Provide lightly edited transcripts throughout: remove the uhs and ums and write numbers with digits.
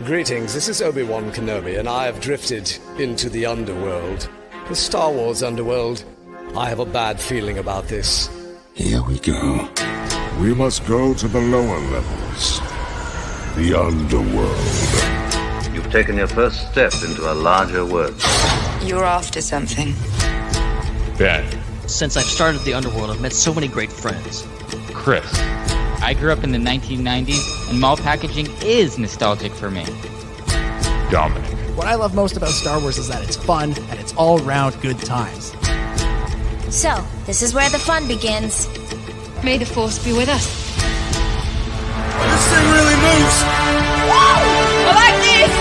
Greetings, this is Obi-Wan Kenobi, and I have drifted into the Underworld. The Star Wars Underworld. I have a bad feeling about this. Here we go. We must go to the lower levels. The Underworld. You've taken your first step into a larger world. You're after something. Ben. Since I've started the Underworld, I've met so many great friends. Chris. I grew up in the 1990s, and mall packaging is nostalgic for me. Dominic. What I love most about Star Wars is that it's fun and it's all-round good times. So, this is where the fun begins. May the Force be with us. This thing really moves! Whoa! I like this!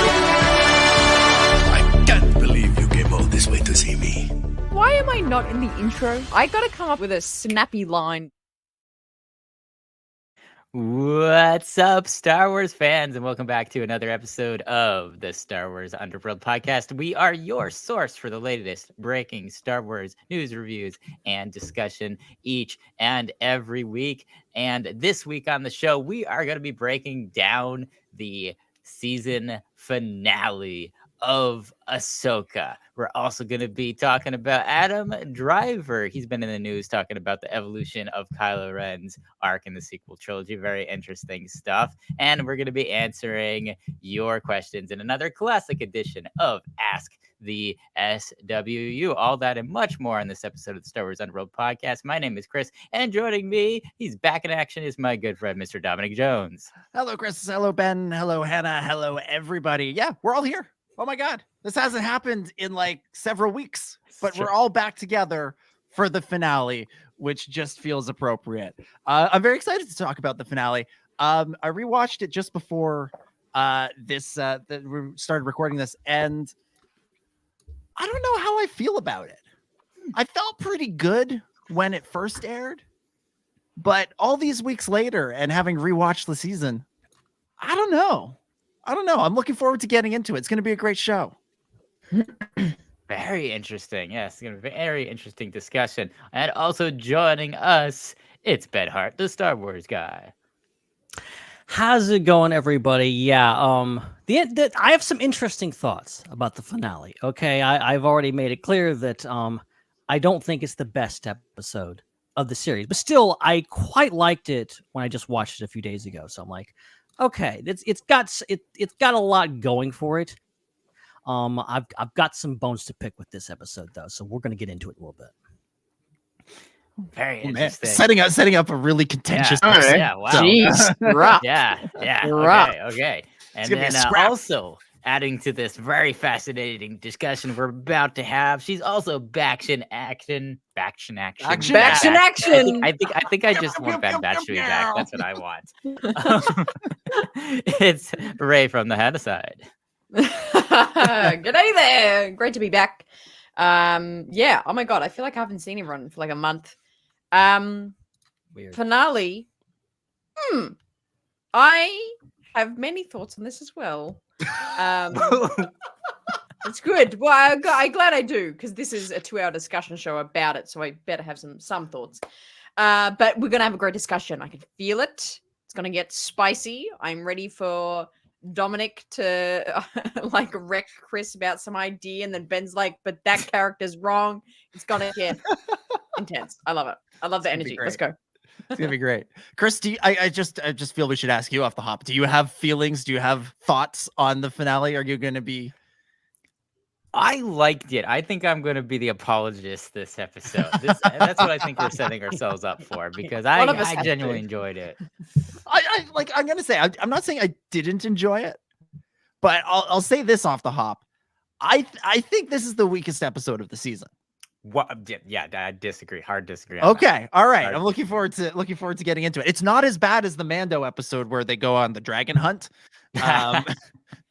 I can't believe you came all this way to see me. Why am I not in the intro? I gotta come up with a snappy line. What's up, Star Wars fans, and welcome back to another episode of the Star Wars Underworld Podcast. We are your source for the latest breaking Star Wars news, reviews, and discussion each and every week. And this week on the show, we are going to be breaking down the season finale of Ahsoka. We're also going to be talking about Adam Driver. He's been in the news talking about the evolution of Kylo Ren's arc in the sequel trilogy. Very interesting stuff. And we're going to be answering your questions in another classic edition of Ask the SWU. All that and much more on this episode of the Star Wars Underworld Podcast. My name is Chris, and joining me, he's back in action, is my good friend, Mr. Dominic Jones. Hello, Chris. Hello, Ben. Hello, Hannah. Hello, everybody. Yeah, we're all here. Oh my God, this hasn't happened in like several weeks, but we're all back together for the finale, which just feels appropriate. I'm very excited to talk about the finale. I rewatched it just before we started recording this, and I don't know how I feel about it. I felt pretty good when it first aired, but all these weeks later and having rewatched the season, I don't know. I'm looking forward to getting into it. It's going to be a great show. Very interesting. Yes, it's going to be a very interesting discussion. And also joining us, it's Ben Hart, the Star Wars guy. How's it going, everybody? Yeah, I have some interesting thoughts about the finale. Okay, I've already made it clear that I don't think it's the best episode of the series, but still, I quite liked it when I just watched it a few days ago. So I'm like, okay, it's got a lot going for it. I've got some bones to pick with this episode though, so we're gonna get into it a little bit. Very interesting. Setting up a really contentious. Yeah, episode. yeah, wow. Jeez, rough. Yeah. Okay. And then also adding to this very fascinating discussion we're about to have, she's also Baction action. I think I just want Ben Batch to be back. That's what I want. It's Ray from the Raeside. G'day there. Great to be back. Yeah. Oh my God. I feel like I haven't seen everyone for like a month. Weird. Finale. I have many thoughts on this as well. It's good. Well, I'm glad I do, because this is a 2-hour discussion show about it, so I better have some thoughts. But we're gonna have a great discussion. I can feel it. It's gonna get spicy. I'm ready for Dominic to like wreck Chris about some idea, and then Ben's like, "But that character's wrong." It's gonna get intense. I love it. I love the energy. Let's go. It's gonna be great. Chris, I just feel we should ask you off the hop. Do you have feelings? Do you have thoughts on the finale? Are you gonna be? I liked it. I think I'm going to be the apologist this episode. That's what I think we're setting ourselves up for, because I genuinely enjoyed it. I'm gonna say I'm not saying I didn't enjoy it, but I'll say this off the hop. I think this is the weakest episode of the season. What? Yeah, I disagree. Hard disagree. Okay, all right. I'm looking forward to getting into it. It's not as bad as the Mando episode where they go on the dragon hunt.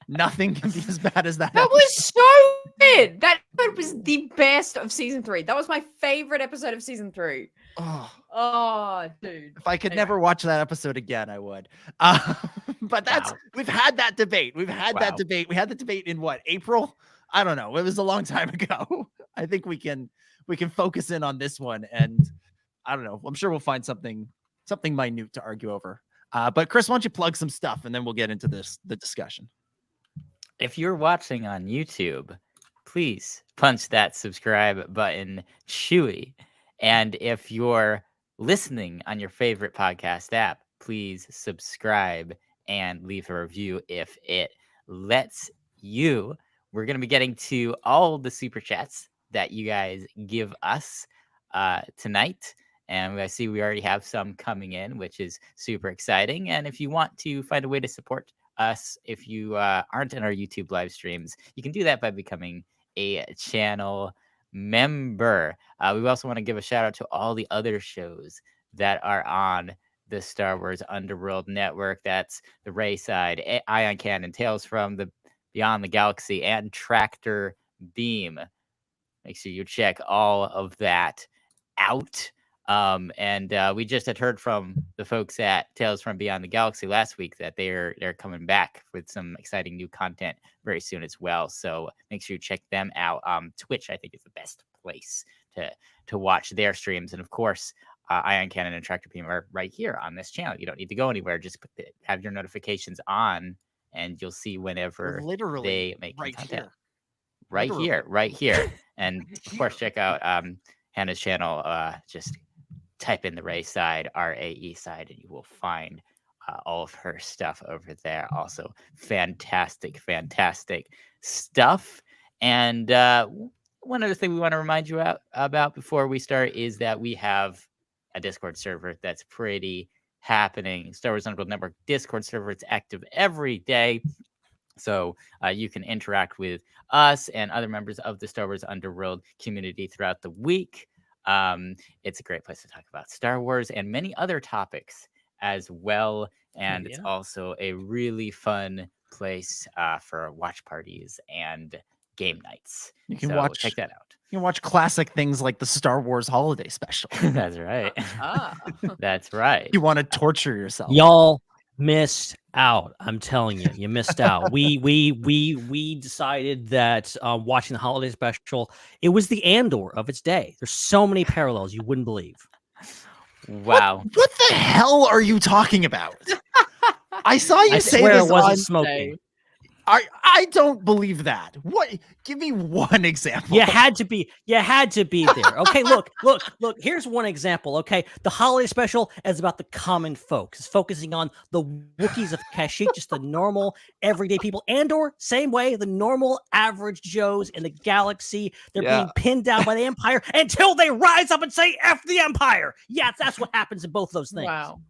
Nothing can be as bad as that. That was so good. That was the best of season 3. That was my favorite episode of season 3. Oh, dude. If I could never watch that episode again, I would. But we've had that debate. We had the debate in what, April? I don't know. It was a long time ago. I think we can focus in on this one, and I don't know. I'm sure we'll find something minute to argue over. But Chris, why don't you plug some stuff, and then we'll get into the discussion. if you're watching on YouTube, please punch that subscribe button, Chewy. And if you're listening on your favorite podcast app, please subscribe and leave a review if it lets you. We're going to be getting to all the super chats that you guys give us tonight. And I see we already have some coming in, which is super exciting. And if you want to find a way to support us, if you aren't in our YouTube live streams, you can do that by becoming a channel member. We also want to give a shout out to all the other shows that are on the Star Wars Underworld Network. That's the Raeside, Ion Cannon, Tales from the Beyond the Galaxy, and Tractor Beam. Make sure you check all of that out. And we just had heard from the folks at Tales from Beyond the Galaxy last week that they're coming back with some exciting new content very soon as well. So make sure you check them out. Twitch, I think, is the best place to watch their streams. And of course, Ion Cannon and Tractor Beam are right here on this channel. You don't need to go anywhere. Just have your notifications on, and you'll see whenever they make content. Right here. And of course, check out Hannah's channel. Just type in the Raeside, RAE side, and you will find all of her stuff over there. Also, fantastic stuff. And one other thing we want to remind you about before we start is that we have a Discord server that's pretty happening. Star Wars Underworld Network Discord server. It's active every day. So you can interact with us and other members of the Star Wars Underworld community throughout the week. It's a great place to talk about Star Wars and many other topics as well. And it's also a really fun place for watch parties and game nights. You can check that out. You can watch classic things like the Star Wars Holiday Special. That's right. That's right. You want to torture yourself. Y'all missed out. I'm telling you, you missed out. We decided that watching the holiday special, it was the Andor of its day. There's so many parallels you wouldn't believe. Wow. What the hell are you talking about? I saw you say swear this it wasn't on smoking. I don't believe that. What? Give me one example. You had to be there. Okay, look. Here's one example. Okay, the holiday special is about the common folks. It's focusing on the Wookiees of Kashyyyk, just the normal, everyday people. Andor, same way, the normal, average Joes in the galaxy. They're being pinned down by the Empire until they rise up and say "F the Empire." Yeah, that's what happens in both those things. Wow.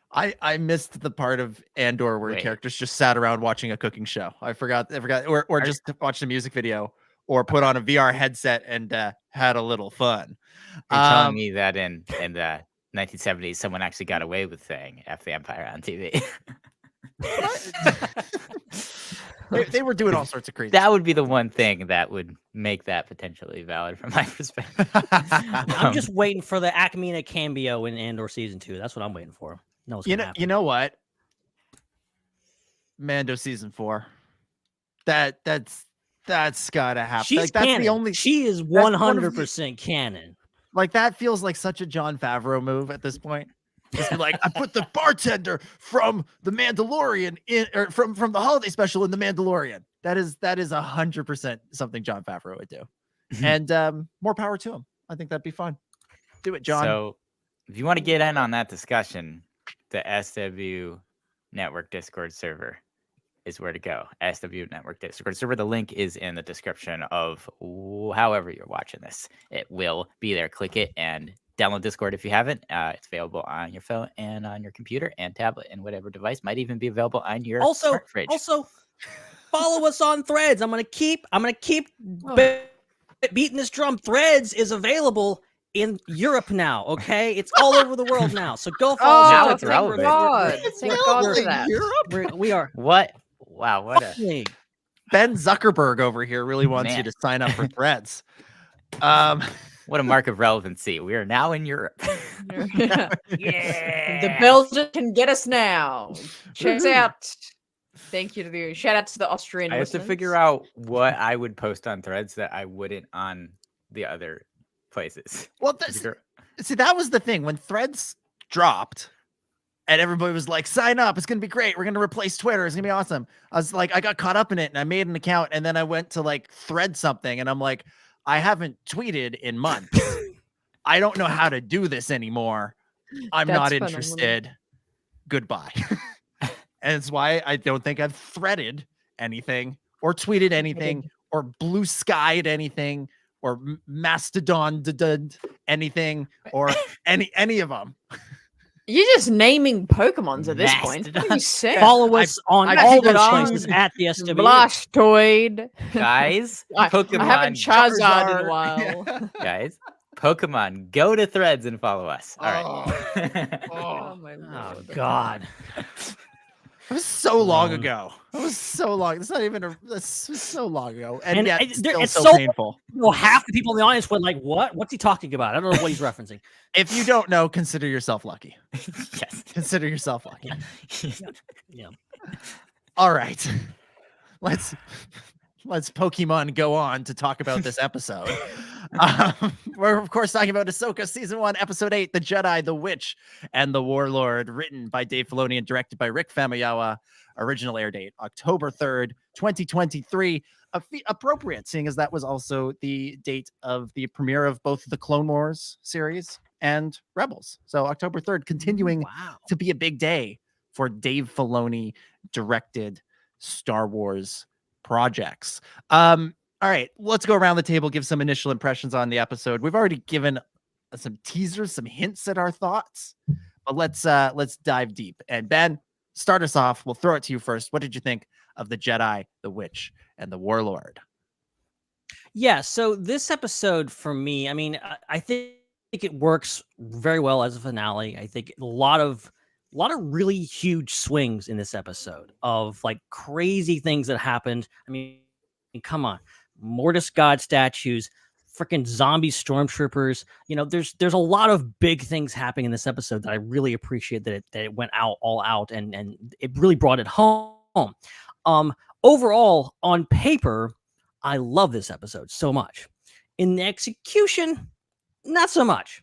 I missed the part of Andor where characters just sat around watching a cooking show. I forgot, or just watched a music video, or put on a VR headset and had a little fun. You're telling me that in the 1970s, someone actually got away with saying "F the Empire" on TV. They were doing all sorts of crazy. That would be the one thing that would make that potentially valid from my perspective. I'm just waiting for the Acmina cameo in Andor season 2. That's what I'm waiting for. No, you know what? Mando season 4. That's gotta happen. She's like, that's canon. the only. She is 100% canon. Like, that feels like such a Jon Favreau move at this point. Just be like, I put the bartender from the Mandalorian in, or from the holiday special in the Mandalorian. That is 100% something Jon Favreau would do. And more power to him. I think that'd be fun. Do it, John. So if you want to get in on that discussion, the SWU Network Discord server is where to go. SWU Network Discord server. The link is in the description of however you're watching this. It will be there. Click it and download Discord if you haven't. It's available on your phone and on your computer and tablet and whatever device. Might even be available on your smart fridge. Also, follow us on Threads. I'm gonna keep beating this drum. Threads is available in Europe now. Okay, it's all over the world now. So go follow. Now it's relevant. Thank God for that. We are. What? Wow. What a Ben Zuckerberg over here really wants you to sign up for Threads. What a mark of relevancy. We are now in Europe. Yeah. The Belgians can get us now. Check out. Thank you to the shout out to the Austrian. I have to figure out what I would post on Threads that I wouldn't on the other places. Well, see, that was the thing when Threads dropped. And everybody was like, sign up. It's going to be great. We're going to replace Twitter. It's going to be awesome. I was like, I got caught up in it and I made an account. And then I went to like thread something. And I'm like, I haven't tweeted in months. I don't know how to do this anymore. I'm not interested. Goodbye. And it's why I don't think I've threaded anything or tweeted anything or blue skied anything or mastodon anything or any of them. You're just naming Pokemons at this point. What are you saying? Follow us on all those places at the SWU. Blastoid. Guys, Pokemon. I haven't Charizard in a while. Guys, Pokemon, go to Threads and follow us. All right. Oh my lord. Oh God. It was so long ago. It was so long. It's not even that's so long ago. And yet it's so painful. Well, half the people in the audience were like, what? What's he talking about? I don't know what he's referencing. If you don't know, consider yourself lucky. Yes. Consider yourself lucky. Yeah. All right. Let's Pokemon go on to talk about this episode. We're of course talking about Ahsoka season 1, episode 8, The Jedi, the Witch, and the Warlord, written by Dave Filoni and directed by Rick Famuyiwa. Original air date October 3rd, 2023. Appropriate, seeing as that was also the date of the premiere of both the Clone Wars series and Rebels. So October 3rd, continuing to be a big day for Dave Filoni directed Star Wars projects. All right, let's go around the table, give some initial impressions on the episode. We've already given some teasers, some hints at our thoughts, but let's dive deep. And Ben, start us off. We'll throw it to you first. What did you think of the Jedi, the Witch, and the Warlord? Yeah, so this episode for me, I mean, I think it works very well as a finale. I think a lot of really huge swings in this episode of like crazy things that happened. I mean, come on. Mortis God statues, freaking zombie stormtroopers. You know, there's a lot of big things happening in this episode that I really appreciate that it went all out and it really brought it home. Overall, on paper, I love this episode so much. In the execution, not so much.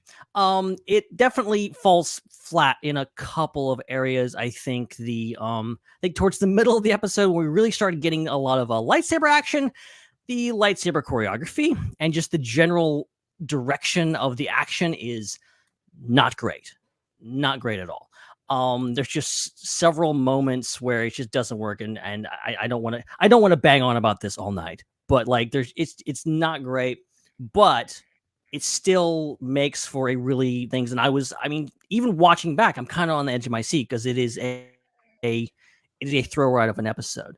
It definitely falls flat in a couple of areas. I think I think towards the middle of the episode, we really started getting a lot of lightsaber action, the lightsaber choreography, and just the general direction of the action is not great. Not great at all. There's just several moments where it just doesn't work, and I don't want to bang on about this all night, but like it's not great, but it still makes for a really things. And I mean, even watching back, I'm kind of on the edge of my seat because it is a throw ride of an episode.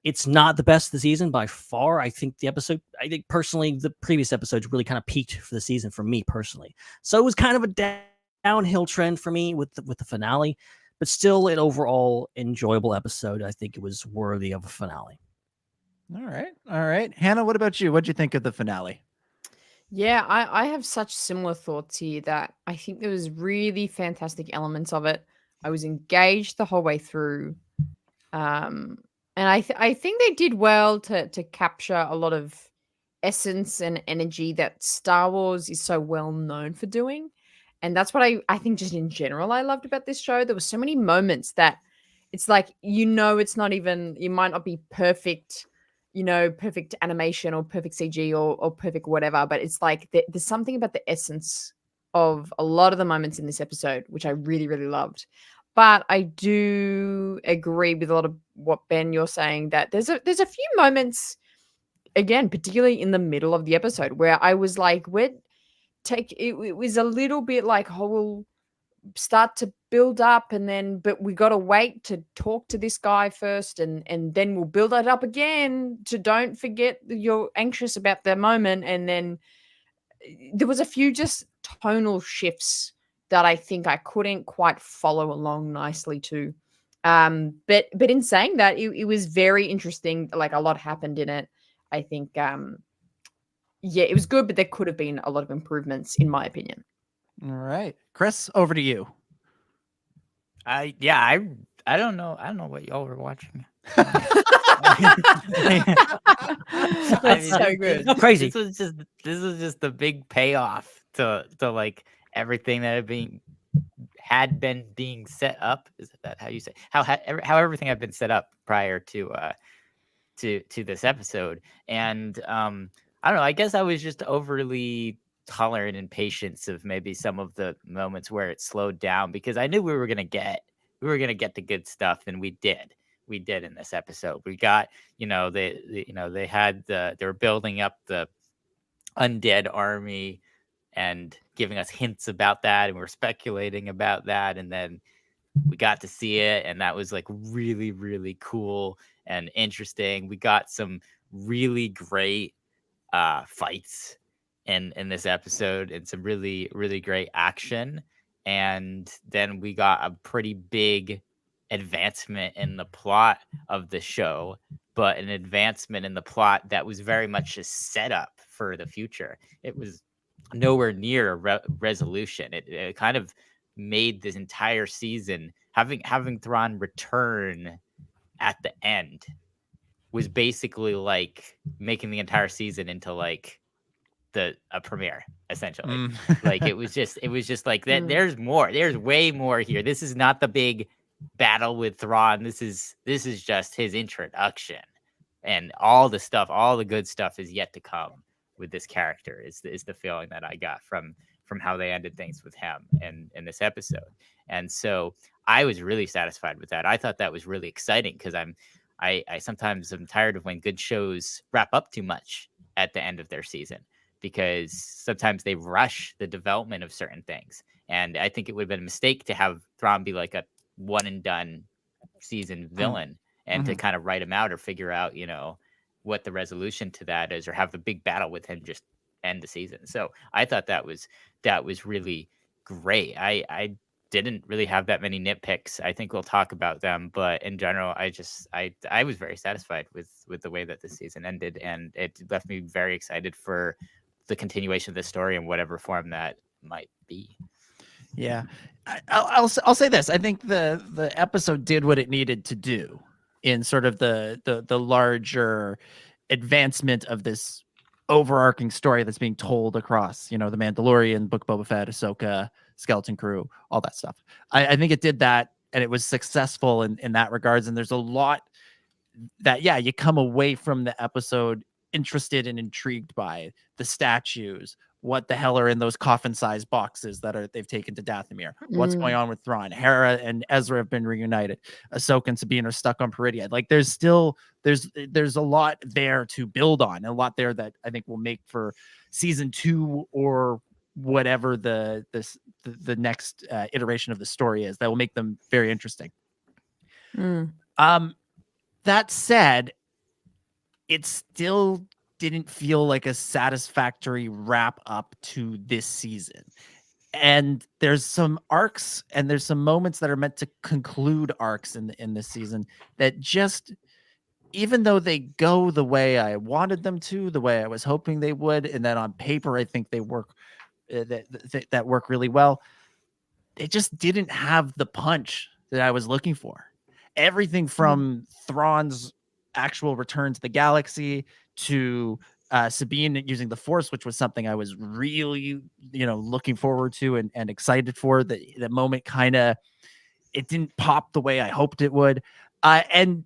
It's not the best of the season by far. I think personally, the previous episodes really kind of peaked for the season for me personally. So it was kind of a downhill trend for me with the finale, but still an overall enjoyable episode. I think it was worthy of a finale. All right. Hannah, what about you? What'd you think of the finale? Yeah, I have such similar thoughts here that I think there was really fantastic elements of it. I was engaged the whole way through. And I think they did well to capture a lot of essence and energy that Star Wars is so well known for doing. And that's what I think just in general I loved about this show. There were so many moments that it's like, it's not even, it might not be perfect, perfect animation or perfect CG or perfect whatever, but it's like there's something about the essence of a lot of the moments in this episode, which I really, really loved. But I do agree with a lot of what, Ben, you're saying, that there's a few moments, again, particularly in the middle of the episode, where I was like, it was a little bit like, we'll start to build up but we got to wait to talk to this guy first and then we'll build it up again to don't forget you're anxious about the moment. And then there was a few just tonal shifts that I think I couldn't quite follow along nicely to. But in saying that, it was very interesting. Like a lot happened in it. I think, it was good, but there could have been a lot of improvements in my opinion. All right, Chris, over to you. I don't know. I don't know what y'all were watching. That's so good. No, crazy. This was just the big payoff to like everything that had been had been being set up. Is that how you say how everything had been set up prior to this episode? And I don't know. I guess I was just overly tolerant and patient of maybe some of the moments where it slowed down, because I knew we were gonna get the good stuff, and we did in this episode. We got, they were building up the undead army and giving us hints about that, and we were speculating about that, and then we got to see it, and that was like really, really cool and interesting. We got some really great fights in this episode, and some really, really great action. And then we got a pretty big advancement in the plot of the show, but an advancement in the plot that was very much a setup for the future. It was nowhere near a resolution. It kind of made this entire season, having Thrawn return at the end was basically like making the entire season into like a premiere, essentially. Like it was just like that. There's more. There's way more here. This is not the big battle with Thrawn. This is just his introduction, and all the good stuff is yet to come with this character. Is the feeling that I got from how they ended things with him in this episode. And so I was really satisfied with that. I thought that was really exciting, because I sometimes am tired of when good shows wrap up too much at the end of their season, because sometimes they rush the development of certain things. And I think it would have been a mistake to have Thrawn be like a one and done season villain, and to kind of write him out or figure out, what the resolution to that is, or have the big battle with him just end the season. So I thought that was really great. I didn't really have that many nitpicks. I think we'll talk about them, but in general, I was very satisfied with the way that this season ended, and it left me very excited for the continuation of the story in whatever form that might be. Yeah, I'll say this. I think the episode did what it needed to do in sort of the larger advancement of this overarching story that's being told across, the Mandalorian, Book of Boba Fett, Ahsoka, Skeleton Crew, all that stuff. I think it did that, and it was successful in that regards. And there's a lot that, you come away from the episode interested and intrigued by the statues. What the hell are in those coffin-sized boxes that they've taken to Dathomir? What's going on with Thrawn? Hera and Ezra have been reunited. Ahsoka and Sabine are stuck on Peridia. Like there's a lot there to build on, and a lot there that I think will make for season 2 or whatever the next iteration of the story is, that will make them very interesting. That said, it still didn't feel like a satisfactory wrap up to this season. And there's some arcs, and there's some moments that are meant to conclude arcs in this season that just, even though they go the way I wanted them to, the way I was hoping they would, and then on paper I think they work that work really well, they just didn't have the punch that I was looking for. Everything from Thrawn's actual return to the galaxy to Sabine using the Force, which was something I was really, looking forward to and excited for. The moment it didn't pop the way I hoped it would. And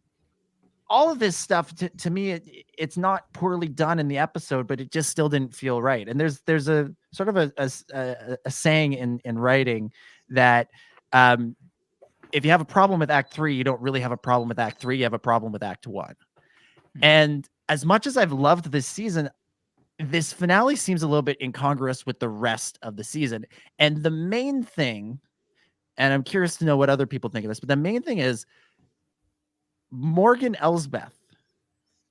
all of this stuff, to me, it's not poorly done in the episode, but it just still didn't feel right. And there's a sort of a saying in writing that if you have a problem with Act 3, you don't really have a problem with Act 3. You have a problem with Act 1. And as much as I've loved this season, this finale seems a little bit incongruous with the rest of the season. And the main thing, and I'm curious to know what other people think of this, but the main thing is Morgan Elsbeth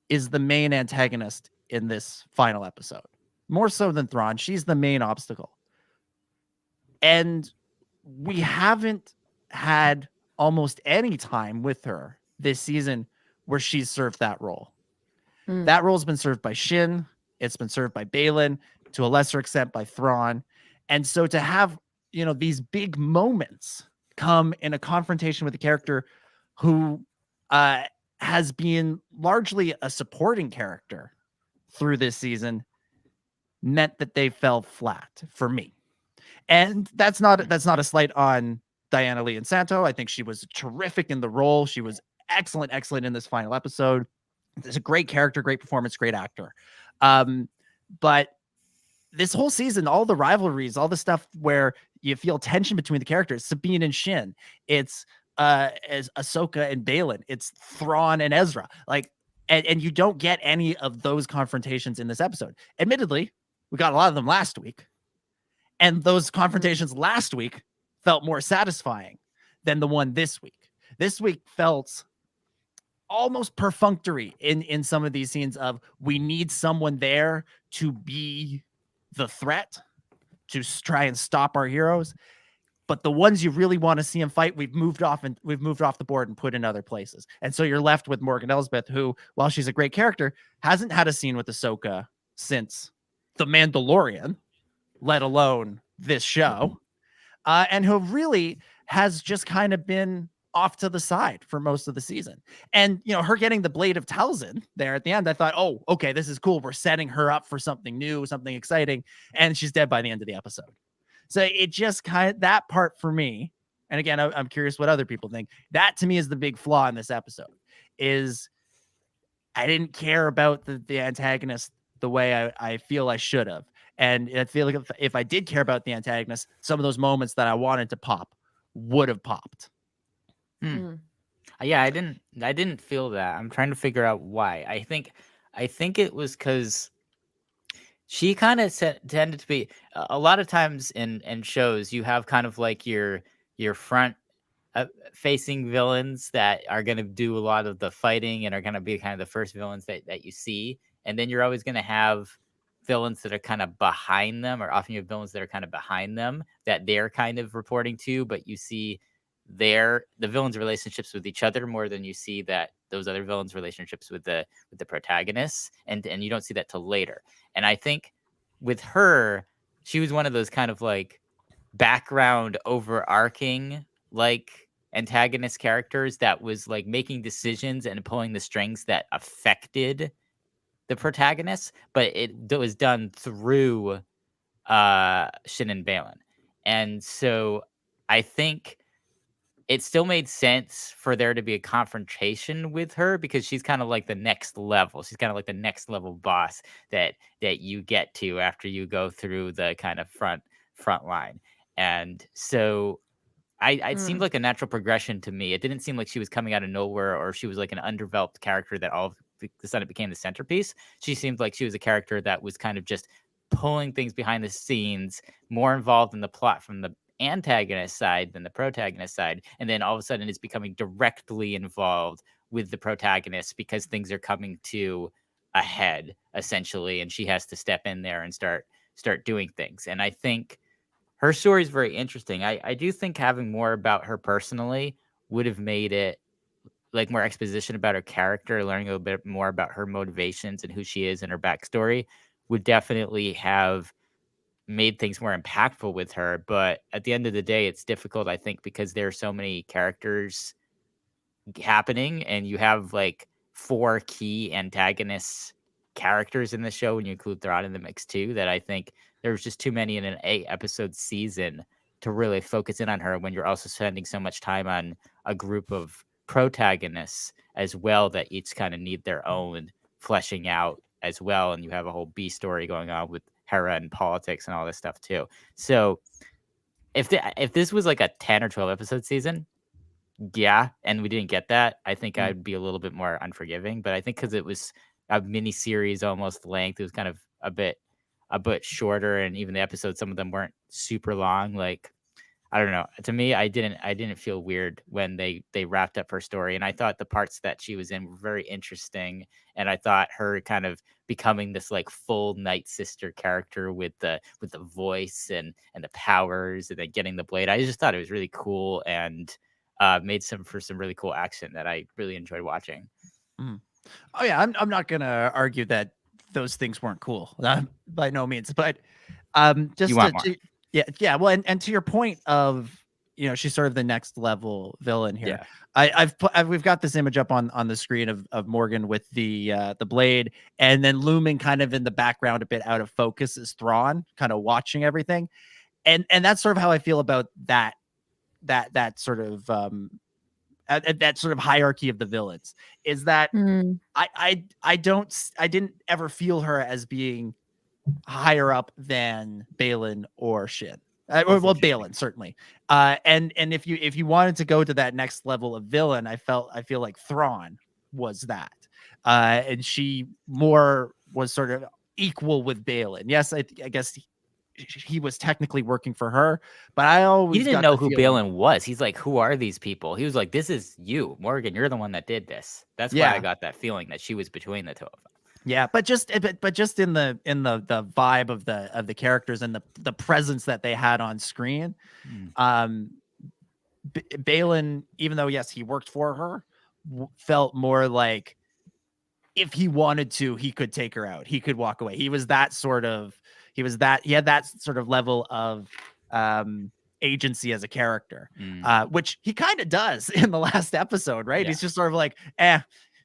is the main antagonist in this final episode, more so than Thrawn. She's the main obstacle. And we haven't had almost any time with her this season where she's served that role. That role has been served by Shin. It's been served by Baylan, to a lesser extent by Thrawn. And so to have, these big moments come in a confrontation with a character who has been largely a supporting character through this season meant that they fell flat for me. And that's not a slight on Diana Lee Insanto. I think she was terrific in the role. She was excellent in this final episode. It's a great character, great performance, great actor. But this whole season, all the rivalries, all the stuff where you feel tension between the characters, Sabine and Shin, it's as Ahsoka and Baylan, it's Thrawn and Ezra. Like, and you don't get any of those confrontations in this episode. Admittedly, we got a lot of them last week. And those confrontations last week felt more satisfying than the one this week. This week felt almost perfunctory in some of these scenes of, we need someone there to be the threat, to try and stop our heroes. But the ones you really want to see him fight, we've moved off the board and put in other places. And so you're left with Morgan Elsbeth, who, while she's a great character, hasn't had a scene with Ahsoka since The Mandalorian, let alone this show. And who really has just kind of been off to the side for most of the season. And, you know, her getting the Blade of Talzin there at the end, I thought, oh, okay, this is cool. We're setting her up for something new, something exciting. And she's dead by the end of the episode. So it just kind of, that part for me, and again, I'm curious what other people think, that to me is the big flaw in this episode, is I didn't care about the antagonist the way I feel I should have. And I feel like if I did care about the antagonist, some of those moments that I wanted to pop would have popped. Yeah, I didn't feel that. I'm trying to figure out why. I think it was because she kind of tended to be, a lot of times in shows, you have kind of like your front facing villains that are going to do a lot of the fighting and are going to be kind of the first villains that you see. And then you're always going to have villains that are kind of behind them, or often you have villains that are kind of behind them that they're kind of reporting to, but you see the villains' relationships with each other more than you see that those other villains' relationships with the protagonists, and you don't see that till later. And I think with her, she was one of those kind of like background overarching like antagonist characters that was like making decisions and pulling the strings that affected the protagonist, but it was done through Shin and Baylan. And so I think it still made sense for there to be a confrontation with her, because she's kind of like the next level. She's kind of like the next level boss that you get to after you go through the kind of front line. And so it seemed like a natural progression to me. It didn't seem like she was coming out of nowhere, or she was like an underdeveloped character that all of the sudden became the centerpiece. She seemed like she was a character that was kind of just pulling things behind the scenes, more involved in the plot from the antagonist side than the protagonist side, and then all of a sudden is becoming directly involved with the protagonist because things are coming to a head essentially, and she has to step in there and start doing things. And I think her story is very interesting. I do think having more about her personally would have made it like more exposition about her character, learning a little bit more about her motivations and who she is and her backstory would definitely have made things more impactful with her. But at the end of the day, it's difficult, I think, because there are so many characters happening, and you have like 4 key antagonist characters in the show when you include Thrawn in the mix too, that I think there's just too many in an 8-episode season to really focus in on her, when you're also spending so much time on a group of protagonists as well that each kind of need their own fleshing out as well. And you have a whole B story going on with Hera and politics and all this stuff too. So if this was like a 10 or 12 episode season, yeah, and we didn't get that, I think I'd be a little bit more unforgiving. But I think because it was a mini series almost length, it was kind of a bit shorter, and even the episodes, some of them weren't super long. Like, I don't know. To me, I didn't feel weird when they wrapped up her story, and I thought the parts that she was in were very interesting. And I thought her kind of becoming this like full Night Sister character with the voice and the powers, and then getting the blade, I just thought it was really cool, and made for some really cool action that I really enjoyed watching. Oh yeah, I'm not gonna argue that those things weren't cool, by no means, but just yeah. Well, and to your point of, you know, she's sort of the next level villain here. Yeah. We've got this image up on the screen of Morgan with the blade, and then looming kind of in the background, a bit out of focus, is Thrawn kind of watching everything, and that's sort of how I feel about that that sort of that sort of hierarchy of the villains, is that I didn't ever feel her as being higher up than Balin or Shin. Well, Balin certainly. And if you wanted to go to that next level of villain, I feel like Thrawn was that. And she more was sort of equal with Balin. Yes, I guess he was technically working for her, but I always He didn't know who Balin was. He's like, who are these people? He was like, this is you, Morgan. You're the one that did this. That's why I got that feeling that she was between the two of them. Yeah, but just in the vibe of the characters and the presence that they had on screen, Balin, even though yes he worked for her, felt more like if he wanted to, he could take her out. He could walk away. He had that sort of level of agency as a character, which he kind of does in the last episode, right? Yeah. He's just sort of like,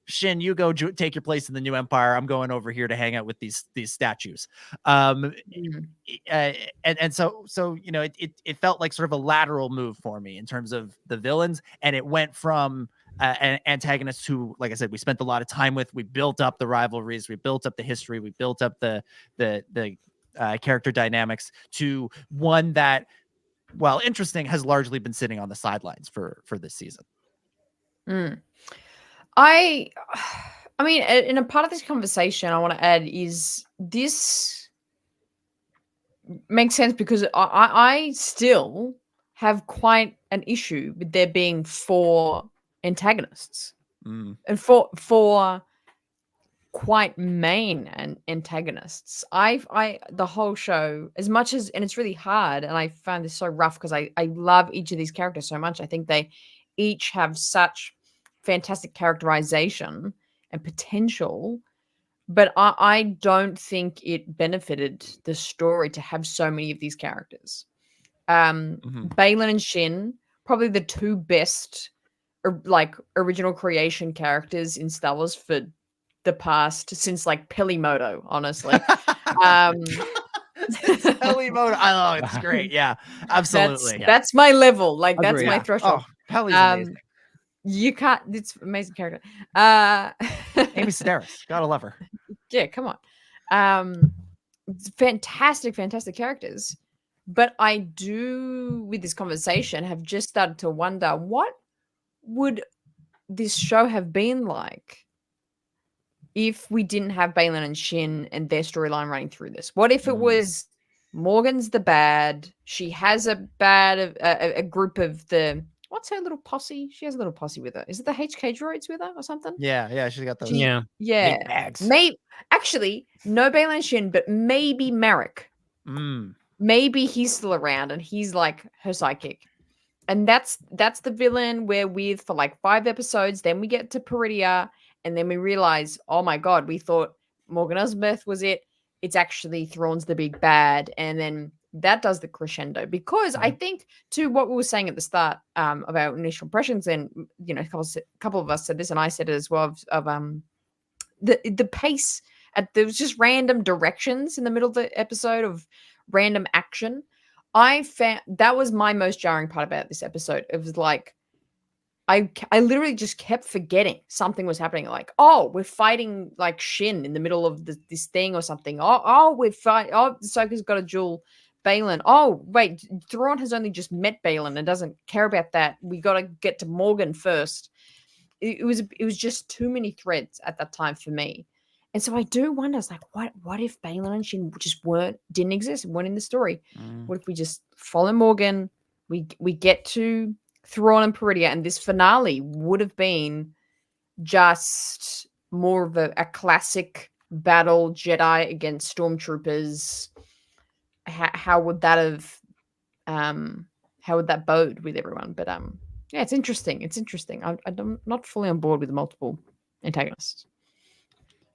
Shin, you go take your place in the new empire. I'm going over here to hang out with these statues. And so it felt like sort of a lateral move for me in terms of the villains, and it went from an antagonist who, like I said, we spent a lot of time with. We built up the rivalries, we built up the history, we built up the character dynamics, to one that, while interesting, has largely been sitting on the sidelines for this season. I mean, in a part of this conversation, I want to add is this makes sense because I still have quite an issue with there being 4 antagonists and for quite main antagonists. The whole show, as much as, and it's really hard, and I find this so rough because I love each of these characters so much. I think they each have such fantastic characterization and potential, but I don't think it benefited the story to have so many of these characters. Balin and Shin, probably the 2 best original creation characters in Star Wars for the past, since like Pelimoto, honestly. Pelimoto, I know, it's great. Yeah, absolutely. That's my level. Like, that's my threshold. Oh, Pelly's amazing. You can't. It's amazing character. Amy Sedaris, gotta love her. Yeah, come on. Fantastic characters. But I do, with this conversation, have just started to wonder, what would this show have been like if we didn't have Balin and Shin and their storyline running through this? What if it was Morgan's the bad? She has a group of the. What's her little posse? She has a little posse with her. Is it the HK droids with her or something? Yeah, she's got those. Yeah. Maybe, actually, no Balin and Shin, but maybe Merrick. Maybe he's still around and he's like her sidekick. And that's the villain we're with for like 5 episodes. Then we get to Peridia, and then we realize, oh my God, we thought Morgan Elsbeth was it. It's actually Thrawn's the big bad. And then that does the crescendo, because I think, to what we were saying at the start of our initial impressions, and a couple of us said this, and I said it as well, of the pace. There was just random directions in the middle of the episode of random action. I found that was my most jarring part about this episode. It was like I literally just kept forgetting something was happening. Like, oh, we're fighting like Shin in the middle of this thing or something. Oh, Ahsoka's got a duel. Balin. Oh, wait, Thrawn has only just met Balin and doesn't care about that. We got to get to Morgan first. It was just too many threads at that time for me. And so I do wonder, it's like, what if Balin and Shin just didn't exist, weren't in the story? What if we just follow Morgan? We get to Thrawn and Peridia, and this finale would have been just more of a classic battle, Jedi against stormtroopers. How would that have how would that bode with everyone? But yeah, it's interesting. I'm not fully on board with the multiple antagonists.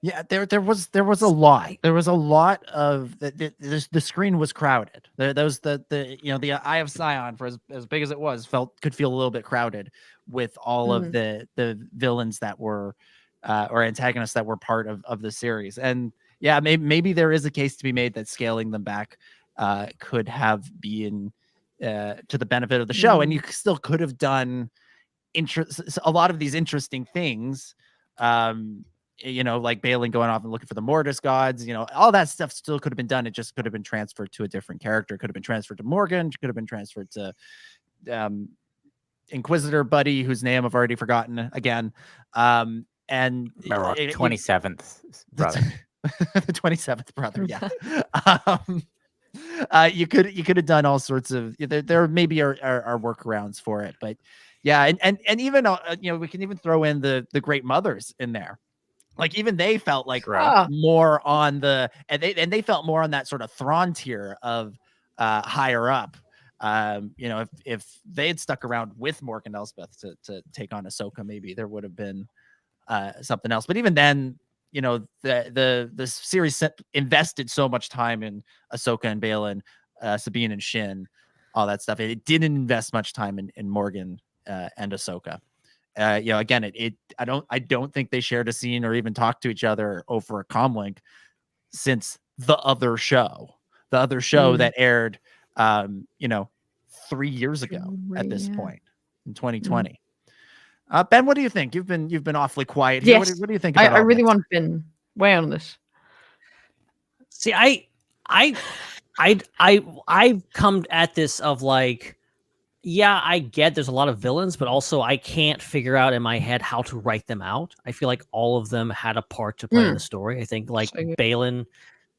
Yeah, there was a lot. There was a lot of the screen was crowded. There was the Eye of Sion, for as big as it was, could feel a little bit crowded with all of the villains that were or antagonists that were part of the series. And yeah, maybe there is a case to be made that scaling them back could have been to the benefit of the show, and you still could have done a lot of these interesting things. Like Balin going off and looking for the Mortis gods, all that stuff still could have been done. It just could have been transferred to a different character. It could have been transferred to Morgan. Could have been transferred to Inquisitor buddy, whose name I've already forgotten again. And 27th brother. The 27th brother. Yeah. You could have done all sorts of, there maybe are workarounds for it, but yeah. And even, we can even throw in the Great Mothers in there. Like even they felt like more on and they felt more on that sort of Thrawn tier of higher up. If they had stuck around with Morgan Elsbeth to take on Ahsoka, maybe there would have been something else. But even then, the series invested so much time in Ahsoka and Balin, Sabine and Shin, all that stuff. It didn't invest much time in Morgan and Ahsoka. Again, I don't think they shared a scene or even talked to each other over a comlink since the other show that aired 3 years ago at this point in 2020. Ben, what do you think? You've been awfully quiet here. Yes. What do you think about I really want Ben weigh on this. See, I've come at this of like, yeah, I get there's a lot of villains, but also I can't figure out in my head how to write them out. I feel like all of them had a part to play in the story. I think like Balin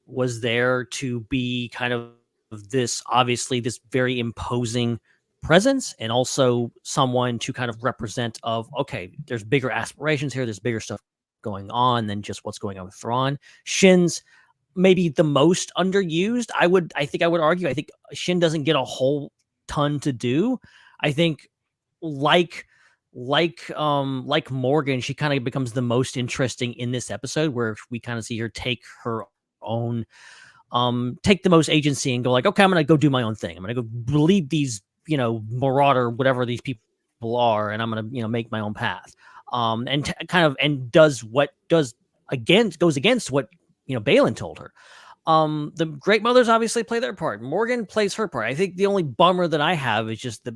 was there to be kind of this, obviously this very imposing presence, and also someone to kind of represent of, okay, there's bigger aspirations here. There's bigger stuff going on than just what's going on with Thrawn. Shin's maybe the most underused. I think I would argue. I think Shin doesn't get a whole ton to do. I think like Morgan, she kind of becomes the most interesting in this episode, where we kind of see her take her own take the most agency and go like, okay, I'm gonna go do my own thing. I'm gonna go lead these, marauder, whatever these people are, and I'm gonna, make my own path. And goes against what Balin told her. The Great Mothers obviously play their part. Morgan plays her part. I think the only bummer that I have is just that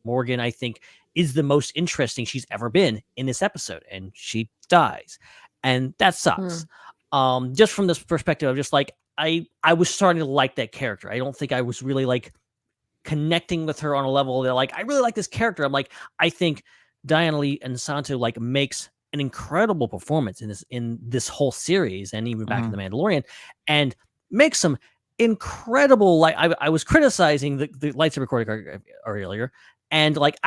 Morgan, I think, is the most interesting she's ever been in this episode, and she dies, and that sucks. Just from this perspective of just like, I was starting to like that character. I don't think I was really like connecting with her on a level that like, I really like this character. I'm like, I think Diana Lee and Santo like makes an incredible performance in this whole series, and even back in The Mandalorian, and makes some incredible, like I was criticizing the lightsaber choreography earlier, and like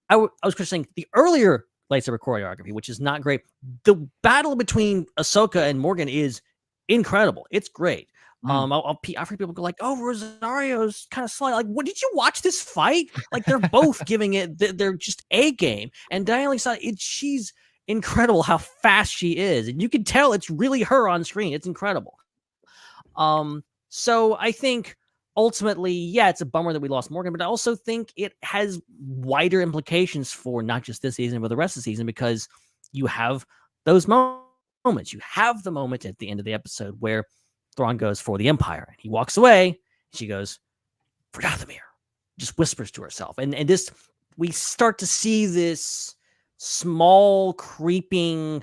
I was criticizing the earlier lightsaber choreography, which is not great. The battle between Ahsoka and Morgan is incredible. It's great. I've heard people go like, "Oh, Rosario's kind of slight." Like, what, did you watch this fight? Like, they're both giving it. They're just a game. And Diana Lee, she's incredible how fast she is, and you can tell it's really her on screen. It's incredible. So I think ultimately, yeah, it's a bummer that we lost Morgan, but I also think it has wider implications for not just this season, but the rest of the season, because you have those moments. You have the moment at the end of the episode where Thrawn goes for the Empire, and he walks away. She goes, "For Dathomir," just whispers to herself, and this, we start to see this small creeping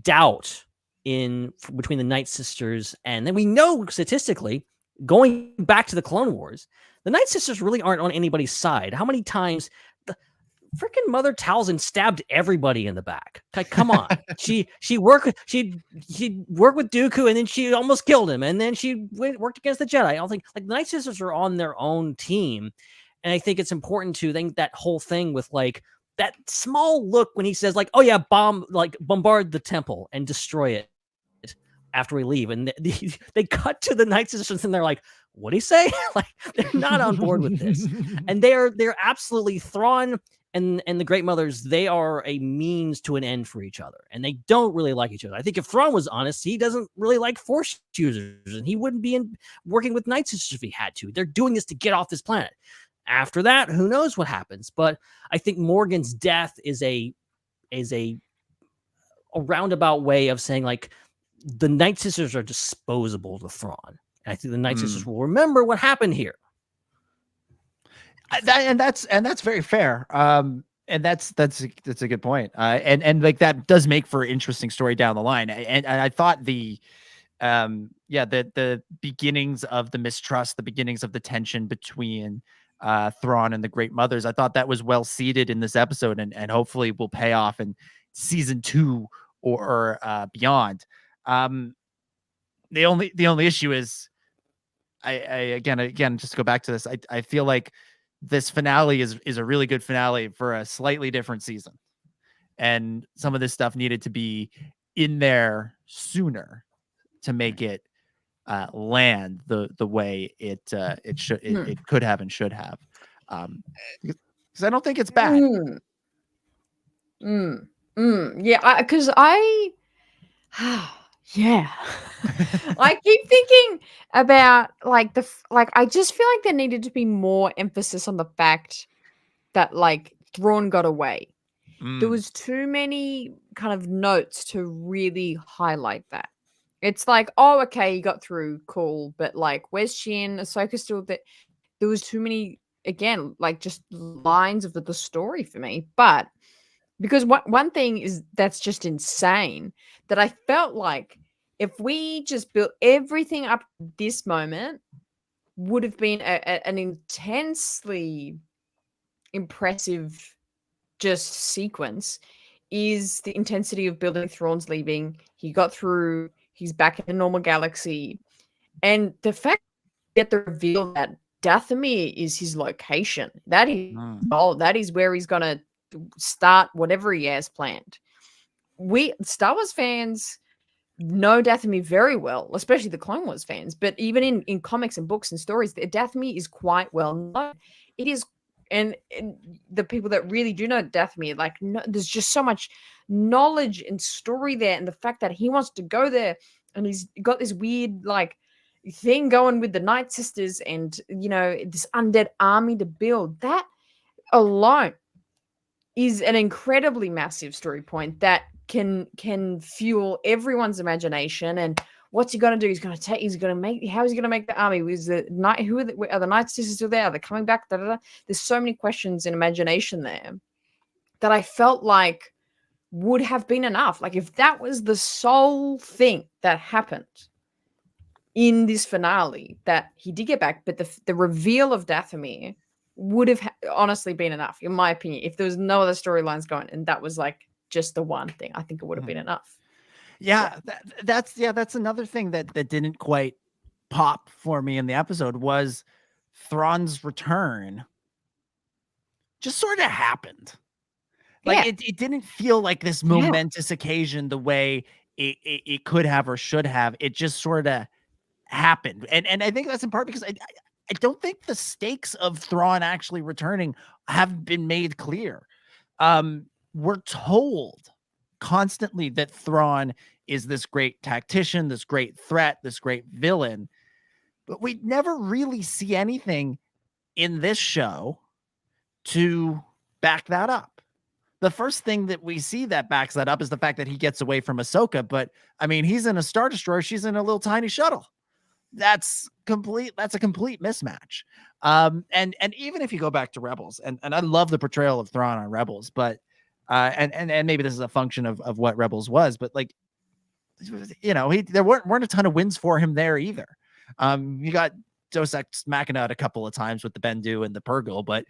doubt between the Night Sisters, and then we know statistically, going back to the Clone Wars, the Night Sisters really aren't on anybody's side. How many times the freaking Mother Talzin stabbed everybody in the back? Like, come on. she worked with Dooku, and then she almost killed him, and then she worked against the Jedi. I don't think, like, the Night Sisters are on their own team, and I think it's important to think that whole thing with like that small look when he says like, "Oh yeah, bombard the temple and destroy it after we leave," and they cut to the Night Sisters and they're like, "What'd he say?" Like, they're not on board with this, and they're absolutely Thrawn and the Great Mothers. They are a means to an end for each other, and they don't really like each other. I think if Thrawn was honest, he doesn't really like Force users, and he wouldn't be working with Night Sisters if he had to. They're doing this to get off this planet. After that, who knows what happens? But I think Morgan's death is a roundabout way of saying like the Night Sisters are disposable to Thrawn. And I think the Night Sisters will remember what happened here. That's very fair. And that's a good point. And like that does make for interesting story down the line. And I thought the beginnings of the mistrust, the beginnings of the tension between Thrawn and the Great Mothers, I thought that was well seated in this episode, and hopefully will pay off in season 2 or beyond. The only issue is I again just to go back to this, I feel like this finale is a really good finale for a slightly different season, and some of this stuff needed to be in there sooner to make it land the way it could have and should have, because I don't think it's bad. Yeah, because yeah. I keep thinking about like I just feel like there needed to be more emphasis on the fact that like Thrawn got away. There was too many kind of notes to really highlight that. It's like, oh, okay, you got through, cool, but like, where's Shin? Ahsoka still there? There was too many, again, like just lines of the story for me. But because one thing is that's just insane that I felt like if we just built everything up to this moment would have been an intensely impressive just sequence is the intensity of building Thrawn's leaving. He got through, he's back in the normal galaxy. And the fact that the reveal that Dathomir is his location, that is where he's gonna start whatever he has planned. We Star Wars fans know Dathomir very well, especially the Clone Wars fans, but even in comics and books and stories, Dathomir is quite well known. It is, and the people that really do know Dathomir, like, there's just so much knowledge and story there, and the fact that he wants to go there, and he's got this weird like thing going with the Night Sisters, and this undead army to build, that alone is an incredibly massive story point that can fuel everyone's imagination. And what's he gonna do? How is he gonna make the army? Is the night? Are the Night Sisters still there? Are they coming back? Da, da, da. There's so many questions and imagination there that I felt like would have been enough. Like if that was the sole thing that happened in this finale, that he did get back, but the reveal of Dathomir would have honestly been enough, in my opinion. If there was no other storylines going, and that was like just the one thing, I think it would have been enough. Yeah, that's another thing that didn't quite pop for me in the episode was Thrawn's return. Just sort of happened. Like it didn't feel like this momentous occasion the way it could have or should have. It just sort of happened. And I think that's in part because I don't think the stakes of Thrawn actually returning have been made clear. We're told constantly that Thrawn is this great tactician, this great threat, this great villain, but we never really see anything in this show to back that up. The first thing that we see that backs that up is the fact that he gets away from Ahsoka, but I mean, he's in a Star Destroyer, she's in a little tiny shuttle. That's a complete mismatch. And even if you go back to Rebels, and I love the portrayal of Thrawn on Rebels, but and maybe this is a function of what Rebels was, but like, there weren't a ton of wins for him there either. You got Deus Ex Machina a couple of times with the Bendu and the Purgle, but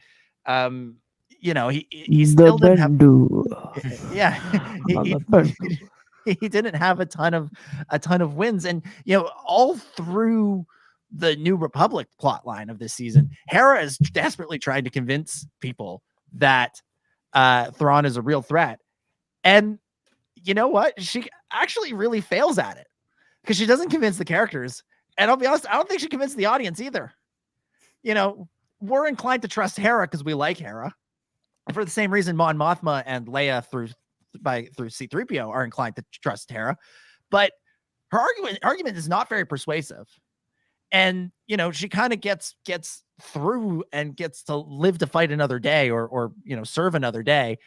he still didn't have. He didn't have a ton of wins, and all through the New Republic plot line of this season, Hera is desperately trying to convince people that Thrawn is a real threat, and you know what? She actually really fails at it because she doesn't convince the characters, and I'll be honest, I don't think she convinced the audience either. We're inclined to trust Hera because we like Hera, for the same reason Mon Mothma and Leia through C-3PO are inclined to trust Hera, but her argument is not very persuasive. And she kind of gets through and gets to live to fight another day, or serve another day,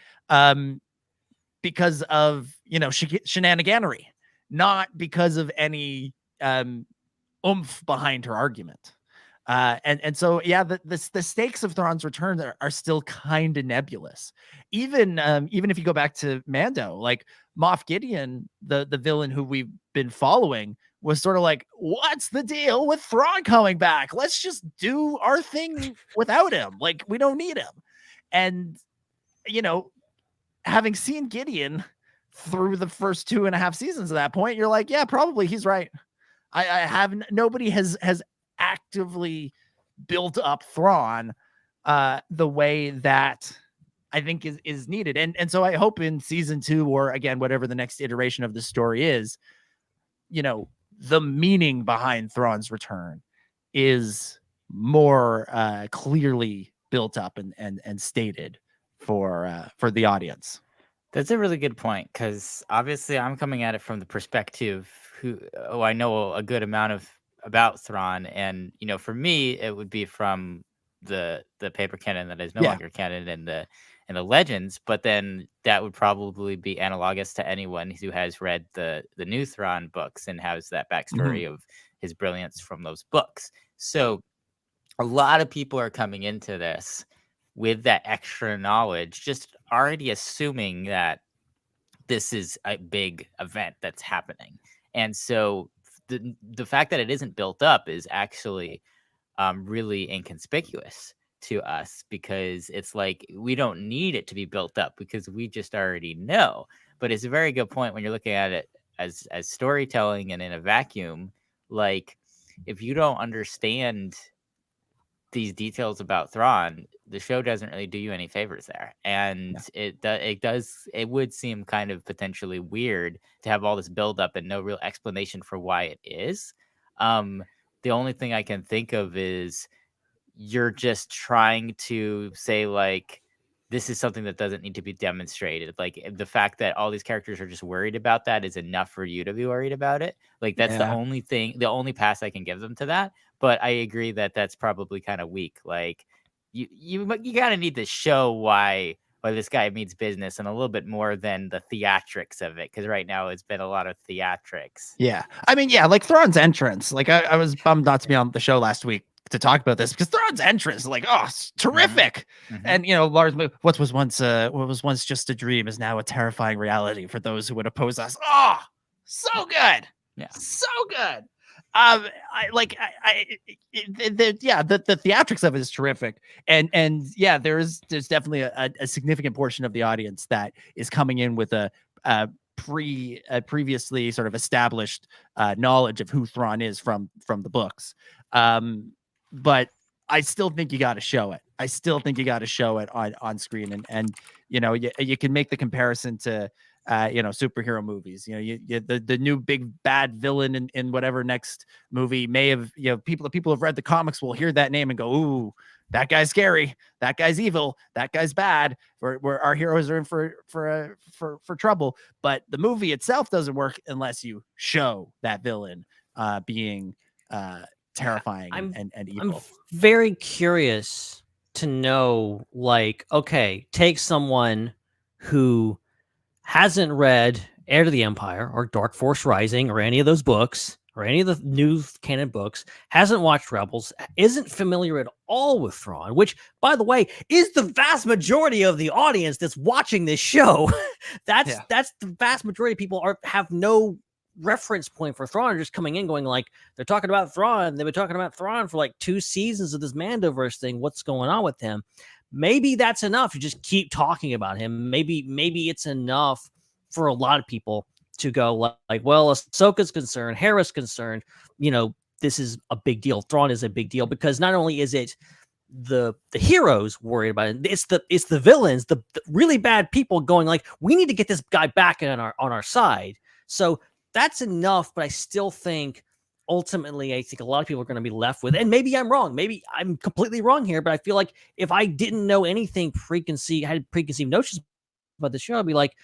because of shenaniganery, not because of any oomph behind her argument. And so yeah, the stakes of Thrawn's return are still kind of nebulous. Even if you go back to Mando, like Moff Gideon, the villain who we've been following, was sort of like, what's the deal with Thrawn coming back? Let's just do our thing without him. Like, we don't need him. And having seen Gideon through the first 2.5 seasons at that point, you're like, yeah, probably he's right. Nobody has actively built up Thrawn the way that I think is needed. And so I hope in season 2, or again, whatever the next iteration of the story is, the meaning behind Thrawn's return is more clearly built up and stated for the audience. That's a really good point, because obviously I'm coming at it from the perspective I know a good amount about Thrawn, and for me it would be from the paper canon that is no longer canon in the legends, but then that would probably be analogous to anyone who has read the new Thrawn books and has that backstory of his brilliance from those books. So a lot of people are coming into this with that extra knowledge, just already assuming that this is a big event that's happening. And so the fact that it isn't built up is actually really inconspicuous to us, because it's like we don't need it to be built up because we just already know. But it's a very good point when you're looking at it as storytelling and in a vacuum. Like, if you don't understand these details about Thrawn, the show doesn't really do you any favors there. And it would seem kind of potentially weird to have all this build up and no real explanation for why it is. The only thing I can think of is you're just trying to say, like, this is something that doesn't need to be demonstrated. Like, the fact that all these characters are just worried about that is enough for you to be worried about it. Like, that's the only pass I can give them to that. But I agree that that's probably kind of weak. Like, you gotta need to show why this guy means business, and a little bit more than the theatrics of it, because right now it's been a lot of theatrics. Yeah, I mean, like Thrawn's entrance. Like, I was bummed not to be on the show last week to talk about this, because Thrawn's entrance, like, it's terrific. And Lars, what was once just a dream is now a terrifying reality for those who would oppose us. So good. Yeah, so good. The theatrics of it is terrific, and yeah, there's definitely a significant portion of the audience that is coming in with a previously sort of established knowledge of who Thrawn is from the books. But I still think you got to show it. I still think you got to show it on screen, and you can make the comparison to superhero movies. The new big bad villain in whatever next movie may have, people who've read the comics will hear that name and go, ooh, that guy's scary, that guy's evil, that guy's bad, where our heroes are in for trouble. But the movie itself doesn't work unless you show that villain being terrifying and evil. I'm very curious to know, like, okay, take someone who hasn't read Heir to the Empire or Dark Force Rising or any of those books or any of the new canon books, hasn't watched Rebels, isn't familiar at all with Thrawn, which, by the way, is the vast majority of the audience that's watching this show. That's the vast majority of people have no reference point for Thrawn, just coming in going, like, they're talking about Thrawn. They've been talking about Thrawn for like 2 seasons of this Mandoverse thing. What's going on with him? Maybe that's enough to just keep talking about him. Maybe it's enough for a lot of people to go like, well, Ahsoka's concerned, Hera's concerned, this is a big deal. Thrawn is a big deal, because not only is it the heroes worried about it, it's the villains, the really bad people going, like, we need to get this guy back on our side. So that's enough. But I still think ultimately, I think a lot of people are going to be left with, and maybe I'm wrong, maybe I'm completely wrong here, but I feel like if I didn't know anything had preconceived notions about the show, I'd be like,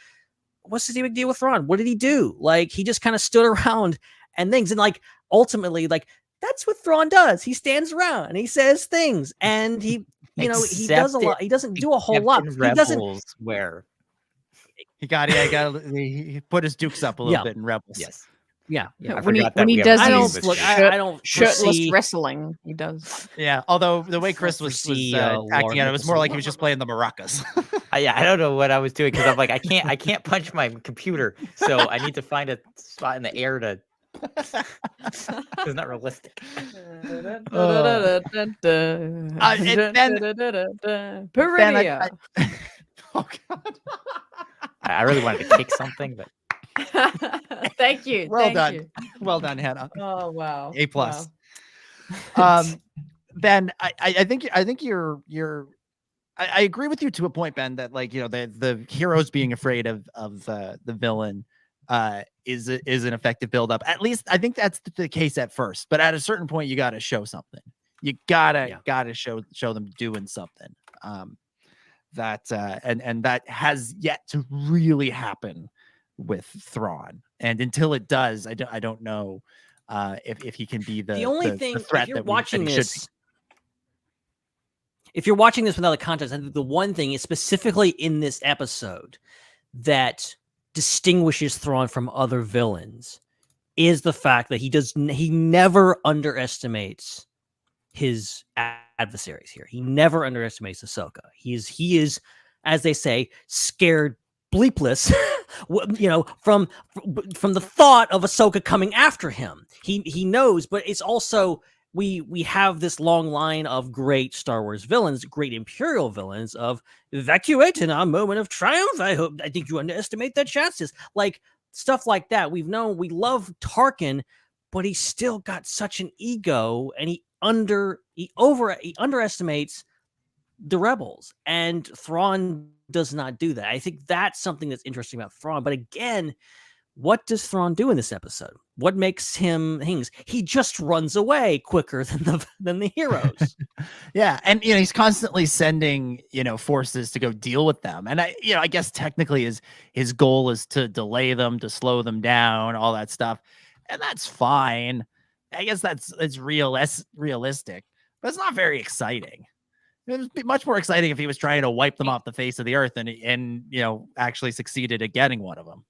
what's the big deal with Thrawn? What did he do? Like, he just kind of stood around and things. And like, ultimately, like, that's what Thrawn does. He stands around and he says things, and he does a lot. He doesn't do a whole lot. He doesn't where he put his dukes up a little bit in Rebels. Yes. Yeah. I when he forgot that when he we does have a his scene with I don't shirtless foresee- wrestling, he does. Yeah, although the way Chris was foresee, acting out, it was more Lord like he was just playing the maracas. I don't know what I was doing because I'm like I can't punch my computer, so I need to find a spot in the air to. It's not realistic. Peridia. Oh God! I really wanted to kick something, but Thank you. Well thank done. you. Well done, Hannah. Oh wow. A plus. Wow. Ben, I think you're I agree with you to a point, Ben, that like, you know, the heroes being afraid of the villain is an effective buildup. At least I think that's the case at first, but at a certain point you got to show something. You gotta show them doing something. That has yet to really happen with Thrawn, and until it does, I don't know if he can be the only the thing threat if you're that watching he should this. If you're watching this without the context, I think the one thing is specifically in this episode that distinguishes Thrawn from other villains is the fact that he never underestimates his adversaries here. He never underestimates Ahsoka. He is, as they say, scared bleepless, you know, from the thought of Ahsoka coming after him. He knows, but it's also we have this long line of great Star Wars villains, great Imperial villains of evacuate in our moment of triumph. I think you underestimate their chances. Like stuff like that. We love Tarkin, but he's still got such an ego, and he underestimates the rebels, and Thrawn does not do that. I think that's something that's interesting about Thrawn. But again, what does Thrawn do in this episode? What makes him things? He just runs away quicker than the heroes. Yeah, and you know, he's constantly sending, you know, forces to go deal with them. And I guess technically his goal is to delay them, to slow them down, all that stuff. And that's fine. I guess it's realistic, but it's not very exciting. It would be much more exciting if he was trying to wipe them off the face of the earth and you know, actually succeeded at getting one of them.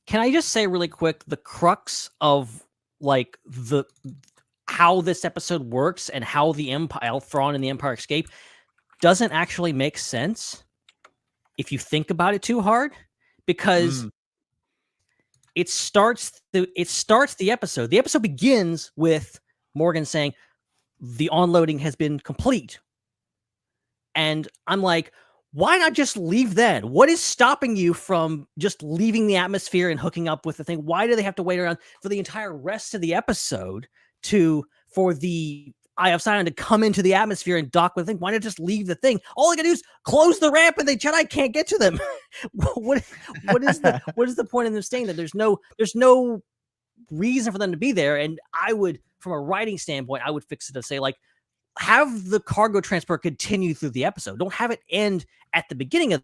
Can I just say really quick, the crux of like how this episode works and how the Empire, Thrawn and the Empire escape, doesn't actually make sense if you think about it too hard, because it starts the episode. The episode begins with Morgan saying the onloading has been complete, and I'm like, why not just leave then? What is stopping you from just leaving the atmosphere and hooking up with the thing? Why do they have to wait around for the entire rest of the episode for the Eye of Sion to come into the atmosphere and dock with the thing? Why not just leave the thing? All they gotta do is close the ramp and the Jedi can't get to them. what is the point of them staying there? There's no reason for them to be there. And I would, from a writing standpoint, I would fix it to say, like, have the cargo transport continue through the episode. Don't have it end at the beginning of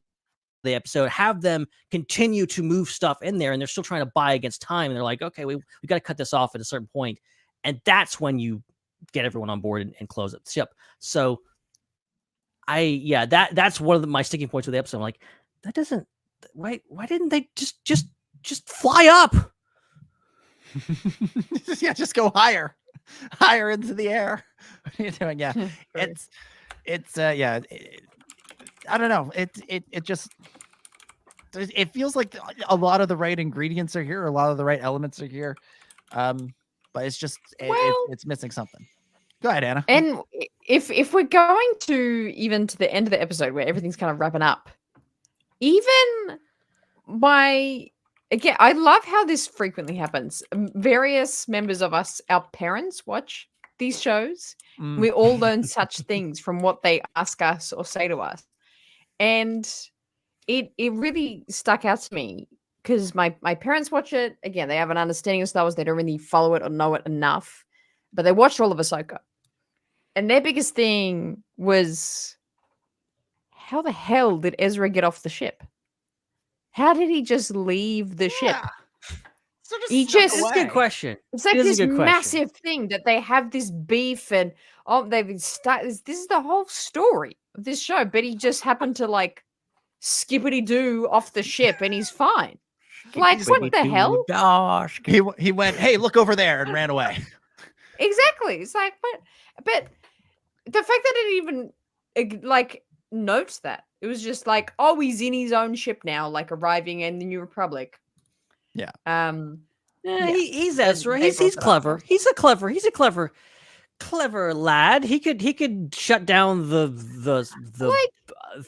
the episode. Have them continue to move stuff in there, and they're still trying to buy against time. And they're like, okay, we got to cut this off at a certain point. And that's when you get everyone on board and close up the ship. So that's one of my sticking points with the episode. I'm like, that doesn't, why didn't they just fly up? Yeah, just go higher into the air. What are you doing? Yeah, I don't know. It just feels like a lot of the right ingredients are here, a lot of the right elements are here, but it's just it's missing something. Go ahead, Anna. And if we're going to even to the end of the episode where everything's kind of wrapping up, even again, I love how this frequently happens. Various members of us, our parents, watch these shows. We all learn such things from what they ask us or say to us. And it really stuck out to me because my parents watch it. Again, they have an understanding of Star Wars. They don't really follow it or know it enough, but they watched all of Ahsoka. And their biggest thing was, how the hell did Ezra get off the ship? How did he just leave the ship? This is a good question. It's like this massive thing that they have this beef and they've started. This is the whole story of this show, but he just happened to like skippity doo off the ship and he's fine. Like, what the hell? Gosh. He went, hey, look over there, and ran away. Exactly. It's like, but the fact that it even like notes that it was just like, oh, he's in his own ship now, like arriving in the New Republic. Yeah. Yeah. He's Ezra. He's clever. He's a clever lad. He could shut down the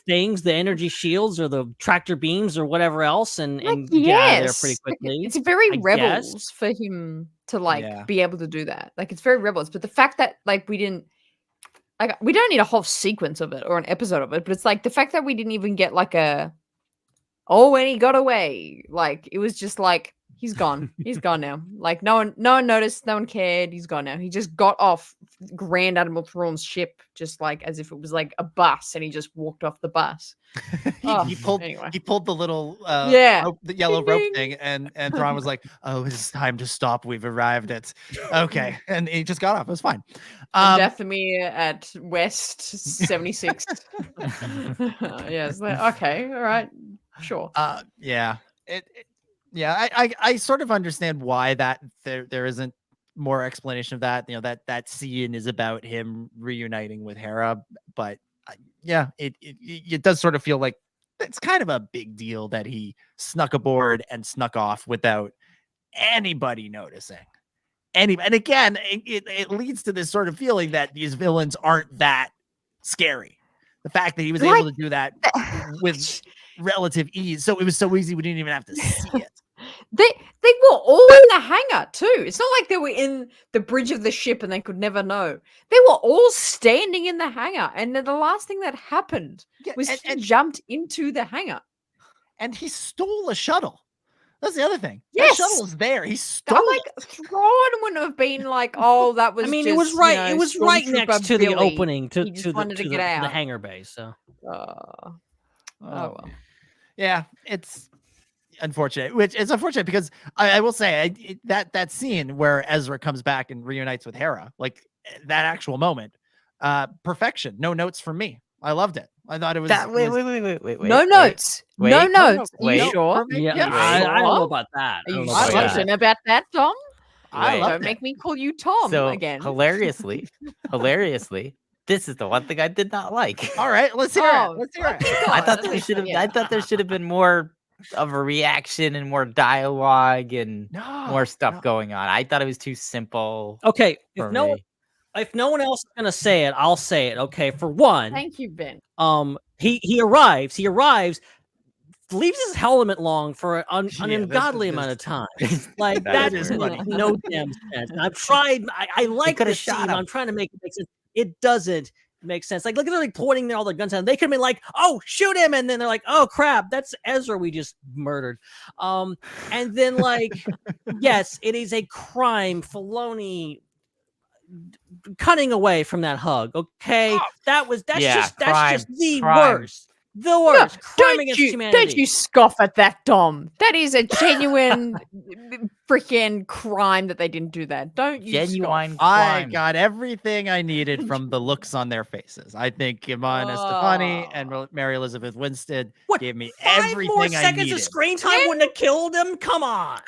things, the energy shields or the tractor beams or whatever else, and get out of there pretty quickly. It's very rebels for him to be able to do that. Like, it's very rebels. But the fact that we didn't, we don't need a whole sequence of it or an episode of it, but it's like the fact that we didn't even get and he got away. Like, it was just like, he's gone. He's gone now. Like, no one noticed. No one cared. He's gone now. He just got off Grand Admiral Thrawn's ship, just like as if it was like a bus, and he just walked off the bus. He pulled the little the yellow rope thing, and Thrawn was like, "Oh, it's time to stop. We've arrived at okay," and he just got off. It was fine. Dathomir at West 76. It's like, okay, all right, sure. I sort of understand why that there isn't more explanation of that. You know, that scene is about him reuniting with Hera, but it does sort of feel like it's kind of a big deal that he snuck aboard and snuck off without anybody noticing. And again, it leads to this sort of feeling that these villains aren't that scary. The fact that he was able to do that with relative ease, so it was so easy we didn't even have to see it. They were all in the hangar too. It's not like they were in the bridge of the ship and they could never know. They were all standing in the hangar, and then the last thing that happened was he jumped into the hangar. And he stole a shuttle. That's the other thing. Yes, the shuttle is there. He stole it. Thrawn wouldn't have been like, "Oh, that was." It was right. It was right next to the opening to the hangar bay. So. Oh well. Yeah, it's unfortunate. Which is unfortunate because I will say that scene where Ezra comes back and reunites with Hera, like that actual moment, perfection. No notes from me. I loved it. I thought it was. Wait. No notes. No notes. Are you sure? Yeah, I don't know about that. Are you certain about that, Tom? Don't make me call you Tom again. Hilariously, this is the one thing I did not like. All right, let's hear it. Let's hear it. I thought there should have been more of a reaction and more dialogue and more stuff going on. I thought it was too simple. Okay, if no one else is gonna say it, I'll say it. Okay, for one. Thank you, Ben. He arrives, leaves his helmet long for an ungodly amount of time. Like that is no damn sense. And I've tried. I like this scene. I'm trying to make it make sense. It doesn't make sense. Like, look at them pointing all their guns at him. They could have been like, "Oh, shoot him!" And then they're like, "Oh crap, that's Ezra we just murdered." And then yes, it is a crime. Filoni cutting away from that hug. Okay, that's just the worst. The worst. Crime against humanity. Don't you scoff at that, Dom. That is a genuine freaking crime that they didn't do that. Don't you genuine scoff. Crime. I got everything I needed from the looks on their faces. I think Iman Estefani and Mary Elizabeth Winstead gave me everything I needed. 5 more seconds of screen time wouldn't have killed him? Come on.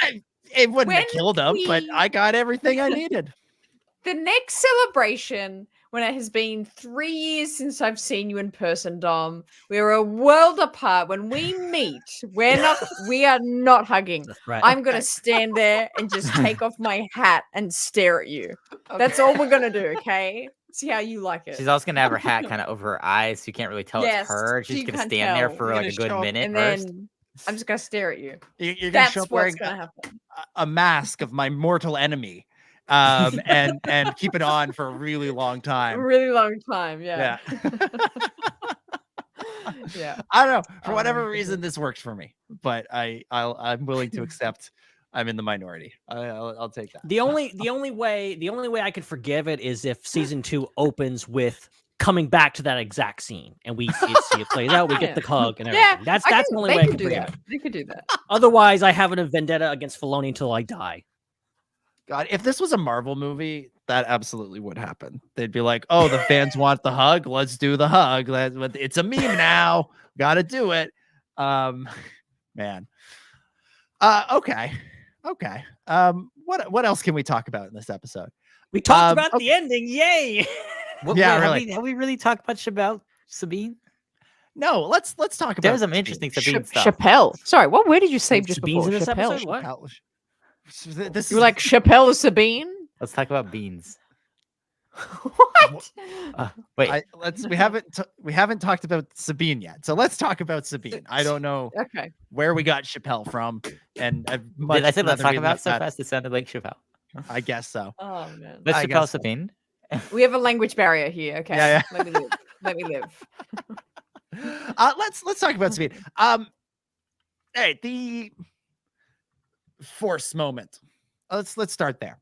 It wouldn't have killed him, but I got everything I needed. The next celebration, when it has been 3 years since I've seen you in person, Dom, we're a world apart. When we meet, we are not hugging. Right. I'm gonna stand there and just take off my hat and stare at you. Okay. That's all we're gonna do, okay? See how you like it. She's also gonna have her hat kind of over her eyes, so you can't really tell it's her. She's gonna stand there for like a good minute and first. Then I'm just gonna stare at you. You're gonna show up wearing a mask of my mortal enemy. And keep it on for a really long time. Yeah. Yeah. I don't know. For whatever reason, this works for me, but I'm willing to accept I'm in the minority. I'll take that. The only way I could forgive it is if season 2 opens with coming back to that exact scene and we see it plays out. We get the hug and everything. That's the only way I could forgive it. They could do that. Otherwise, I have a vendetta against Filoni until I die. God, if this was a Marvel movie, that absolutely would happen. They'd be like, "Oh, the fans want the hug. Let's do the hug. It's a meme now. Got to do it." Man. Okay. What else can we talk about in this episode? We talked about the ending. Yay! Have we really talked much about Sabine? No, let's talk about. There's some interesting Sabine stuff. Chappelle. Sorry, what word did you say just Sabine's before? in this Chappelle. episode? What? You were like Chappelle or Sabine? Let's talk about beans. What? Wait, we haven't talked about Sabine yet, so let's talk about Sabine. I don't know Okay. where we got Chappelle from, and did I say let's talk about so fast? It sounded like Chappelle. I guess so. Oh man. Let's I Chappelle guess so. Sabine. We have a language barrier here. Okay. Yeah. Let me live. Let me live. Let's talk about Sabine. Hey, the Force moment. Let's start there.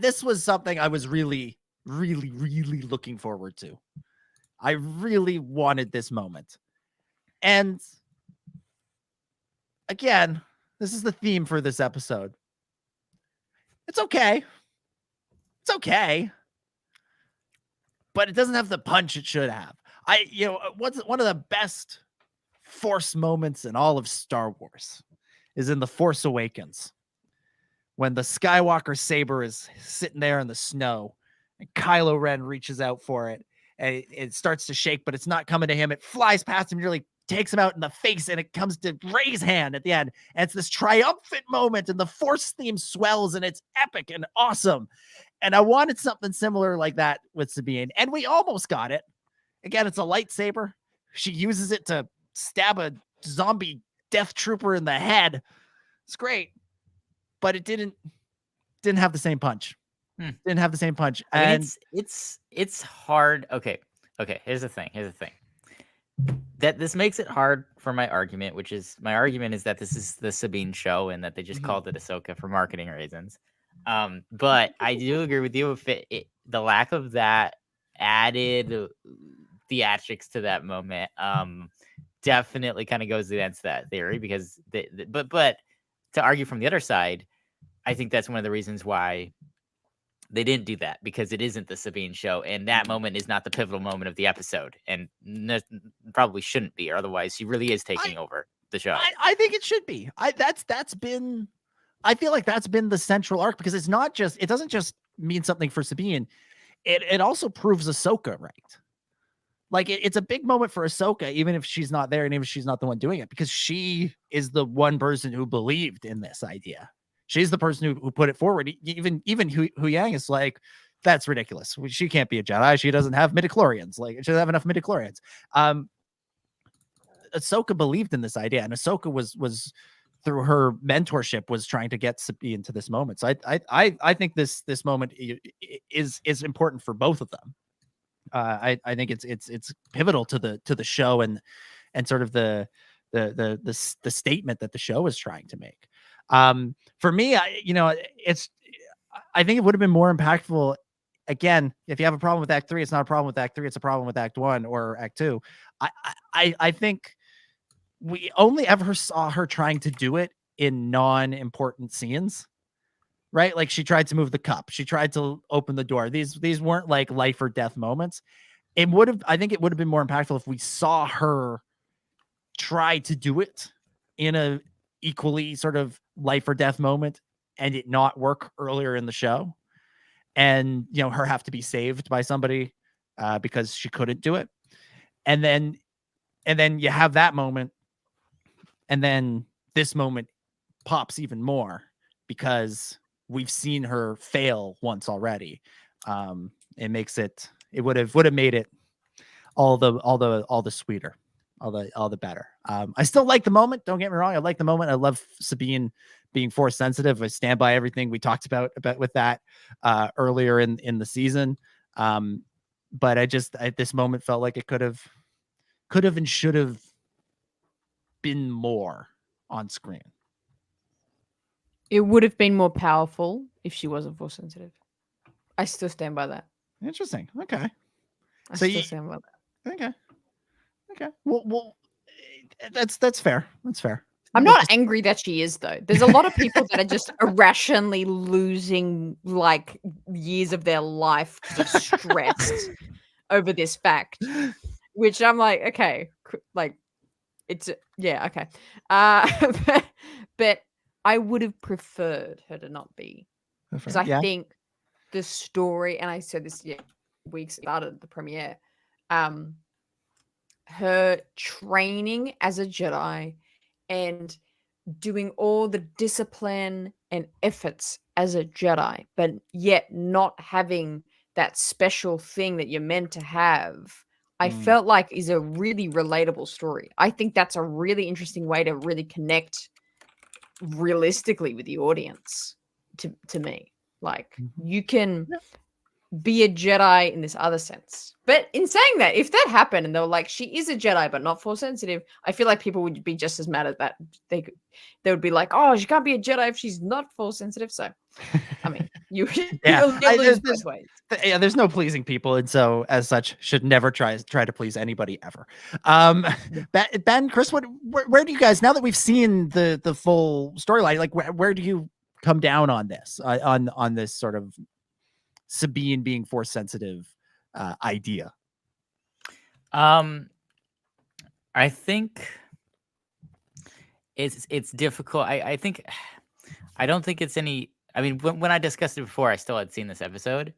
This was something I was really looking forward to. I really wanted this moment. And again, this is the theme for this episode. It's okay. It's okay. But it doesn't have the punch it should have. What's one of the best Force moments in all of Star Wars is in The Force Awakens, when the Skywalker saber is sitting there in the snow and Kylo Ren reaches out for it and it starts to shake, but it's not coming to him. It flies past him, nearly takes him out in the face, and it comes to Rey's hand at the end. And it's this triumphant moment, and the Force theme swells, and it's epic and awesome. And I wanted something similar like that with Sabine, and we almost got it. Again, it's a lightsaber. She uses it to stab a zombie death trooper in the head. It's great, but it didn't have the same punch. Didn't have the same punch. I mean, it's hard. Okay. Here's the thing. That this makes it hard for my argument, which is that this is the Sabine show and that they just called it Ahsoka for marketing reasons. But I do agree with you. If the lack of that added theatrics to that moment, definitely kind of goes against that theory, because but to argue from the other side, I think that's one of the reasons why they didn't do that, because it isn't the Sabine show, and that moment is not the pivotal moment of the episode, and probably shouldn't be, or otherwise she really is taking over the show. I think it should be. I feel like that's been the central arc, because it doesn't just mean something for Sabine. It also proves Ahsoka right. Like it's a big moment for Ahsoka, even if she's not there and even if she's not the one doing it, because she is the one person who believed in this idea. She's the person who put it forward. Even Hu Yang is like, that's ridiculous. She can't be a Jedi. She doesn't have midichlorians. Like, she doesn't have enough midichlorians. Ahsoka believed in this idea, and Ahsoka was through her mentorship was trying to get Sabine into this moment. So I think this moment is important for both of them. I think it's pivotal to the show and sort of the statement that the show is trying to make. For me, I think it would have been more impactful. Again, if you have a problem with Act 3, it's not a problem with Act 3, it's a problem with Act 1 or Act 2. I think we only ever saw her trying to do it in non-important scenes, right? Like she tried to move the cup, she tried to open the door. These weren't like life or death moments. I think it would have been more impactful if we saw her try to do it in a equally sort of life or death moment and it not work earlier in the show, and her have to be saved by somebody because she couldn't do it, and then you have that moment, and then this moment pops even more because we've seen her fail once already. It makes it would have made it all the sweeter, all the better. I still like the moment. Don't get me wrong. I like the moment. I love Sabine being Force sensitive. I stand by everything we talked about with that earlier in the season. But this moment felt like it could have and should have been more on screen. It would have been more powerful if she wasn't Force sensitive. I still stand by that. Interesting. Okay. I still stand by that. Okay. Well, that's fair. That's fair. I'm not angry that she is, though. There's a lot of people that are just irrationally losing like years of their life because of stress over this fact, which I'm like, okay, like It's yeah, okay. But I would have preferred her to not be, because I think the story, and I said this weeks started the premiere, her training as a Jedi and doing all the discipline and efforts as a Jedi, but yet not having that special thing that you're meant to have, I felt like is a really relatable story. I think that's a really interesting way to really connect realistically with the audience to me. Like, you can be a Jedi in this other sense. But in saying that, if that happened and they were like, she is a Jedi but not Force sensitive, I feel like people would be just as mad at that. They would be like, oh, she can't be a Jedi if she's not Force sensitive. So, I mean, you'll lose both ways. Yeah, there's no pleasing people, and so as such, should never try to please anybody ever. Ben, Chris, where do you guys, now that we've seen the full storyline, like where do you come down on this on this sort of Sabine being Force sensitive idea? I think it's difficult. I don't think it's any. I mean, when I discussed it before, I still had seen this episode.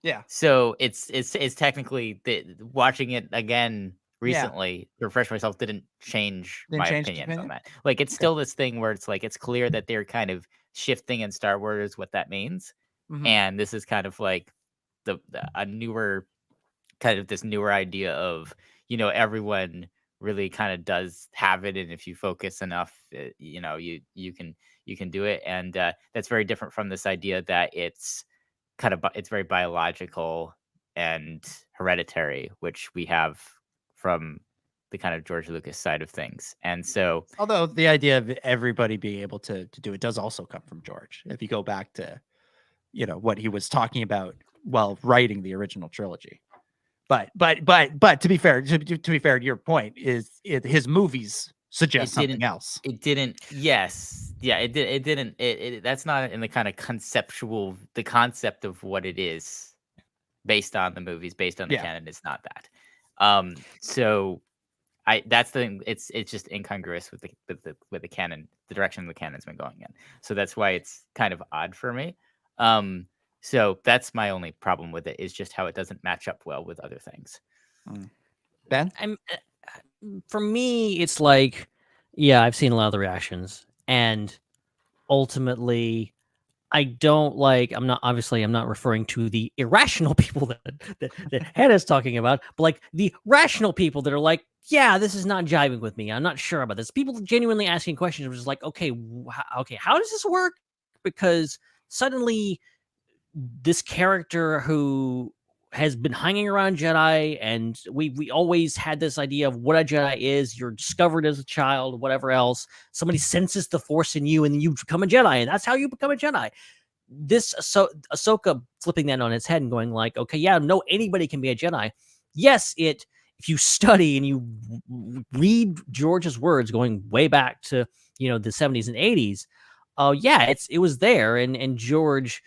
Yeah. So it's technically watching it again recently to refresh myself didn't change my opinion on that. Like, it's still this thing where it's like, it's clear that they're kind of shifting in Star Wars what that means. And this is kind of like a newer kind of this newer idea of, you know, everyone really kind of does have it, and if you focus enough, you know, you can do it. And that's very different from this idea that it's very biological and hereditary, which we have from the kind of George Lucas side of things. And so, although the idea of everybody being able to do it does also come from George, if you go back to, you know, what he was talking about while writing the original trilogy. But to be fair to your point, his movies suggest something else. It didn't. Yes. Yeah, it did. It didn't. That's not in the kind of the concept of what it is based on the movies, based on the canon. It's not that. So that's the thing. It's just incongruous with the canon, the direction the canon's been going in. So that's why it's kind of odd for me. So that's my only problem with it, is just how it doesn't match up well with other things. Ben? For me, it's like, yeah, I've seen a lot of the reactions, and ultimately, I'm not referring to the irrational people that Hannah's talking about, but like the rational people that are like, yeah, this is not jiving with me. I'm not sure about this. People genuinely asking questions, which is like, okay, how does this work? Because suddenly, this character who has been hanging around Jedi, and we always had this idea of what a Jedi is. You're discovered as a child, whatever else. Somebody senses the Force in you, and then you become a Jedi, and that's how you become a Jedi. This Ahsoka flipping that on its head and going like, okay, yeah, no, anybody can be a Jedi. Yes, if you study and you read George's words going way back to, you know, the 70s and 80s, it was there, and George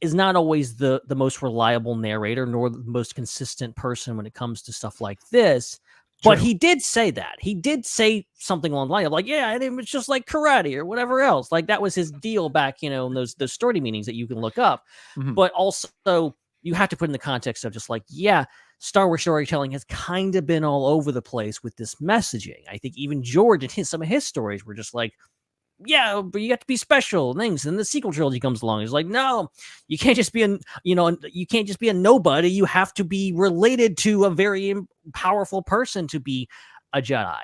is not always the most reliable narrator nor the most consistent person when it comes to stuff like this. True. But he did say that. He did say something along the line of like, yeah, and it was just like karate or whatever else. Like, that was his deal back, you know, in those story meetings that you can look up. But also, you have to put in the context of just like, yeah, Star Wars storytelling has kind of been all over the place with this messaging. I think even George and some of his stories were just like, yeah, but you got to be special and things. And the sequel trilogy comes along. It's like, no, you can't just be a nobody. You have to be related to a very powerful person to be a Jedi.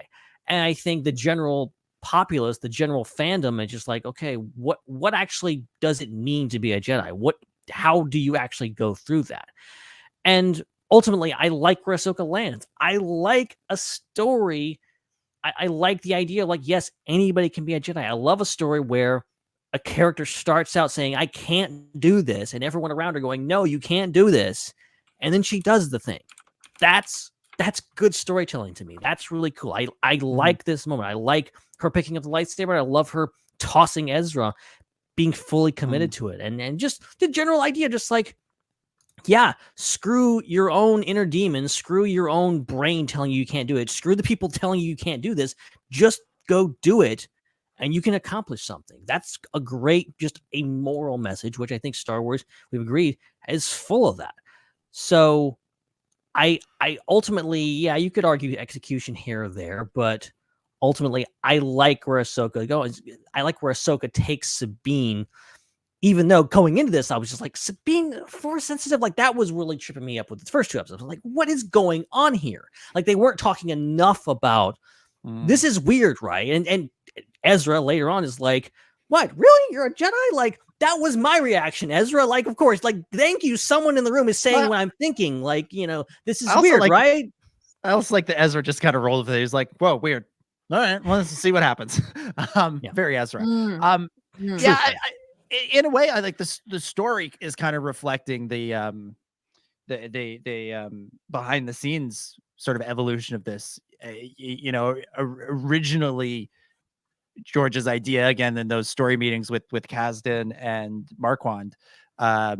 And I think the general populace, the general fandom, is just like, okay, what actually does it mean to be a Jedi? How do you actually go through that? And ultimately, I like where Ahsoka lands. I like a story. I like the idea of like, yes, anybody can be a Jedi. I love a story where a character starts out saying, I can't do this, and everyone around her going, no, you can't do this. And then she does the thing. That's good storytelling to me. That's really cool. I like this moment. I like her picking up the lightsaber. I love her tossing Ezra, being fully committed to it. And just the general idea, just like, yeah, screw your own inner demons, screw your own brain telling you can't do it, screw the people telling you can't do this, just go do it and you can accomplish something. That's a great, just a moral message, which I think Star Wars, we've agreed, is full of that. So I ultimately, yeah, you could argue execution here or there, but ultimately I like where Ahsoka goes. I like where Ahsoka takes Sabine. Even though going into this, I was just like, Sabine, Force sensitive, like that was really tripping me up with the first two episodes. I was like, what is going on here? Like they weren't talking enough about this is weird, right? And Ezra later on is like, what? Really? You're a Jedi? Like that was my reaction, Ezra. Like, of course, like, thank you. Someone in the room is saying what I'm thinking. Like, you know, this is weird, right? I also like that Ezra just kind of rolled with it. He's like, whoa, weird. All right, well, let's see what happens. Very Ezra. In a way, I like this. The story is kind of reflecting the behind the scenes sort of evolution of this. Originally George's idea, again in those story meetings with Kasdan and Marquand. I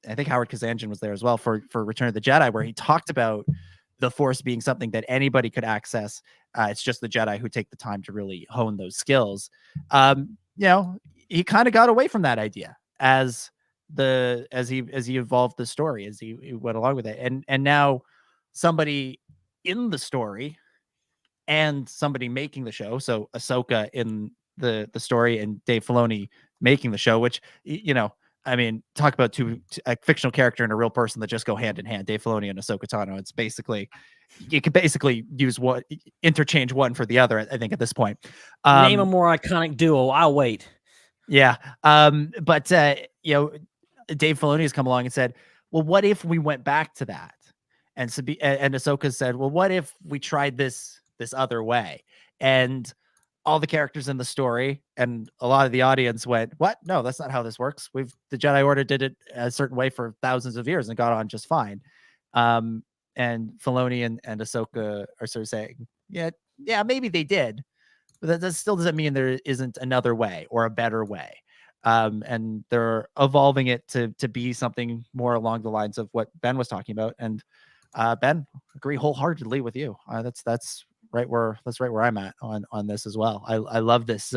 think Howard Kazanjian was there as well for Return of the Jedi, where he talked about the Force being something that anybody could access. It's just the Jedi who take the time to really hone those skills. He kind of got away from that idea as he evolved the story, as he went along with it. And now somebody in the story and somebody making the show. So Ahsoka in the story and Dave Filoni making the show, which, I mean, talk about a fictional character and a real person that just go hand in hand. Dave Filoni and Ahsoka Tano. It's basically, you could basically interchange one for the other, I think, at this point. Name a more iconic duo. I'll wait. Yeah. But Dave Filoni has come along and said, well, what if we went back to that? And Ahsoka said, well, what if we tried this other way? And all the characters in the story and a lot of the audience went, what? No, that's not how this works. The Jedi Order did it a certain way for thousands of years and got on just fine. And Filoni and Ahsoka are sort of saying, yeah, maybe they did, but that still doesn't mean there isn't another way or a better way. And they're evolving it to be something more along the lines of what Ben was talking about. And Ben, agree wholeheartedly with you. That's right where I'm at on this as well. I love this.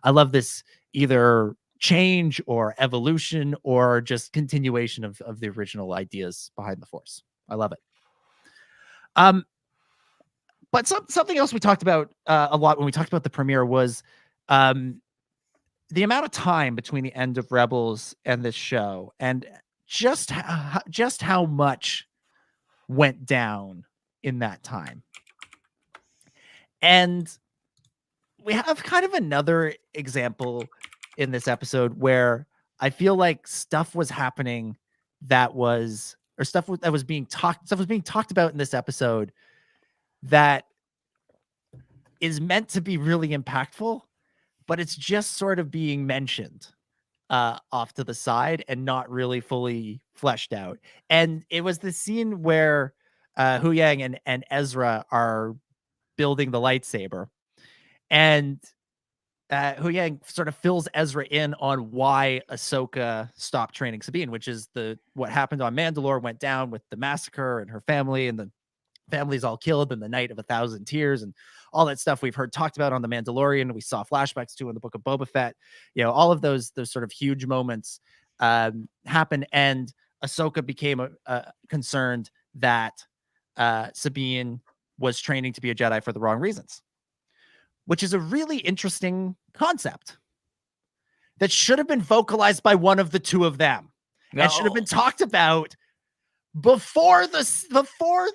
I love this either change or evolution or just continuation of the original ideas behind the Force. I love it. But something else we talked about a lot when we talked about the premiere was the amount of time between the end of Rebels and this show, and just how much went down in that time. And we have kind of another example in this episode where I feel like stuff was happening stuff was being talked about in this episode that is meant to be really impactful, but it's just sort of being mentioned off to the side and not really fully fleshed out. And it was the scene where Huyang and Ezra are building the lightsaber, and Huyang sort of fills Ezra in on why Ahsoka stopped training Sabine, which is what happened on Mandalore went down with the massacre and her family, and the family's all killed in the Night of 1,000 Tears and all that stuff we've heard talked about on The Mandalorian. We saw flashbacks to in the Book of Boba Fett. All of those sort of huge moments happen, and Ahsoka became concerned that Sabine was training to be a Jedi for the wrong reasons, which is a really interesting concept that should have been vocalized by one of the two of them. No. And should have been talked about before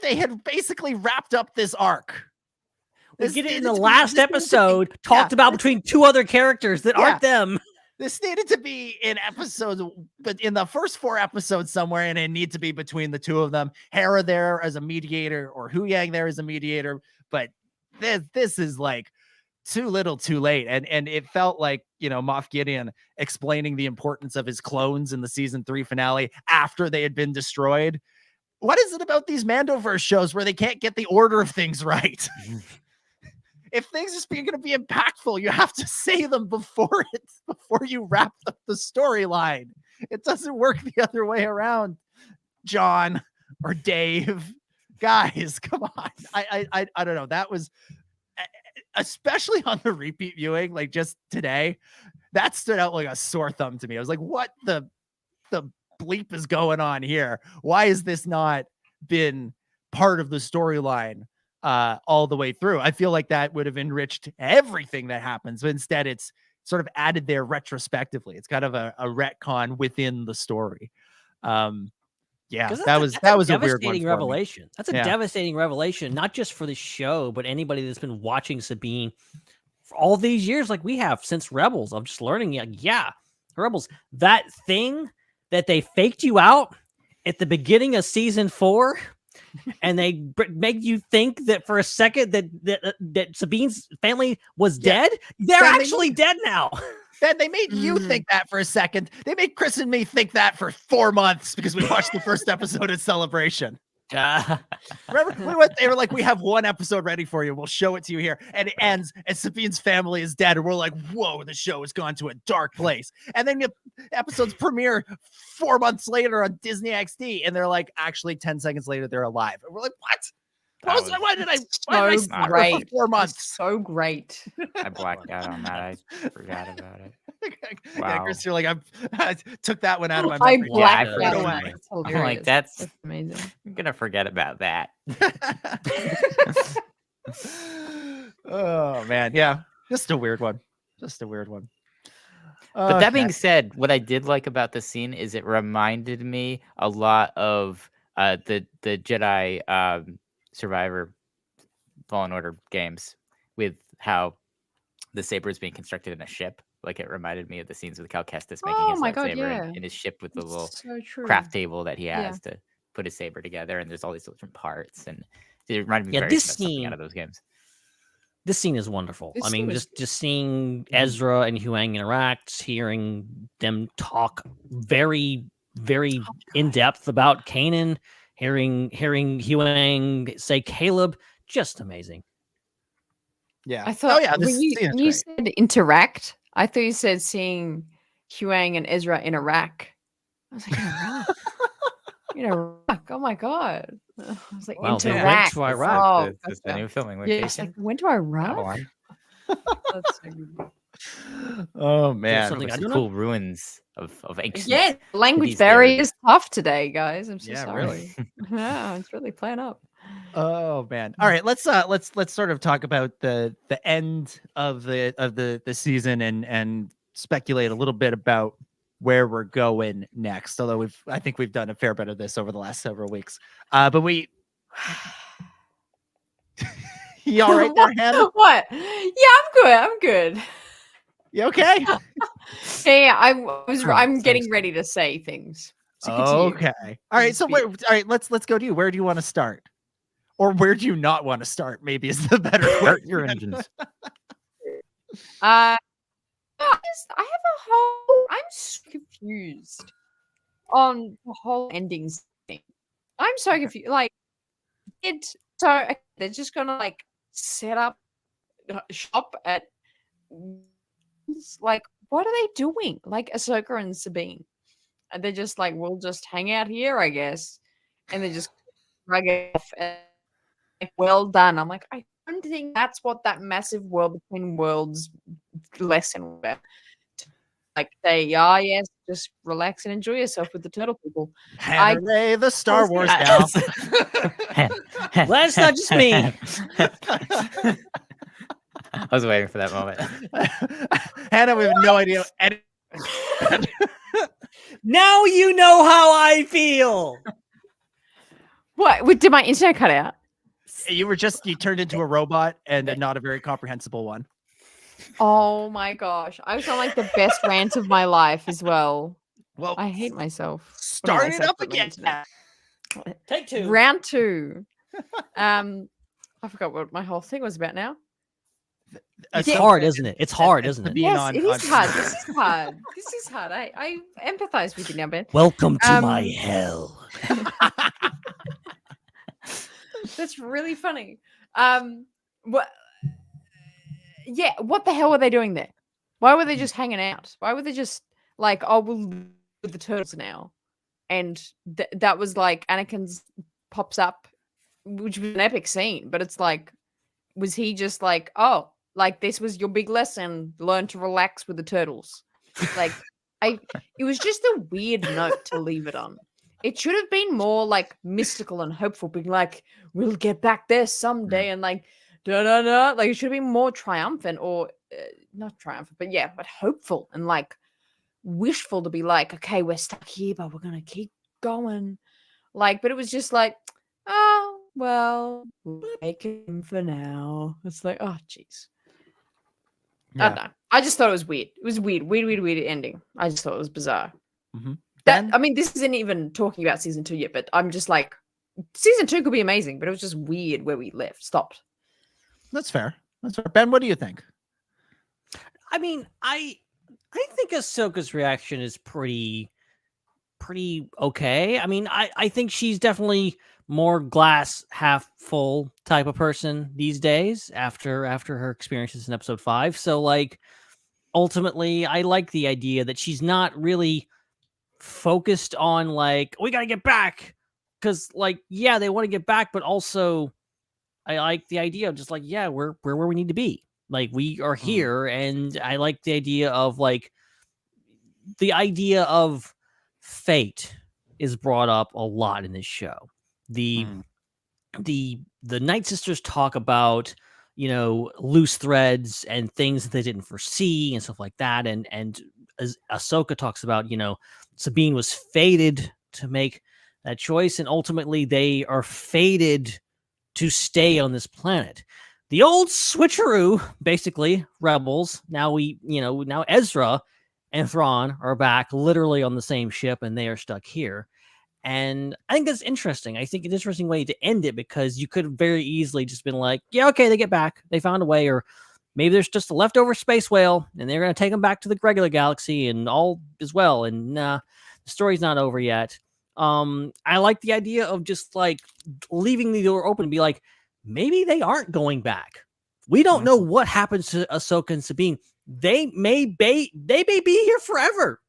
they had basically wrapped up this arc. We get it in the last episode, talked about between two other characters that aren't them. This needed to be in episodes, but in the first 4 episodes somewhere, and it needs to be between the two of them. Hera there as a mediator, or Huyang there as a mediator. But this is like too little, too late, and it felt like Moff Gideon explaining the importance of his clones in the season 3 finale after they had been destroyed. What is it about these Mandoverse shows where they can't get the order of things right? If things are going to be impactful, you have to say them before you wrap up the storyline. It doesn't work the other way around. John or Dave. Guys, come on. I don't know. That was, especially on the repeat viewing, like just today, that stood out like a sore thumb to me. I was like, what the bleep is going on here? Why has this not been part of the storyline all the way through? I feel like that would have enriched everything that happens, but instead it's sort of added there retrospectively. It's kind of a retcon within the story. Yeah, that was a weird devastating one revelation. That's a devastating revelation, not just for the show, but anybody that's been watching Sabine for all these years, like we have since Rebels. I'm just learning, Rebels. That thing that they faked you out at the beginning of season 4, and they make you think that for a second that Sabine's family was dead. They're actually dead now. Then they made you think that for a second. They made Chris and me think that for 4 months because we watched the first episode of Celebration. Remember, they were like, we have one episode ready for you. We'll show it to you here. And it ends, and Sabine's family is dead. And we're like, whoa, the show has gone to a dark place. And then the episodes premiere 4 months later on Disney XD. And they're like, actually, 10 seconds later, they're alive. And we're like, what? Why did I great. for 4 months? So great. I blacked out on that. I forgot about it. Wow. Yeah, Chris, you're like, I took that one out of my I memory. blacked Yeah, out. away. That's I'm like, that's amazing. I'm gonna forget about that. Oh man, yeah, just a weird one. But that being said, what I did like about the scene is it reminded me a lot of the Jedi Survivor Fallen Order games, with how the saber is being constructed in a ship. Like it reminded me of the scenes with Cal Kestis making his lightsaber in his ship with the little craft table that he has to put his saber together, and there's all these different parts, and it reminded me very much of something out of those games. This scene is wonderful. I mean, just seeing Ezra and Huang interact, hearing them talk very, very in depth about Kanan, hearing Huang say Caleb, just amazing. Yeah, I thought this when you said interact, I thought you said seeing Huang and Ezra in Iraq. I was like, Iraq? In Iraq? Oh my god! I was like, Well, they went interact. to Iraq. It's the new filming Yeah, location. it's like, went to Iraq. Babylon. That's so good. Oh man, something Looks I don't cool ruins of ancient. Yeah, language cities barrier there. is tough today, guys. I'm so Yeah, sorry. really. Yeah, it's really playing up. Oh man. All right, let's sort of talk about the end of the season and speculate a little bit about where we're going next. Although I think we've done a fair bit of this over the last several weeks. But we You all right there, Hannah? What? Yeah, I'm good. You okay? Yeah, I'm getting ready to say things. So continue. Okay. All right. So all right, let's go to you. Where do you want to start? Or where do you not want to start? Maybe is the better Start question. your engines. I have a whole. I'm so confused on the whole endings thing. I'm so confused. Like, they're just gonna like set up shop at, like, what are they doing? Like Ahsoka and Sabine, and they're just like, we'll just hang out here, I guess, and they just rug it off. And, like, well done. I'm like, I don't think that's what that massive world between worlds lesson was about. Like, say, yes, just relax and enjoy yourself with the turtle people. Hannah Ray, the Star Wars gal. Well, that's not just me. I was waiting for that moment. Hannah, we have no idea. Now you know how I feel. What? Did my internet cut out? You turned into a robot, and not a very comprehensible one. Oh my gosh. I was on like the best rant of my life as well. Well, I hate myself. Start it up again. Take 2. Round 2. I forgot what my whole thing was about now. It's hard, isn't it? It's hard, isn't it? Yes, it is hard. This is hard. This is hard. I empathize with you now, Ben. Welcome to my hell. That's really funny. What? Yeah, what the hell were they doing there? Why were they just hanging out? Why were they just like, oh, we'll live with the turtles now? and that was like Anakin's pops up, which was an epic scene. But it's like, was he just like, oh, like this was your big lesson, learn to relax with the turtles? Like, it was just a weird note to leave it on. It should have been more like mystical and hopeful, being like, we'll get back there someday, and like, da. Like, it should have been more triumphant, or not triumphant, but yeah, but hopeful and like wishful to be like, okay, we're stuck here, but we're gonna keep going. Like, but it was just like, oh well, we'll make him for now. It's like, oh jeez. I don't know. I just thought it was weird. It was weird ending. I just thought it was bizarre. I mean, this isn't even talking about season 2 yet, but I'm just like, season 2 could be amazing, but it was just weird where we stopped. That's fair. That's fair. Ben, what do you think? I mean, I think Ahsoka's reaction is pretty okay. I mean, I think she's definitely more glass half full type of person these days after her experiences in episode 5. So like, ultimately, I like the idea that she's not really focused on like, we got to get back, because like, yeah, they want to get back, but also I like the idea of just like, yeah, we're where we need to be. Like, we are here, and I like the idea of like, the idea of fate is brought up a lot in this show. The Night Sisters talk about, you know, loose threads and things that they didn't foresee and stuff like that, and as Ahsoka talks about, you know, Sabine was fated to make that choice, and ultimately they are fated to stay on this planet. The old switcheroo, basically, rebels. Now Ezra and Thrawn are back literally on the same ship, and they are stuck here. And I think that's interesting. I think it's an interesting way to end it, because you could have very easily just been like, yeah, okay, they get back. They found a way, or maybe there's just a leftover space whale and they're going to take them back to the regular galaxy and all is well. And nah, the story's not over yet. I like the idea of just like leaving the door open and be like, maybe they aren't going back. We don't know what happens to Ahsoka and Sabine. They may be here forever.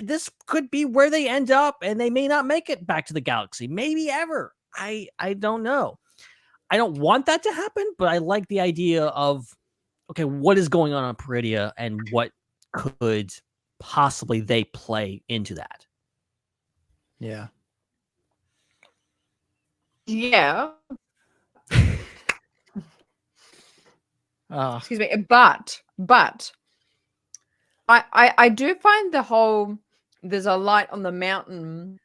This could be where they end up, and they may not make it back to the galaxy. Maybe ever. I don't know. I don't want that to happen, but I like the idea of, okay, what is going on Peridia, and what could possibly they play into that? Yeah. Yeah. Excuse me. But I do find the whole there's a light on the mountain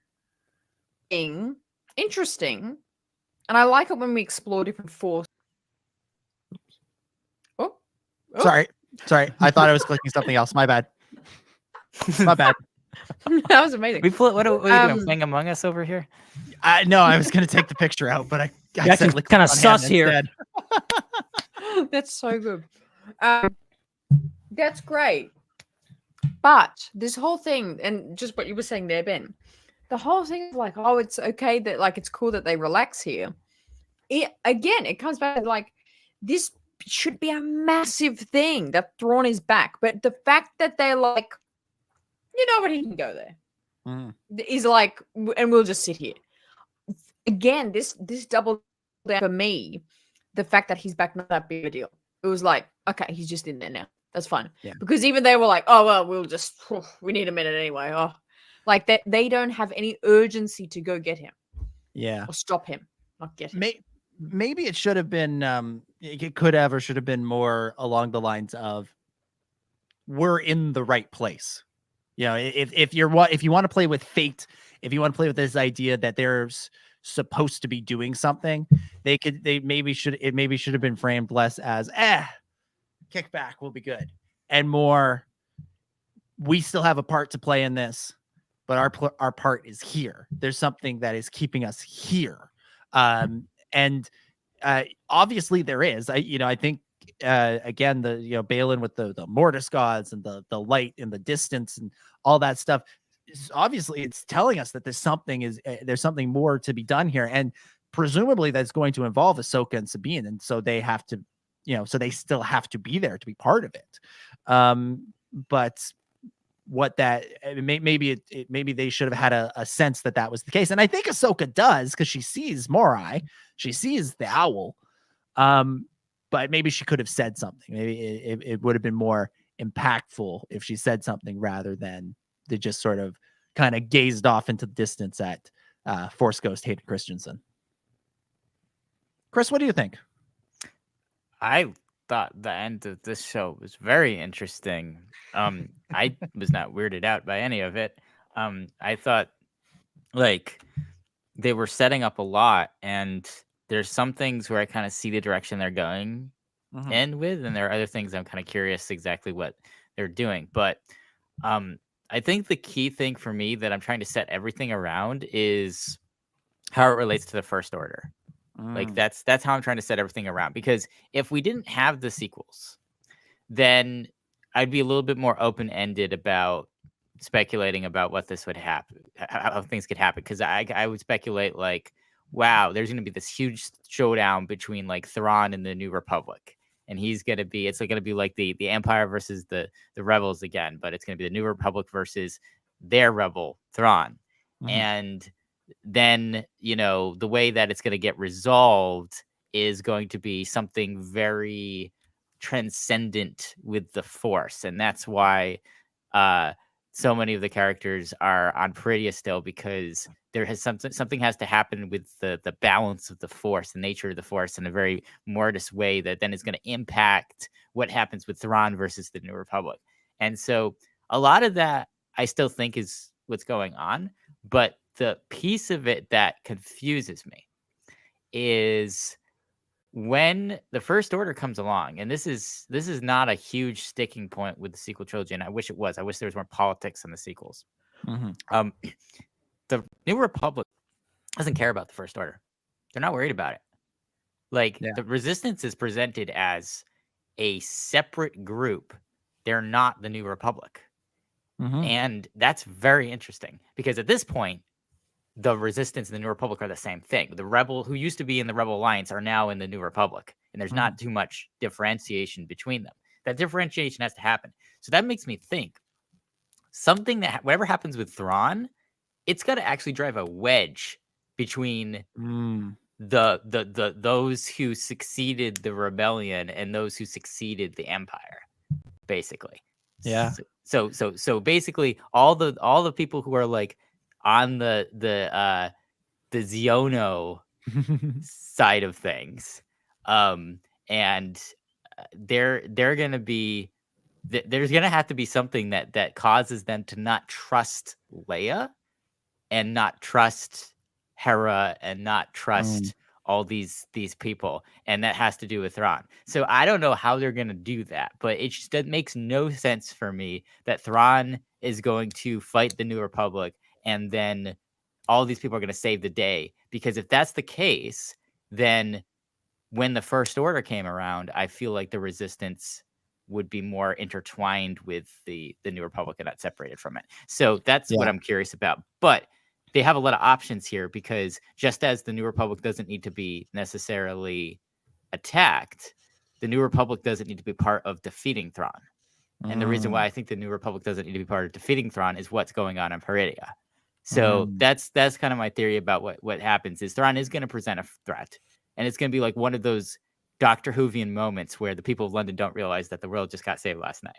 thing interesting. And I like it when we explore different forces. Oh. Sorry. I thought I was clicking something else. My bad. My bad. That was amazing. What are we doing? Playing Among Us over here? No, I was going to take the picture out, but I actually kind of sus here. That's so good. That's great. But this whole thing, and just what you were saying there, Ben, the whole thing is like, oh, it's okay that, like, it's cool that they relax here. It comes back to, like, this should be a massive thing that Thrawn is back. But the fact that they're like, you know what, he can go there. Is like, and we'll just sit here. Again, this doubled down for me, the fact that he's back, not that big a deal. It was like, okay, he's just in there now. That's fine. Yeah. Because even they were like, oh, well, we need a minute anyway. Oh, like that, they don't have any urgency to go get him. Yeah. Or stop him, not get him. Maybe it should have been, it could have or should have been more along the lines of, we're in the right place. You know, if you want to play with fate, if you want to play with this idea that there's supposed to be doing something, it maybe should have been framed less as kick back, we'll be good, and more, we still have a part to play in this, but our part is here. There's something that is keeping us here, and obviously there is. I think again, Balin with the Mortis gods and the light in the distance and all that stuff, obviously it's telling us that there's something more to be done here, and presumably that's going to involve Ahsoka and Sabine, and so they have to, so they still have to be there to be part of it. But what that maybe they should have had a sense that was the case. And I think Ahsoka does, because she sees Morai, she sees the owl. But maybe she could have said something. Maybe it would have been more impactful if she said something rather than they just sort of kind of gazed off into the distance at Force Ghost Hayden Christensen. Chris, what do you think? I thought the end of this show was very interesting. I was not weirded out by any of it. I thought like they were setting up a lot, and there's some things where I kind of see the direction they're going in with, and there are other things I'm kind of curious exactly what they're doing. But I think the key thing for me that I'm trying to set everything around is how it relates to the First Order. Like that's how I'm trying to set everything around, because if we didn't have the sequels, then I'd be a little bit more open-ended about speculating about what this would happen, how things could happen. Because I would speculate like, wow, there's going to be this huge showdown between like Thrawn and the New Republic, and it's going to be like the Empire versus the Rebels again, but it's going to be the New Republic versus their rebel Thrawn. And then, the way that it's going to get resolved is going to be something very transcendent with the Force. And that's why so many of the characters are on Peridia still, because there has something has to happen with the balance of the Force, the nature of the Force, in a very Mortis way that then is going to impact what happens with Thrawn versus the New Republic. And so a lot of that I still think is what's going on, but the piece of it that confuses me is when the First Order comes along, and this is not a huge sticking point with the sequel trilogy, and I wish it was. I wish there was more politics in the sequels. The New Republic doesn't care about the First Order. They're not worried about it. Like, the Resistance is presented as a separate group. They're not the New Republic. And that's very interesting, because at this point, the Resistance and the New Republic are the same thing. The Rebel who used to be in the Rebel Alliance are now in the New Republic, and there's not too much differentiation between them. That differentiation has to happen. So that makes me think something that whatever happens with Thrawn, it's got to actually drive a wedge between the those who succeeded the rebellion and those who succeeded the Empire, basically. Yeah. So basically, all the people who are like on the Xiono side of things, and they're gonna be there's gonna have to be something that causes them to not trust Leia and not trust Hera and not trust all these people, and that has to do with Thrawn. So I don't know how they're gonna do that, but that makes no sense for me that Thrawn is going to fight the New Republic and then all these people are going to save the day. Because if that's the case, then when the First Order came around, I feel like the Resistance would be more intertwined with the New Republic and not separated from it. So that's what I'm curious about. But they have a lot of options here, because just as the New Republic doesn't need to be necessarily attacked, the New Republic doesn't need to be part of defeating Thrawn. And the reason why I think the New Republic doesn't need to be part of defeating Thrawn is what's going on in Peridia. So that's kind of my theory about what happens is Thrawn is going to present a threat, and it's going to be like one of those Doctor Whovian moments where the people of London don't realize that the world just got saved last night.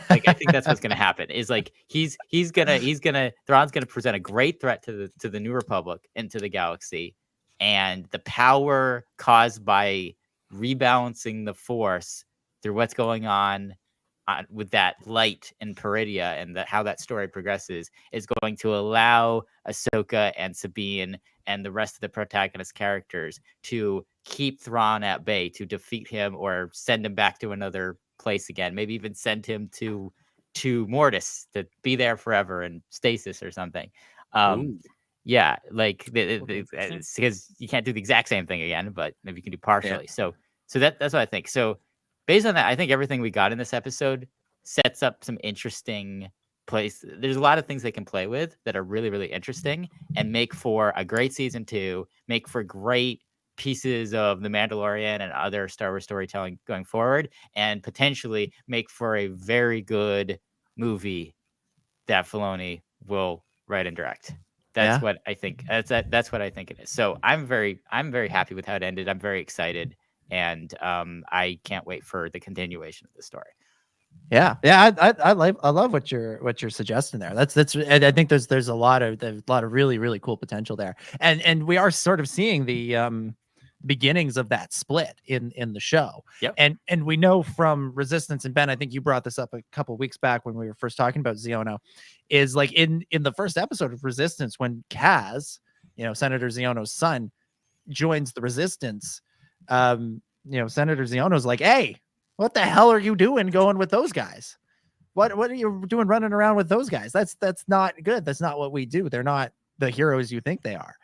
Like, I think that's what's going to happen. Is like Thrawn's gonna present a great threat to the New Republic and to the galaxy, and the power caused by rebalancing the Force through what's going on with that light in Peridia and how that story progresses is going to allow Ahsoka and Sabine and the rest of the protagonist characters to keep Thrawn at bay, to defeat him or send him back to another place again. Maybe even send him to Mortis to be there forever in stasis or something. Yeah, like because you can't do the exact same thing again, but maybe you can do partially. So that's what I think. So based on that, I think everything we got in this episode sets up some interesting place. There's a lot of things they can play with that are really, really interesting and make for a great season 2, make for great pieces of The Mandalorian and other Star Wars storytelling going forward, and potentially make for a very good movie that Filoni will write and direct. That's what I think. That's what I think it is. So I'm very happy with how it ended. I'm very excited, and I can't wait for the continuation of the story. Yeah, I love what you're suggesting there. And I think there's a lot of really really cool potential there, and we are sort of seeing the beginnings of that split in the show. Yep. And we know from Resistance, and Ben, I think you brought this up a couple of weeks back when we were first talking about Xiono, is like in the first episode of Resistance when Kaz, Senator Xiono's son, joins the Resistance. Senator Xiono's like, hey, what the hell are you doing going with those guys? What are you doing running around with those guys? That's not good. That's not what we do. They're not the heroes you think they are.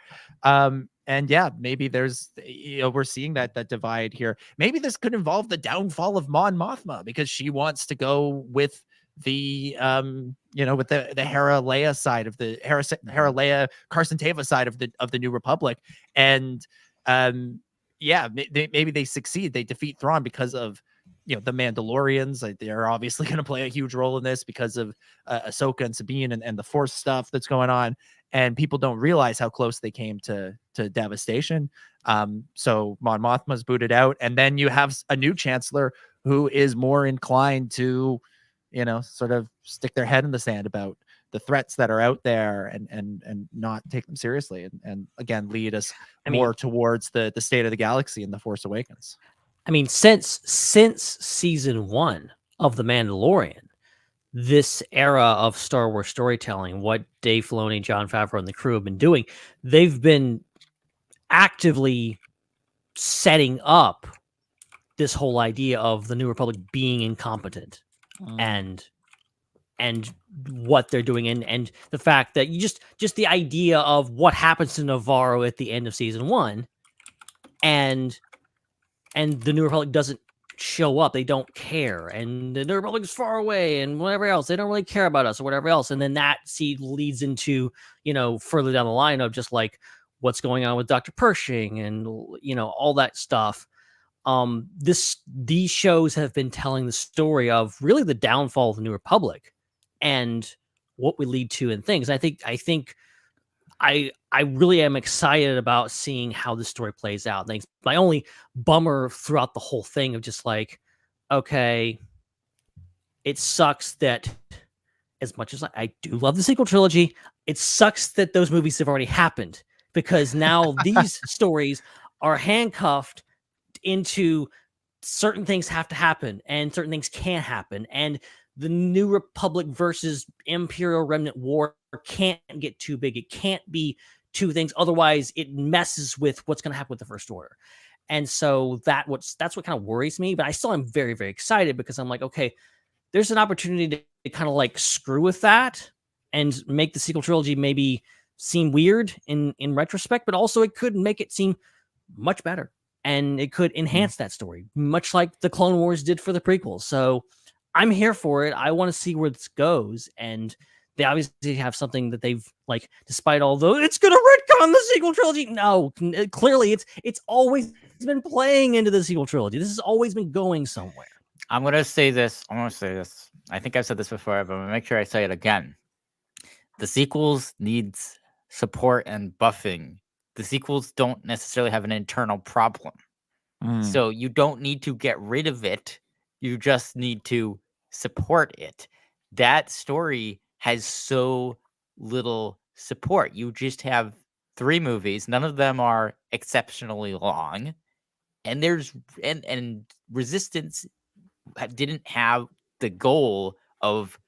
And yeah, maybe there's, we're seeing that divide here. Maybe this could involve the downfall of Mon Mothma because she wants to go with the, with the Hera Leia side of the Hera Leia Carson Teva side of the New Republic. And maybe they succeed. They defeat Thrawn because of, the Mandalorians. They're obviously going to play a huge role in this because of Ahsoka and Sabine and the Force stuff that's going on. And people don't realize how close they came to devastation. So Mon Mothma's booted out, and then you have a new chancellor who is more inclined to, sort of stick their head in the sand about the threats that are out there and not take them seriously, and again lead us more towards the state of the galaxy in The Force Awakens. I mean, since season 1 of The Mandalorian, this era of Star Wars storytelling, what Dave Filoni, Jon Favreau, and the crew have been doing, they've been actively setting up this whole idea of the New Republic being incompetent and what they're doing, and the fact that you just the idea of what happens to Navarro at the end of season 1, and the New Republic doesn't show up. They don't care. And the New Republic is far away and whatever else. They don't really care about us or whatever else. And then that seed leads into, further down the line of just like what's going on with Dr. Pershing and, all that stuff. These shows have been telling the story of really the downfall of the New Republic and what we lead to and things. I think I really am excited about seeing how the story plays out. My only bummer throughout the whole thing of just like, okay, it sucks that as much as I do love the sequel trilogy, it sucks that those movies have already happened, because now these stories are handcuffed into certain things have to happen and certain things can't happen. And the New Republic versus Imperial Remnant War can't get too big. It can't be two things. Otherwise, it messes with what's going to happen with the First Order. And so that's what kind of worries me. But I still am very, very excited because I'm like, okay, there's an opportunity to kind of like screw with that and make the sequel trilogy maybe seem weird in retrospect, but also it could make it seem much better. And it could enhance that story, much like the Clone Wars did for the prequels. So I'm here for it. I want to see where this goes. And they obviously have something that they've like, despite although it's going to retcon the sequel trilogy. No, clearly it's always been playing into the sequel trilogy. This has always been going somewhere. I'm going to say this. I think I've said this before, but I'm going to make sure I say it again. The sequels needs support and buffing. The sequels don't necessarily have an internal problem. So you don't need to get rid of it. You just need to support it. That story has so little support. You just have 3 movies. None of them are exceptionally long. And and Resistance didn't have the goal of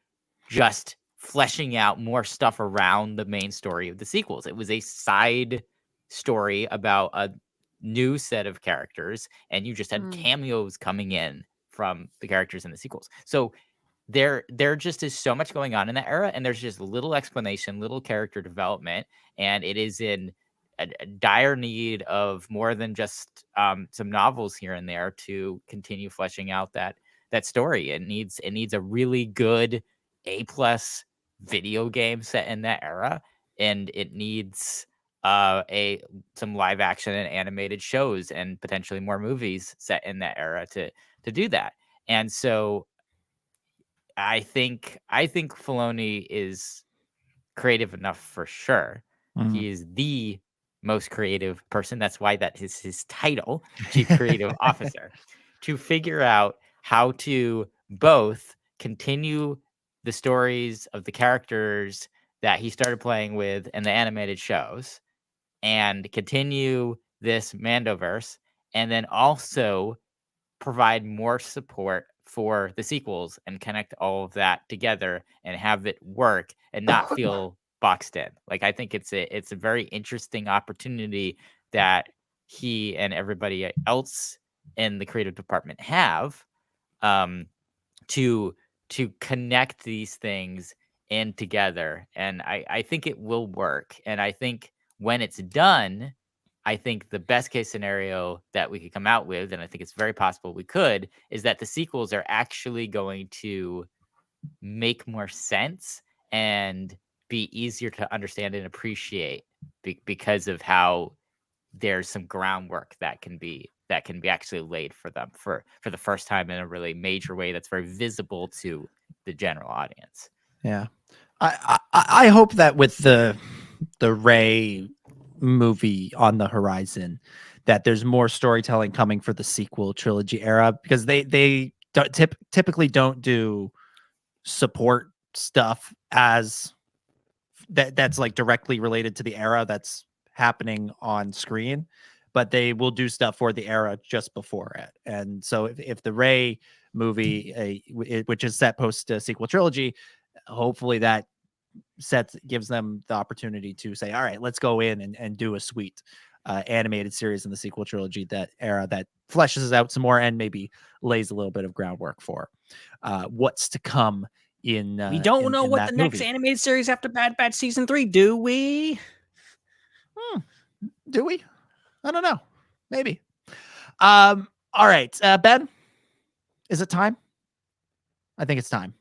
just fleshing out more stuff around the main story of the sequels. It was a side story about a new set of characters, and you just had cameos coming in from the characters in the sequels. So there just is so much going on in that era, and there's just little explanation, little character development, and it is in a dire need of more than just some novels here and there to continue fleshing out that story. It needs a really good A+ video game set in that era, and it needs some live action and animated shows and potentially more movies set in that era to do that. And so I think Filoni is creative enough for sure. Mhm. He is the most creative person. That's why that is his title, Chief Creative Officer, to figure out how to both continue the stories of the characters that he started playing with in the animated shows and continue this Mandoverse, and then also provide more support for the sequels and connect all of that together and have it work and not feel boxed in. Like, I think it's a very interesting opportunity that he and everybody else in the creative department have, to connect these things in together. And I think it will work. And I think when it's done, I think the best case scenario that we could come out with, and I think it's very possible we could, is that the sequels are actually going to make more sense and be easier to understand and appreciate because of how there's some groundwork that can be actually laid for them for the first time in a really major way that's very visible to the general audience. Yeah. I hope that with the Rey movie on the horizon, that there's more storytelling coming for the sequel trilogy era, because they typically don't do support stuff as that's like directly related to the era that's happening on screen, but they will do stuff for the era just before it. And so if the Rey movie, which is set post sequel trilogy, hopefully that gives them the opportunity to say, all right, let's go in and do a sweet animated series in the sequel trilogy, that era, that fleshes out some more and maybe lays a little bit of groundwork for what's to come in we don't know what the next movie. animated series after Bad Batch season 3, do we? Do we? I don't know. Maybe. All right, Ben, is it time? I think it's time.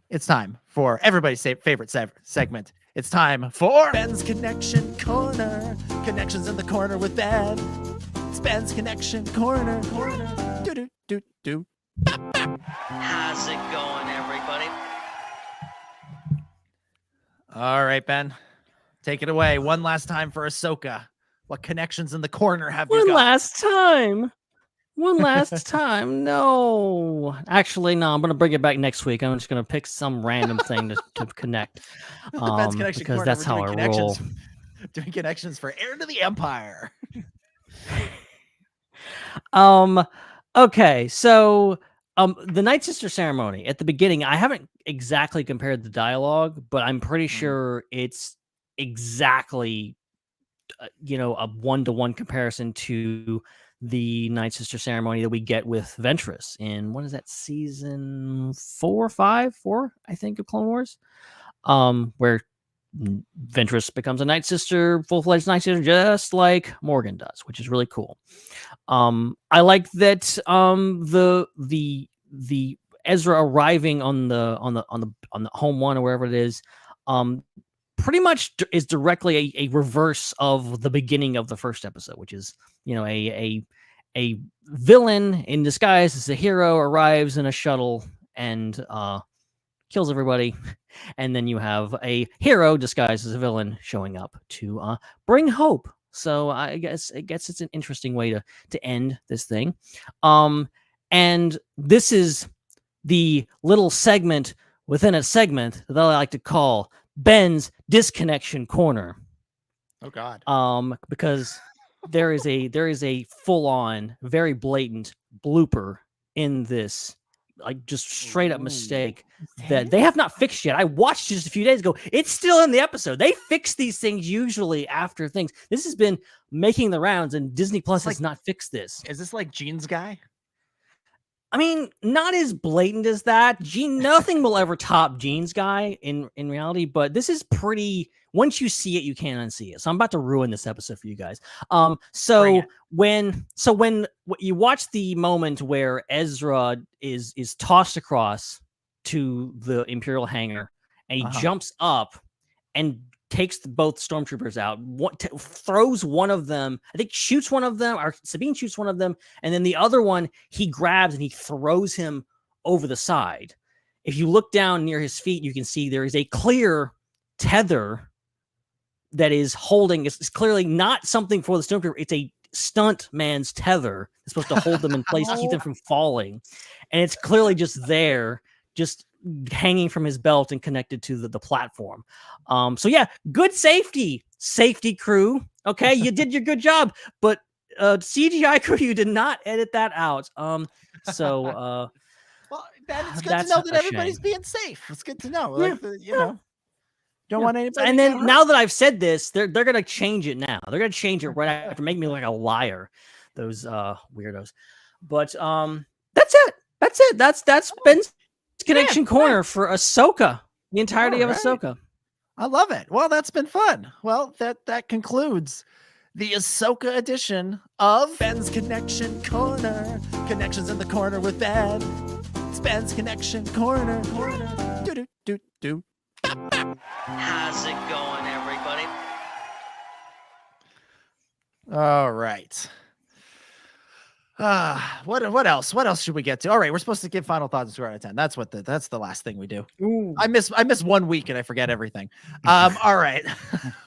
It's time for everybody's favorite segment. It's time for Ben's Connection Corner. Connections in the corner with Ben. It's Ben's Connection Corner. Do. How's it going, everybody? All right, Ben, take it away. One last time for Ahsoka. What connections in the corner have you got? One last time. No, actually, no. I'm gonna bring it back next week. I'm just gonna pick some random thing to connect, Ben's Connection because Corner, that's how I roll. Doing connections for Heir to the Empire. Okay, so the Night Sister ceremony at the beginning, I haven't exactly compared the dialogue, but I'm pretty sure it's exactly a 1-to-1 comparison to the Night Sister ceremony that we get with Ventress in, what is that, season 4, I think, of Clone Wars, where Ventress becomes a Night Sister, full-fledged Night Sister, just like Morgan does, which is really cool. I like that the Ezra arriving on the home one or wherever it is, pretty much is directly a reverse of the beginning of the first episode, which is, a villain in disguise as a hero arrives in a shuttle and kills everybody, and then you have a hero disguised as a villain showing up to bring hope. So I guess it's an interesting way to end this thing. And this is the little segment within a segment that I like to call Ben's Disconnection Corner. Oh God. Because there is a full-on, very blatant blooper in this, like, just straight up mistake that they have not fixed yet. I watched just a few days ago. It's still in the episode. They fix these things usually after things. This has been making the rounds, and Disney Plus has not fixed this. Is this like Gene's guy? I mean, not as blatant as that. Nothing will ever top Gene's guy in reality, but this is pretty. Once you see it, you can't unsee it. So I'm about to ruin this episode for you guys. So when you watch the moment where Ezra is tossed across to the Imperial hangar, and he jumps up and takes both stormtroopers out, throws one of them, I think shoots one of them, or Sabine shoots one of them, and then the other one he grabs and he throws him over the side. If you look down near his feet, you can see there is a clear tether that is holding. It's clearly not something for the stormtrooper. It's a stunt man's tether. It's supposed to hold them in place, keep them from falling. And it's clearly just there, just hanging from his belt and connected to the platform. So yeah, good safety crew. Okay, you did your good job, but CGI crew, you did not edit that out. Well, Ben, it's good to know that everybody's being safe. It's good to know. Like, don't want anybody. And then now that I've said this, they're gonna change it now. They're gonna change it right after, make me look like a liar. Those weirdos. But that's it. That's Ben's Connection Corner for Ahsoka. The entirety of Ahsoka. I love it. Well, that's been fun. Well, that concludes the Ahsoka edition of Ben's Connection Corner. Connections in the corner with Ben. It's Ben's Connection Corner. Do. How's it going, everybody? All right. What else? What else should we get to? All right, we're supposed to give final thoughts and score out of 10. That's the last thing we do. Ooh. I miss 1 week and I forget everything. All right.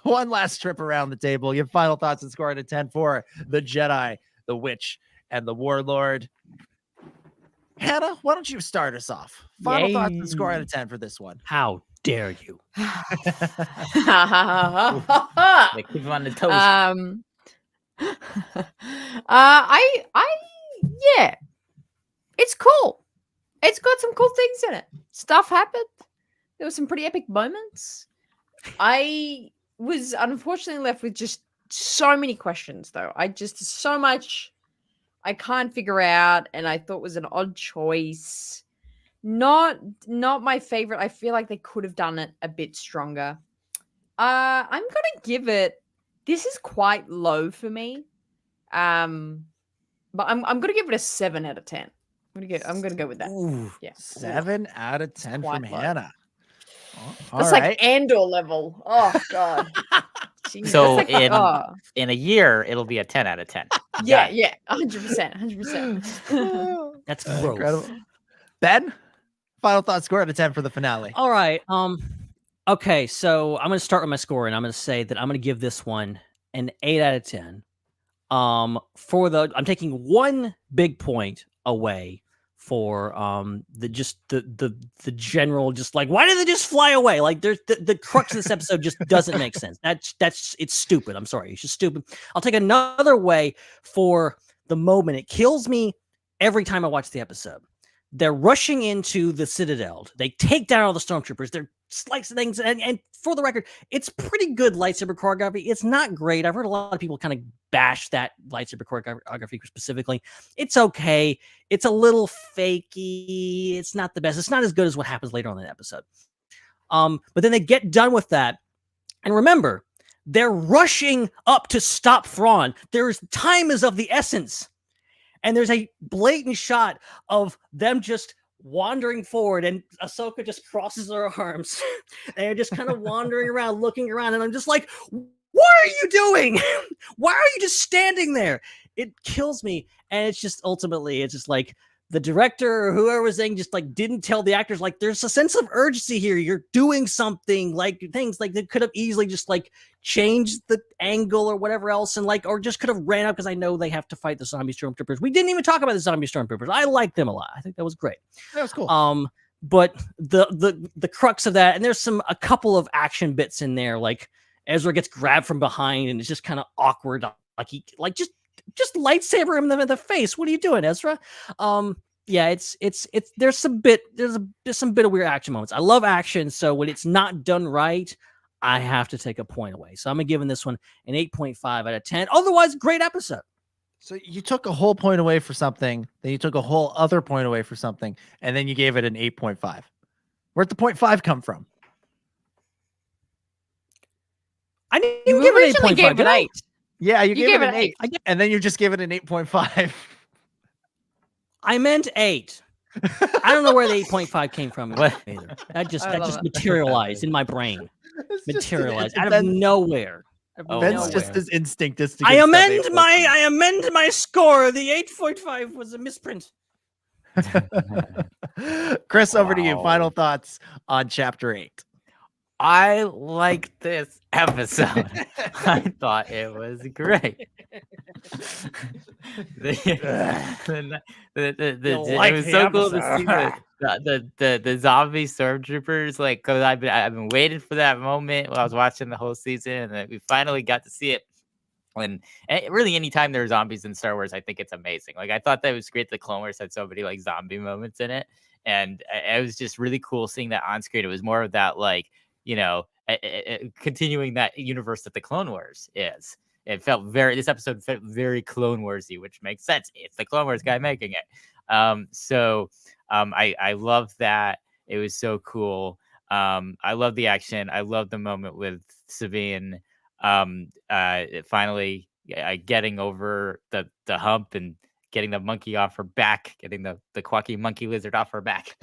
One last trip around the table. Give final thoughts and score out of 10 for the Jedi, the Witch, and the Warlord. Hannah, why don't you start us off? Final thoughts and score out of 10 for this one. How dare you? They keep on the toes. Yeah, it's cool. It's got some cool things in it. Stuff happened. There were some pretty epic moments. I was unfortunately left with just so many questions, though. So much I can't figure out, and I thought was an odd choice. Not my favorite. I feel like they could have done it a bit stronger. I'm gonna give it. This is quite low for me. But I'm gonna give it a 7 out of 10. I'm gonna go with that. Ooh, yeah, 7 out of 10 from Hannah. That's like Andor level. Oh god. Jeez, so like, in a year, it'll be a 10 out of 10. Yeah, 100%. That's gross. Incredible. Ben, final thoughts, score out of 10 for the finale. All right. Okay, so I'm gonna start with my score, and I'm gonna say that I'm gonna give this one an 8 out of 10. I'm taking 1 big point away for the general, just like, why did they just fly away? Like, there's the crux of this episode just doesn't make sense. It's stupid. I'm sorry, it's just stupid. I'll take another way for the moment. It kills me every time I watch the episode. They're rushing into the Citadel. They take down all the stormtroopers. They're slicing things. And for the record, it's pretty good lightsaber choreography. It's not great. I've heard a lot of people kind of bash that lightsaber choreography specifically. It's okay. It's a little fakey. It's not the best. It's not as good as what happens later on in the episode. But then they get done with that. And remember, they're rushing up to stop Thrawn. Time is of the essence. And there's a blatant shot of them just wandering forward, and Ahsoka just crosses her arms. They're just kind of wandering around, looking around, and I'm just like, what are you doing? Why are you just standing there? It kills me. And it's just ultimately, it's just like the director or whoever was saying just like didn't tell the actors, like, there's a sense of urgency here. You're doing something, like things like they could have easily just like changed the angle or whatever else, and like, or just could have ran up, because I know they have to fight the zombie stormtroopers. We didn't even talk about the zombie stormtroopers. I like them a lot. I think that was great. That was cool. But the crux of that, and there's a couple of action bits in there, like Ezra gets grabbed from behind and it's just kind of awkward, like he just lightsaber him in the face. What are you doing, Ezra? Yeah, it's there's some bit of weird action moments. I love action, so when it's not done right, I have to take a point away. So I'm giving this one an 8.5 out of 10. Otherwise, great episode. So you took a whole point away for something, then you took a whole other point away for something, and then you gave it an 8.5. Where'd the 0.5 come from? I didn't even give it an 8.5. An 8. Yeah, you gave it an 8. And then you just gave it an 8.5. I meant 8. I don't know where the 8.5 came from either. That just materialized in my brain. Materialized out of nowhere. Ben's just as instinct as to I amend my score. The 8.5 was a misprint. Chris, over to you. Final thoughts on Chapter 8. I liked this episode. I thought it was great. It was so cool to see the zombie stormtroopers, like, because I've been waiting for that moment while I was watching the whole season, and then we finally got to see it. And really, anytime there are zombies in Star Wars, I think it's amazing. Like, I thought that was great. The Clone Wars had so many like zombie moments in it, and it was just really cool seeing that on screen. It was more of that, like, continuing that universe that the Clone Wars is. This episode felt very Clone Warsy, which makes sense. It's the Clone Wars guy making it. I love that. It was so cool. I love the action. I love the moment with Sabine finally getting over the hump and getting the monkey off her back, getting the quacky monkey lizard off her back,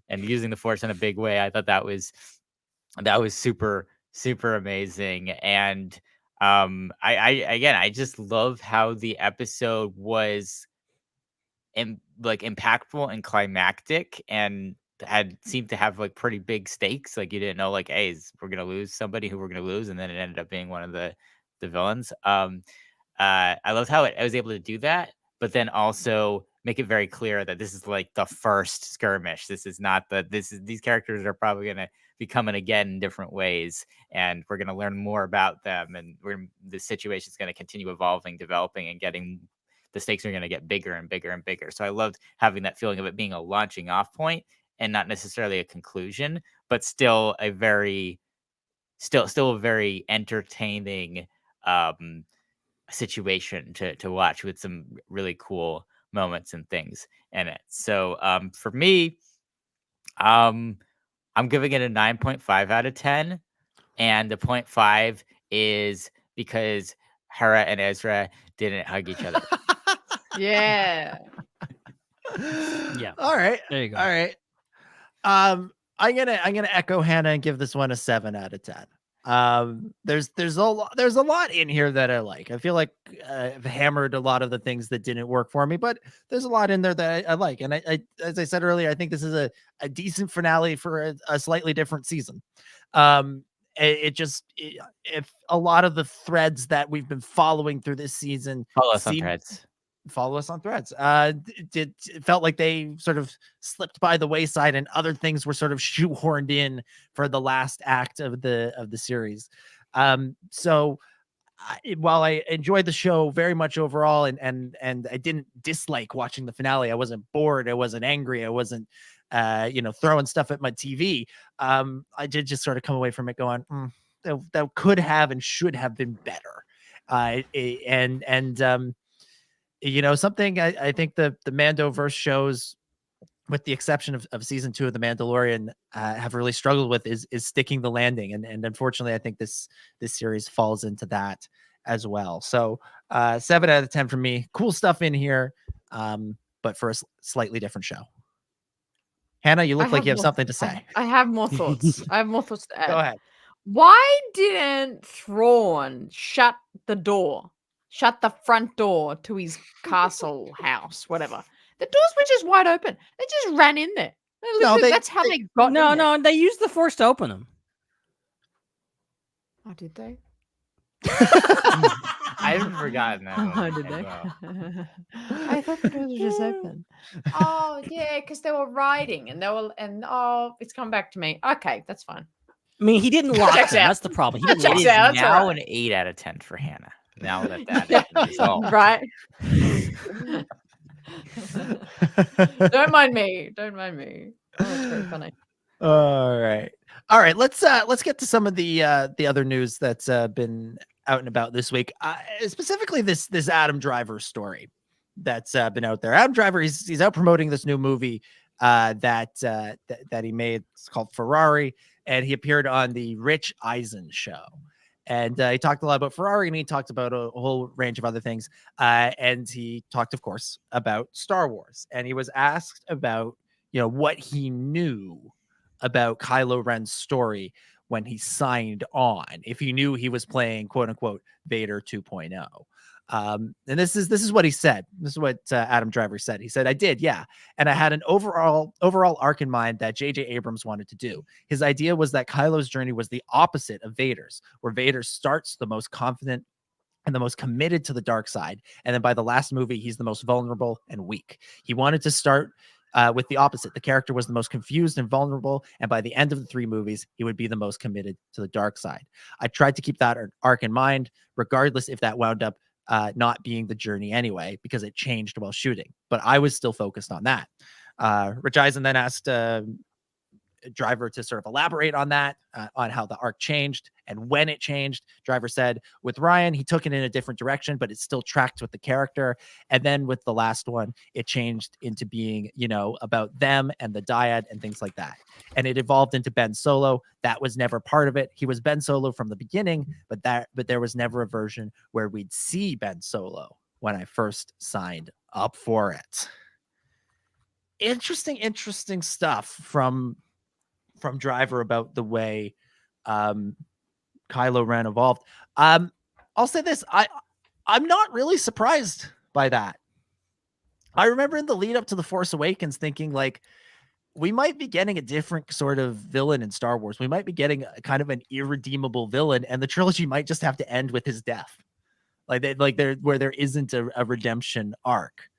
and using the Force in a big way. I thought that was super, super amazing. And I just love how the episode was impactful and climactic, and seemed to have like pretty big stakes. Like, you didn't know, like, hey, we're gonna lose somebody who we're gonna lose, and then it ended up being one of the villains. I loved how I was able to do that, but then also make it very clear that this is like the first skirmish. This is not these characters are probably gonna be coming again in different ways, and we're gonna learn more about them, and the situation is gonna continue evolving, developing, and the stakes are gonna get bigger and bigger and bigger. So I loved having that feeling of it being a launching off point and not necessarily a conclusion, but still a very entertaining situation to watch, with some really cool moments and things in it. So for me, I'm giving it a 9.5 out of 10, and the 0.5 is because Hera and Ezra didn't hug each other. Yeah. Yeah. All right. There you go. All right. I'm gonna echo Hannah and give this one a 7 out of 10. There's a lot in here that I like. I feel like I've hammered a lot of the things that didn't work for me, but there's a lot in there that I like. And I as I said earlier, I think this is a decent finale for a slightly different season. If a lot of the threads that we've been following through this season Follow us on Threads. Follow us on Threads. It felt like they sort of slipped by the wayside, and other things were sort of shoehorned in for the last act of the series. So while I enjoyed the show very much overall, and I didn't dislike watching the finale, I wasn't bored, I wasn't angry, I wasn't throwing stuff at my TV. I did just sort of come away from it going, that could have and should have been better. Something I think the Mandoverse shows, with the exception of season 2 of The Mandalorian, have really struggled with is sticking the landing. And unfortunately, I think this series falls into that as well. So 7 out of 10 for me. Cool stuff in here, but for a slightly different show. Hannah, you look like you have something to say. I have more thoughts. I have more thoughts to add. Go ahead. Why didn't Thrawn shut the front door to his castle house, whatever? The doors were just wide open. They just ran in there. That's how they got in there. No, they used the Force to open them. Oh, did they? I haven't forgotten that. Oh, did they? I thought the doors were just open. Oh, yeah, because they were riding, and it's come back to me. Okay, that's fine. I mean, he didn't lock them. Checks out. That's the problem. He That didn't checks lock out. them. That's Now all right. an 8 out of 10 for Hannah. Now that is resolved. Right? Don't mind me. Oh, it's very funny. All right. Let's get to some of the other news that's been out and about this week. Specifically, this Adam Driver story that's been out there. Adam Driver, he's out promoting this new movie that he made. It's called Ferrari, and he appeared on the Rich Eisen show. And he talked a lot about Ferrari, and he talked about a whole range of other things. And he talked, of course, about Star Wars. And he was asked about, what he knew about Kylo Ren's story when he signed on, if he knew he was playing, quote unquote, Vader 2.0. And this is what he said. This is what Adam Driver said. He said, "I did, yeah, and I had an overall arc in mind that J.J. Abrams wanted to do. His idea was that Kylo's journey was the opposite of Vader's, where Vader starts the most confident and the most committed to the dark side, and then by the last movie, he's the most vulnerable and weak. He wanted to start with the opposite. The character was the most confused and vulnerable, and by the end of the 3 movies, he would be the most committed to the dark side. I tried to keep that arc in mind, regardless if that wound up not being the journey anyway, because it changed while shooting. But I was still focused on that." Rich Eisen then asked Driver to sort of elaborate on that, on how the arc changed and when it changed. Driver said, "With Ryan, he took it in a different direction, but it still tracked with the character. And then with the last one, it changed into being, about them and the dyad and things like that. And it evolved into Ben Solo. That was never part of it. He was Ben Solo from the beginning, but there was never a version where we'd see Ben Solo when I first signed up for it." Interesting stuff from Driver about the way Kylo Ren evolved. I'll say this, I'm not really surprised by that. I remember in the lead up to The Force Awakens thinking, like, we might be getting a different sort of villain in Star Wars. We might be getting a kind of an irredeemable villain, and the trilogy might just have to end with his death, where there isn't a redemption arc.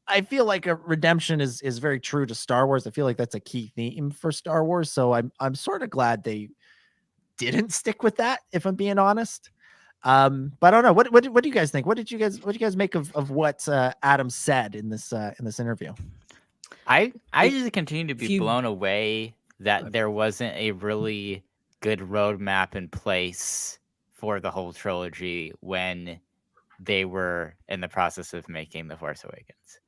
I feel like a redemption is very true to Star Wars. I feel like that's a key theme for Star Wars. So I'm sort of glad they didn't stick with that, if I'm being honest. But I don't know. What do you guys think? What did you guys make of what Adam said in this interview? I just continue to be blown away that there wasn't a really good roadmap in place for the whole trilogy when they were in the process of making The Force Awakens.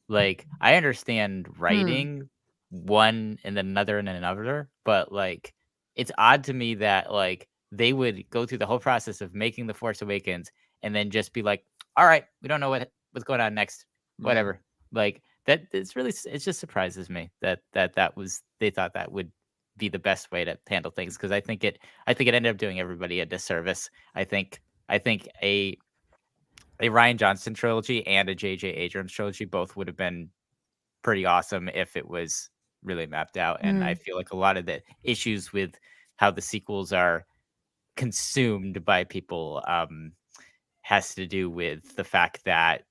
Like, I understand writing one and then another and then another, but like, it's odd to me that like they would go through the whole process of making The Force Awakens and then just be like, all right, we don't know what's going on next, whatever. Like that, it just surprises me that was, they thought that would be the best way to handle things. Cause I think it ended up doing everybody a disservice. I think a Rian Johnson trilogy and a J.J. Abrams trilogy both would have been pretty awesome if it was really mapped out. And I feel like a lot of the issues with how the sequels are consumed by people has to do with the fact that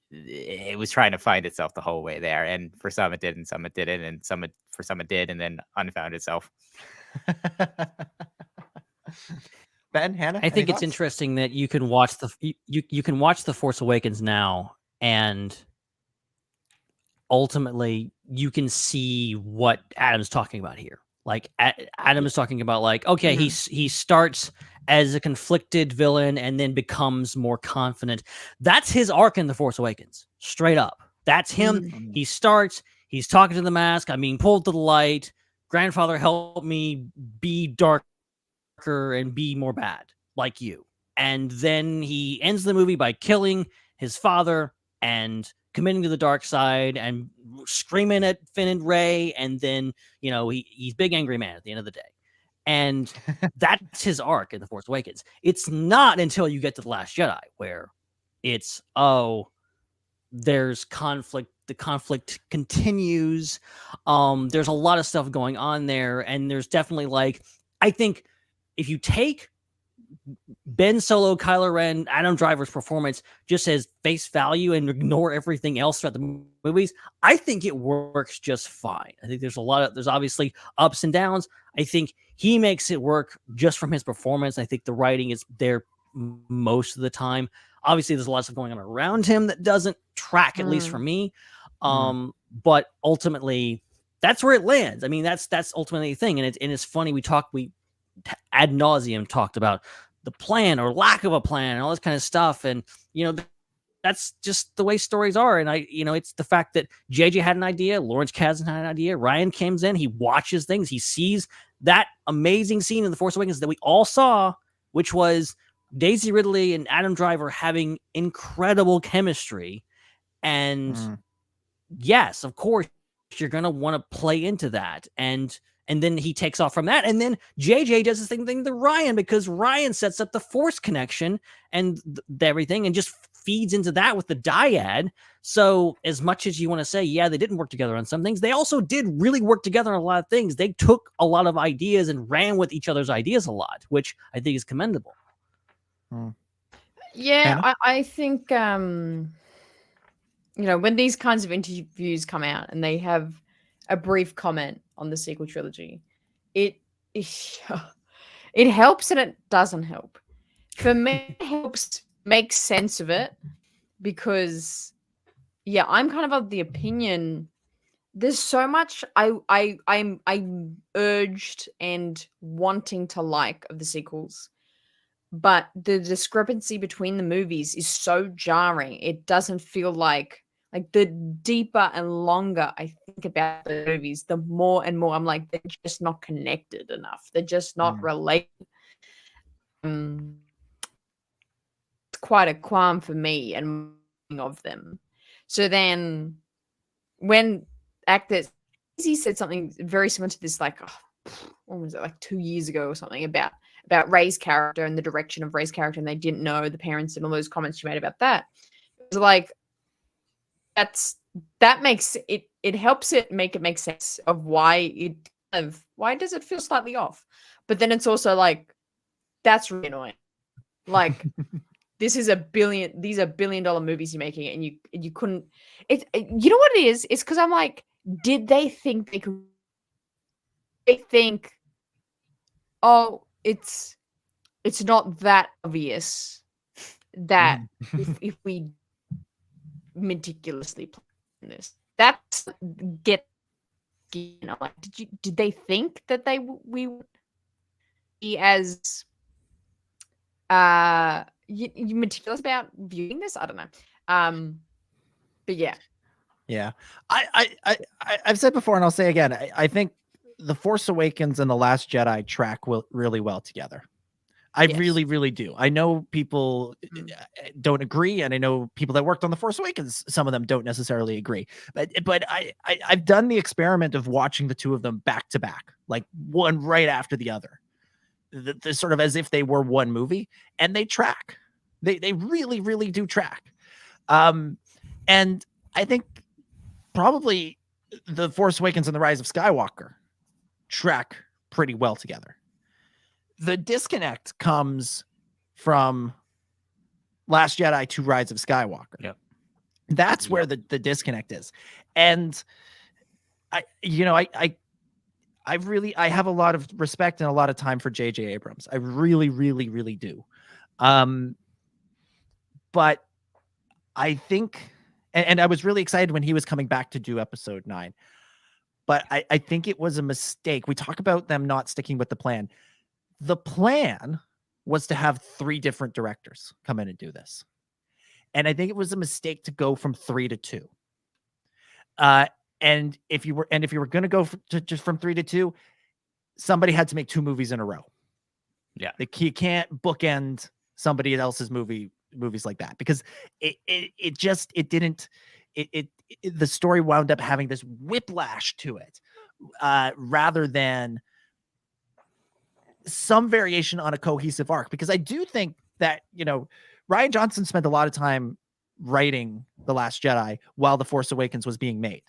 it was trying to find itself the whole way there. And for some it did, and some it didn't, and for some it did, and then unfound itself. Ben, Hannah, I think it's interesting that you can watch you can watch The Force Awakens now, and ultimately you can see what Adam's talking about here. Like Adam is talking about, like, okay, he starts as a conflicted villain and then becomes more confident. That's his arc in The Force Awakens, straight up. That's him. He starts, he's talking to the mask. I'm being pulled to the light. Grandfather, help me be darker and be more bad like you. And then he ends the movie by killing his father and committing to the dark side and screaming at Finn and Rey. And then, he's big angry man at the end of the day. And that's his arc in The Force Awakens. It's not until you get to The Last Jedi where it's, there's conflict. The conflict continues. There's a lot of stuff going on there. And there's definitely, I think if you take Ben Solo, Kylo Ren, Adam Driver's performance just as face value and ignore everything else throughout the movies, I think it works just fine. I think there's obviously ups and downs. I think he makes it work just from his performance. I think the writing is there most of the time. Obviously, there's a lot of stuff going on around him that doesn't track, at least for me. But ultimately, that's where it lands. I mean, that's ultimately the thing. And it's funny. We ad nauseum talked about the plan or lack of a plan and all this kind of stuff. And, that's just the way stories are. And it's the fact that JJ had an idea. Lawrence Kasdan had an idea. Ryan comes in, he watches things. He sees that amazing scene in The Force Awakens that we all saw, which was Daisy Ridley and Adam Driver having incredible chemistry. And yes, of course, you're going to want to play into that. And And then he takes off from that. And then JJ does the same thing to Ryan, because Ryan sets up the Force connection and everything and just feeds into that with the dyad. So as much as you want to say, yeah, they didn't work together on some things, they also did really work together on a lot of things. They took a lot of ideas and ran with each other's ideas a lot, which I think is commendable. Yeah, I think, when these kinds of interviews come out and they have a brief comment on the sequel trilogy, it helps and it doesn't help. For me, it helps make sense of it, because I'm kind of the opinion there's so much I'm urged and wanting to like of the sequels, but the discrepancy between the movies is so jarring. It doesn't feel like the deeper and longer I think about the movies, the more and more I'm like, they're just not connected enough. They're just not related. It's quite a qualm for me and of them. So then when actors, he said something very similar to this, when was it, 2 years ago or something, about Rey's character and the direction of Rey's character, and they didn't know the parents and all those comments she made about that. It was like, that makes it helps it make sense of why does it feel slightly off. But then it's also like, that's really annoying. These are $1 billion movies you're making, and you couldn't. You know what it is? It's because I'm like, did they think they could? They think, oh, it's not that obvious that if we meticulously plan this, that's did they think that we would be as you meticulous about viewing this? I don't know. But yeah. I've said before, and I'll say again, I think The Force Awakens and The Last Jedi track really well together. I really, really do. I know people don't agree, and I know people that worked on The Force Awakens, some of them don't necessarily agree. But I've done the experiment of watching the two of them back to back, like one right after the other. The sort of as if they were one movie, and they track. They really, really do track. And I think probably The Force Awakens and The Rise of Skywalker track pretty well together. The disconnect comes from Last Jedi to Rise of Skywalker. Yep. That's where the disconnect is. And I have a lot of respect and a lot of time for J.J. Abrams. I really, really, really do. But I think, and I was really excited when he was coming back to do episode 9, but I think it was a mistake. We talk about them not sticking with the plan. The plan was to have 3 different directors come in and do this. And I think it was a mistake to go from 3 to 2. And if you were going to go just from 3 to 2, somebody had to make 2 movies in a row. Yeah. You can't bookend somebody else's movies like that, because the story wound up having this whiplash to it, rather than some variation on a cohesive arc. Because I do think that, Rian Johnson spent a lot of time writing The Last Jedi while The Force Awakens was being made.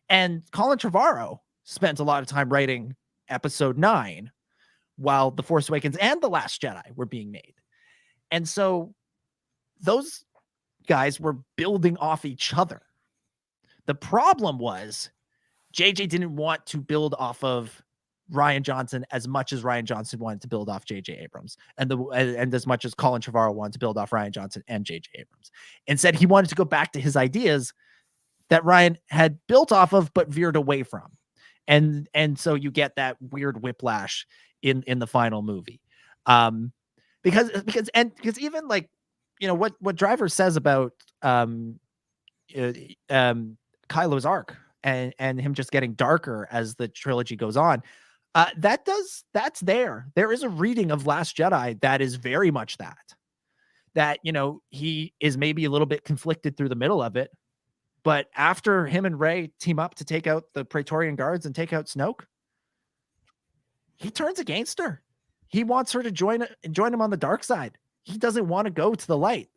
And Colin Trevorrow spent a lot of time writing episode 9 while The Force Awakens and The Last Jedi were being made. And so those guys were building off each other. The problem was JJ didn't want to build off of Rian Johnson as much as Rian Johnson wanted to build off J.J. Abrams, and as much as Colin Trevorrow wanted to build off Rian Johnson and J.J. Abrams. Instead, he wanted to go back to his ideas that Rian had built off of but veered away from. And so you get that weird whiplash in the final movie. Because even what Driver says about Kylo's arc and him just getting darker as the trilogy goes on, that's there. There is a reading of Last Jedi that is very much that he is maybe a little bit conflicted through the middle of it, but after him and Rey team up to take out the Praetorian Guards and take out Snoke, he turns against her. He wants her to join him on the dark side. He doesn't want to go to the light.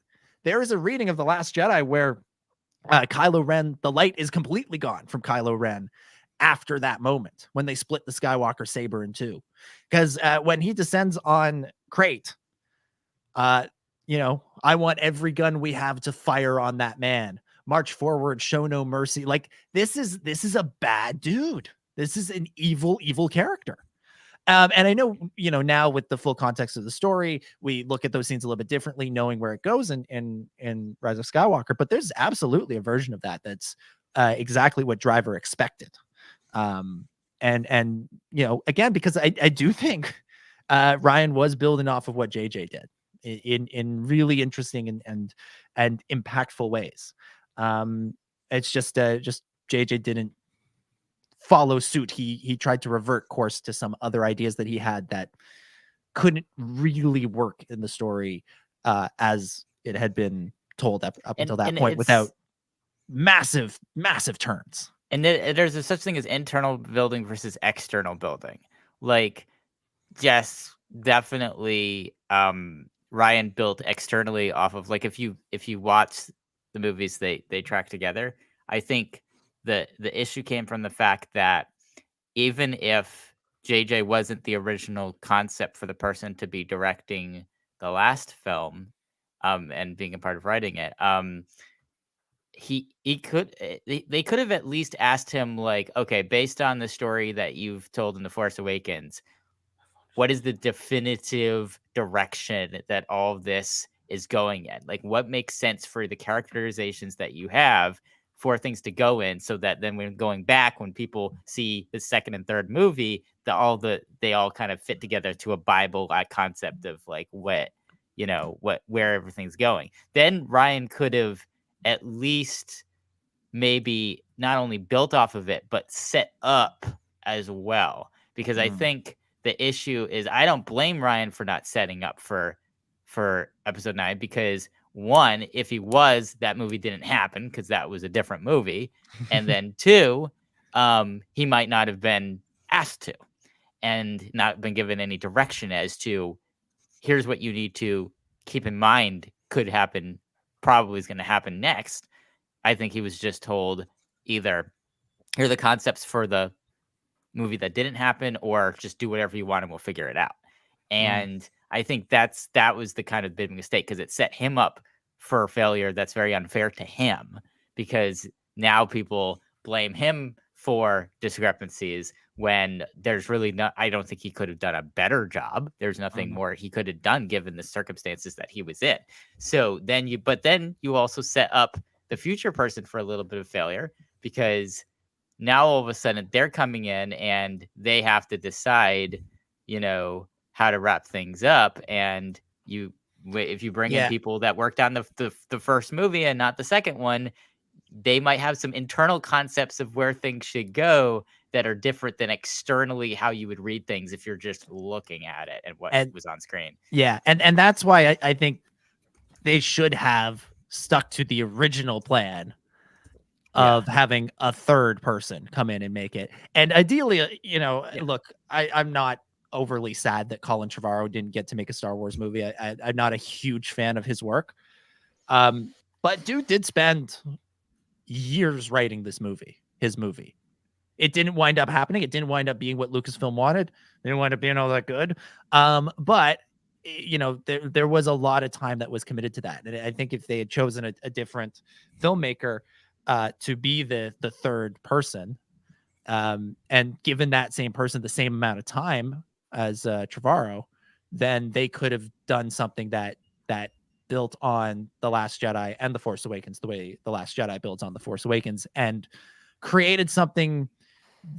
There is a reading of The Last Jedi where Kylo Ren, the light is completely gone from Kylo Ren after that moment when they split the Skywalker saber in two. Because when he descends on Crate, I want every gun we have to fire on that man. March forward, show no mercy. Like this is a bad dude. This is an evil character. And I know, now with the full context of the story, we look at those scenes a little bit differently, knowing where it goes in Rise of Skywalker. But there's absolutely a version of that that's exactly what Driver expected. And again, because I do think Ryan was building off of what JJ did in really interesting and impactful ways. It's just JJ didn't follow suit. He tried to revert course to some other ideas that he had that couldn't really work in the story as it had been told up until that point without massive turns. And there's a such thing as internal building versus external building. Like, yes, definitely Ryan built externally off of, like, if you watch the movies they track together, I think the issue came from the fact that even if JJ wasn't the original concept for the person to be directing the last film and being a part of writing it, they could have at least asked him, like, okay, based on the story that you've told in The Force Awakens, what is the definitive direction that all of this is going in? Like, what makes sense for the characterizations that you have for things to go in, so that then when going back, when people see the second and third movie, they all kind of fit together to a Bible-like concept of like where everything's going. Then Ryan could have at least maybe not only built off of it, but set up as well. Because I think the issue is, I don't blame Ryan for not setting up for episode 9, because one, if he was, that movie didn't happen because that was a different movie. And then two, he might not have been asked to and not been given any direction as to, here's what you need to keep in mind could happen, probably is going to happen next. I think he was just told either, here are the concepts for the movie that didn't happen, or just do whatever you want and we'll figure it out. And I think that was the kind of big mistake, because it set him up for failure that's very unfair to him, because now people blame him for discrepancies when there's really not. I don't think he could have done a better job. There's nothing more he could have done given the circumstances that he was in. So then you also set up the future person for a little bit of failure, because now all of a sudden they're coming in and they have to decide, how to wrap things up. And if you bring in people that worked on the first movie and not the second one, they might have some internal concepts of where things should go that are different than externally how you would read things if you're just looking at it and what was on screen. Yeah. And that's why I think they should have stuck to the original plan of having a third person come in and make it. And ideally, look, I'm not overly sad that Colin Trevorrow didn't get to make a Star Wars movie. I'm not a huge fan of his work. But dude did spend years writing his movie. It didn't wind up happening. It didn't wind up being what Lucasfilm wanted. It didn't wind up being all that good. But there was a lot of time that was committed to that. And I think if they had chosen a different filmmaker to be the third person, and given that same person the same amount of time as Trevorrow, then they could have done something that built on The Last Jedi and The Force Awakens the way The Last Jedi builds on The Force Awakens, and created something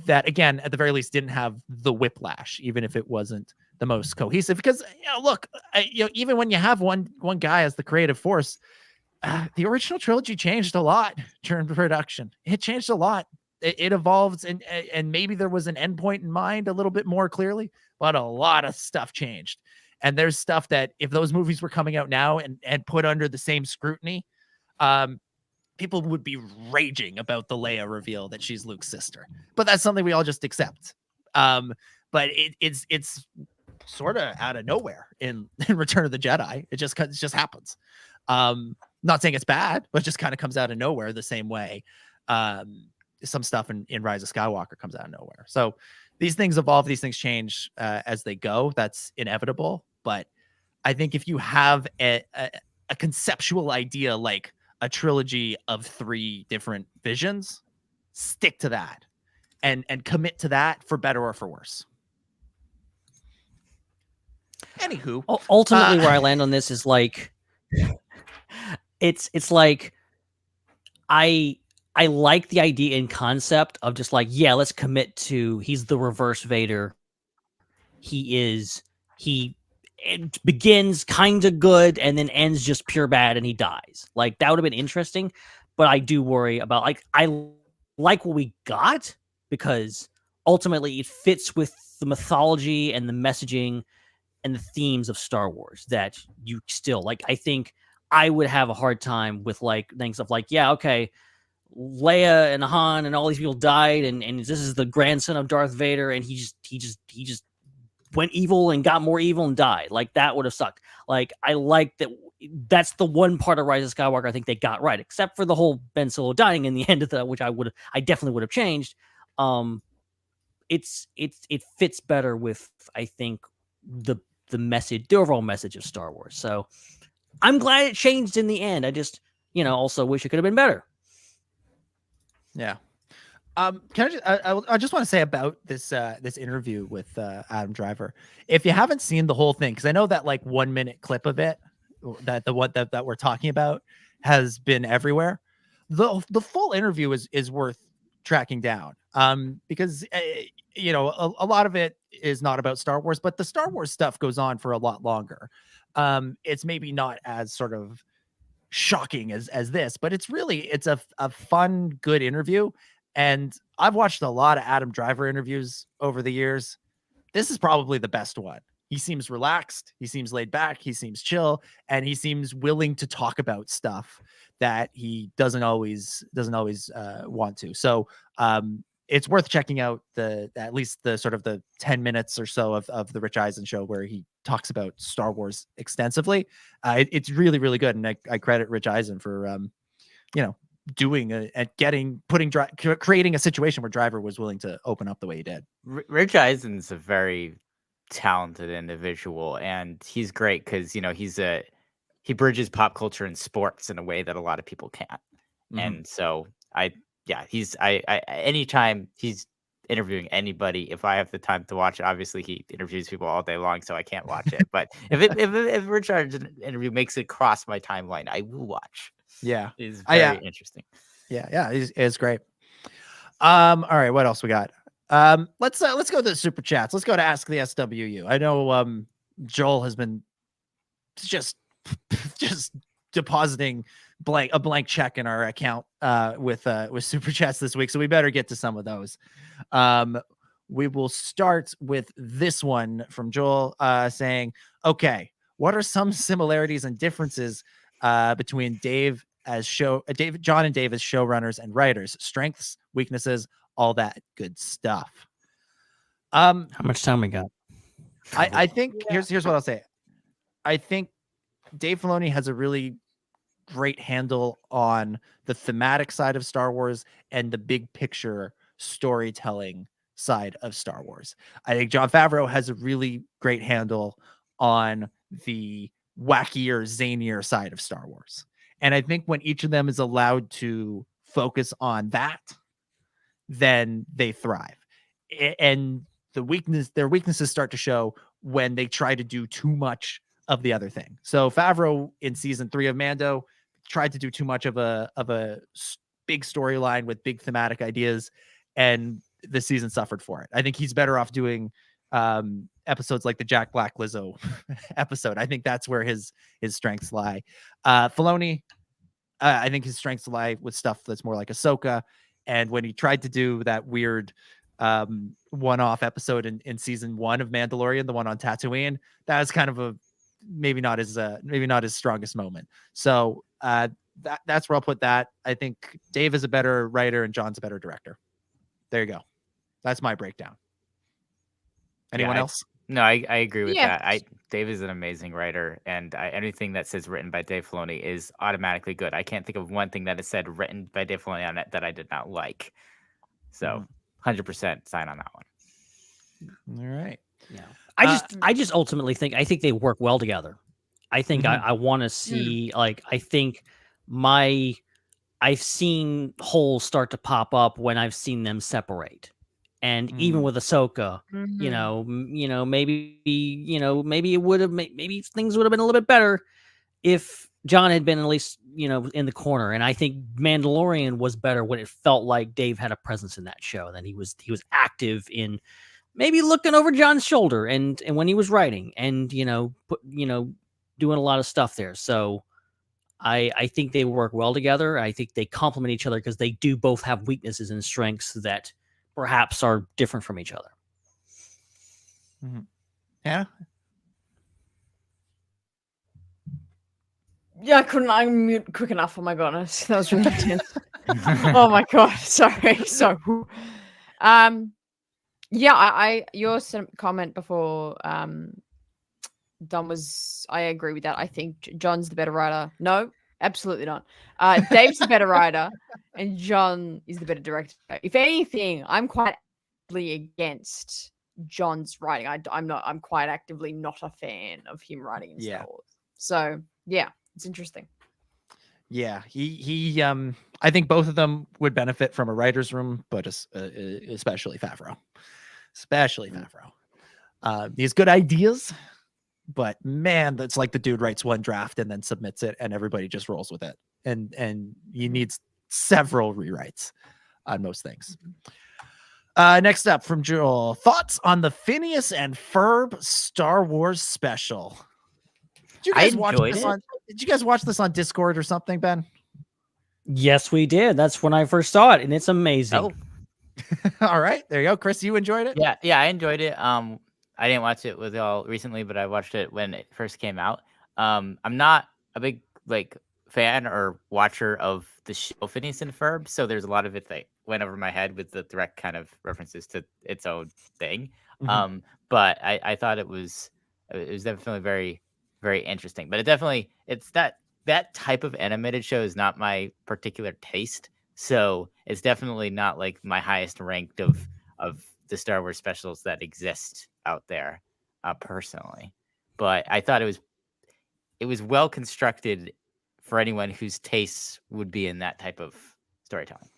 that, again, at the very least, didn't have the whiplash, even if it wasn't the most cohesive. Because look, even when you have one guy as the creative force, the original trilogy changed a lot during production. It changed a lot. It evolves, and maybe there was an endpoint in mind a little bit more clearly, but a lot of stuff changed. And there's stuff that if those movies were coming out now and put under the same scrutiny, people would be raging about the Leia reveal that she's Luke's sister. But that's something we all just accept. but it's sort of out of nowhere in Return of the Jedi. It just happens. Not saying it's bad, but it just kind of comes out of nowhere the same way. Some stuff in Rise of Skywalker comes out of nowhere. So these things evolve, these things change as they go. That's inevitable. But I think if you have a conceptual idea like a trilogy of 3 different visions, stick to that and commit to that for better or for worse. Anywho, ultimately, where I land on this is like, it's like I like the idea and concept of just like, yeah, let's commit to he's the reverse Vader. It begins kind of good and then ends just pure bad and he dies. Like that would have been interesting, but I do worry about like I like what we got because ultimately it fits with the mythology and the messaging and the themes of Star Wars that you still like. I think I would have a hard time with like things of like, yeah, okay, Leia and Han and all these people died and this is the grandson of Darth Vader and he just went evil and got more evil and died. Like that would have sucked. Like I like that. That's the one part of Rise of Skywalker I think they got right, except for the whole Ben Solo dying in the end of that, which I definitely would have changed. It fits better with I think the message, the overall message of Star Wars. So I'm glad it changed in the end. I just also wish it could have been better. Yeah. Can I just want to say about this interview with Adam Driver. If you haven't seen the whole thing, because I know that like 1 minute clip of it that we're talking about has been everywhere. The full interview is worth tracking down. Because a lot of it is not about Star Wars, but the Star Wars stuff goes on for a lot longer. It's maybe not as sort of shocking as this, but it's a fun, good interview. And I've watched a lot of Adam Driver interviews over the years. This is probably the best one. He seems relaxed. He seems laid back. He seems chill, and he seems willing to talk about stuff that he doesn't always want to. So it's worth checking out at least the sort of the 10 minutes or so of the Rich Eisen show where he talks about Star Wars extensively. It's really, really good. And I credit Rich Eisen for, creating a situation where Driver was willing to open up the way he did. Rich Eisen's a very talented individual, and he's great because he bridges pop culture and sports in a way that a lot of people can't. Mm-hmm. And so anytime he's interviewing anybody, if I have the time to watch it, obviously he interviews people all day long, so I can't watch it. But if Rich Eisen's interview makes it cross my timeline, I will watch. Yeah, it's very interesting. Yeah, it's great. All right, what else we got? Let's go to the super chats. Let's go to Ask the SWU. I know Joel has been just depositing a blank check in our account with super chats this week, so we better get to some of those. We will start with this one from Joel saying, okay, what are some similarities and differences between John and Dave as showrunners and writers? Strengths, weaknesses, all that good stuff. How much time we got? I think here's what I'll say. I think Dave Filoni has a really great handle on the thematic side of Star Wars and the big picture storytelling side of Star Wars. I think Jon Favreau has a really great handle on the wackier, zanier side of Star Wars. And I think when each of them is allowed to focus on that, then they thrive. And their weaknesses start to show when they try to do too much of the other thing. So Favreau in season 3 of Mando tried to do too much of a big storyline with big thematic ideas, and the season suffered for it. I think he's better off doing episodes like the Jack Black Lizzo episode. I think that's where his strengths lie. Filoni, I think his strengths lie with stuff that's more like Ahsoka. And when he tried to do that weird one-off episode in season 1 of Mandalorian, the one on Tatooine, that was kind of maybe not his strongest moment. So that's where I'll put that. I think Dave is a better writer and John's a better director. There you go. That's my breakdown. Anyone else? No, I agree with Yeah. that. Dave is an amazing writer, and anything that says written by Dave Filoni is automatically good. I can't think of one thing that is said written by Dave Filoni on it that I did not like. So, 100% sign on that one. All right. Yeah. I just ultimately think they work well together. I think I want to see I've seen holes start to pop up when I've seen them separate. And even with Ahsoka, maybe it would have maybe things would have been a little bit better if John had been at least, in the corner. And I think Mandalorian was better when it felt like Dave had a presence in that show. Then he was active in maybe looking over John's shoulder and when he was writing and, doing a lot of stuff there. So I think they work well together. I think they complement each other because they do both have weaknesses and strengths that perhaps are different from each other. Yeah. Yeah, I couldn't unmute quick enough. Oh my goodness, that was really intense. Oh my god, sorry. So, yeah, your comment before, Dom was. I agree with that. I think John's the better writer. No, absolutely not. Dave's the better writer, and John is the better director. If anything, I'm quite actively against John's writing. I'm quite actively not a fan of him writing in Star Wars. So yeah. It's interesting. Yeah, he I think both of them would benefit from a writer's room, but especially Favreau. He has good ideas, but man, that's like the dude writes one draft and then submits it and everybody just rolls with it. And he needs several rewrites on most things. Next up from Joel, thoughts on the Phineas and Ferb Star Wars special. Did you guys watch this on Discord or something, Ben? Yes, we did. That's when I first saw it, and it's amazing. Oh. All right, there you go. Chris, you enjoyed it? Yeah, I enjoyed it. I didn't watch it with y'all recently, but I watched it when it first came out. I'm not a big fan or watcher of the show Phineas and Ferb, so there's a lot of it that went over my head with the direct kind of references to its own thing. But I thought it was definitely very, very interesting. But it's that type of animated show is not my particular taste. So it's definitely not like my highest ranked of the Star Wars specials that exist out there, personally. But I thought it was well constructed for anyone whose tastes would be in that type of storytelling.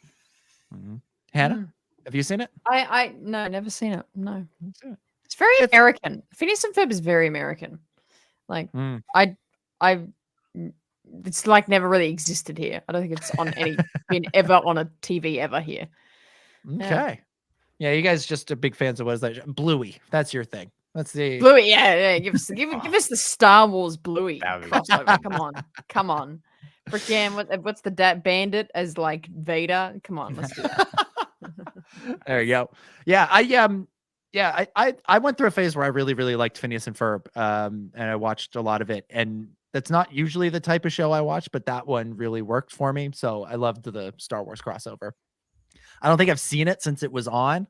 Hannah, have you seen it? No, never seen it. No, it's very American. Phineas and Ferb is very American. Like it's like never really existed here. I don't think it's on been ever on a TV ever here. Okay. Yeah, you guys just are big fans of what is that? Bluey. That's your thing. That's the Bluey. Yeah. Give us the Star Wars Bluey crossover. Come on. Freaking what's the bandit as like Vader? Come on, let's do that. There you go. Yeah, I went through a phase where I really, really liked Phineas and Ferb, and I watched a lot of it. And that's not usually the type of show I watch, but that one really worked for me. So I loved the Star Wars crossover. I don't think I've seen it since it was on,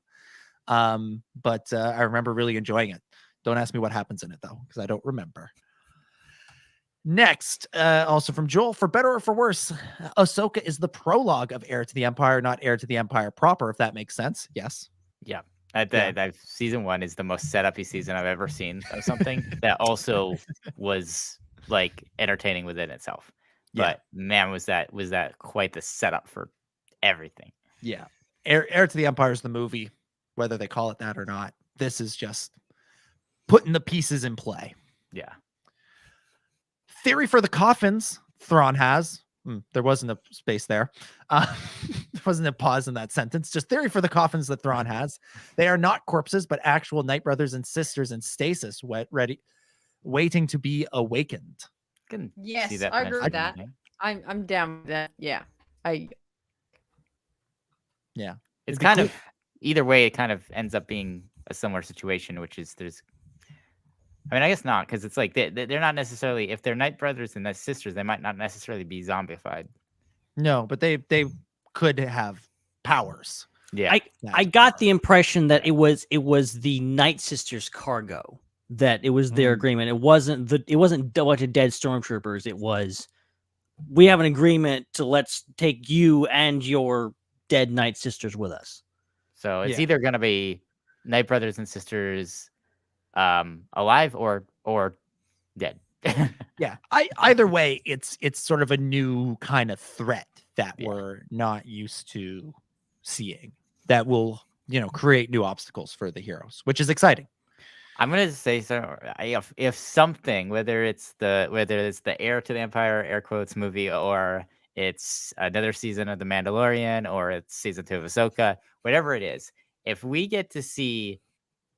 but I remember really enjoying it. Don't ask me what happens in it, though, because I don't remember. Next, also from Joel, for better or for worse, Ahsoka is the prologue of Heir to the Empire, not Heir to the Empire proper, if that makes sense. Yes. Yeah. That season 1 is the most setup-y season I've ever seen of something that also was like entertaining within itself. But man, was that quite the setup for everything. Yeah. Heir to the Empire is the movie, whether they call it that or not. This is just putting the pieces in play. Yeah. Theory for the coffins Thrawn has. There wasn't a space there. There wasn't a pause in that sentence. Just theory for the coffins that Thrawn has. They are not corpses, but actual Night Brothers and Sisters in stasis, waiting to be awakened. Yes, I agree with that. I'm down with that. Yeah. It's kind of either way. It kind of ends up being a similar situation, which is I guess not, because it's like they're not necessarily, if they're Night Brothers and Sisters, they might not necessarily be zombified. No, but they could have powers. Yeah, I got the impression that it was the Night Sisters cargo, that it was their agreement. It wasn't a bunch of dead stormtroopers. It was, we have an agreement to let's take you and your dead Night Sisters with us. So it's either going to be Night Brothers and Sisters alive or dead. Yeah. Either way, it's sort of a new kind of threat that we're not used to seeing, that will, create new obstacles for the heroes, which is exciting. I'm gonna say so. If something, whether it's the Heir to the Empire air quotes movie, or it's another season of The Mandalorian, or it's season 2 of Ahsoka, whatever it is, if we get to see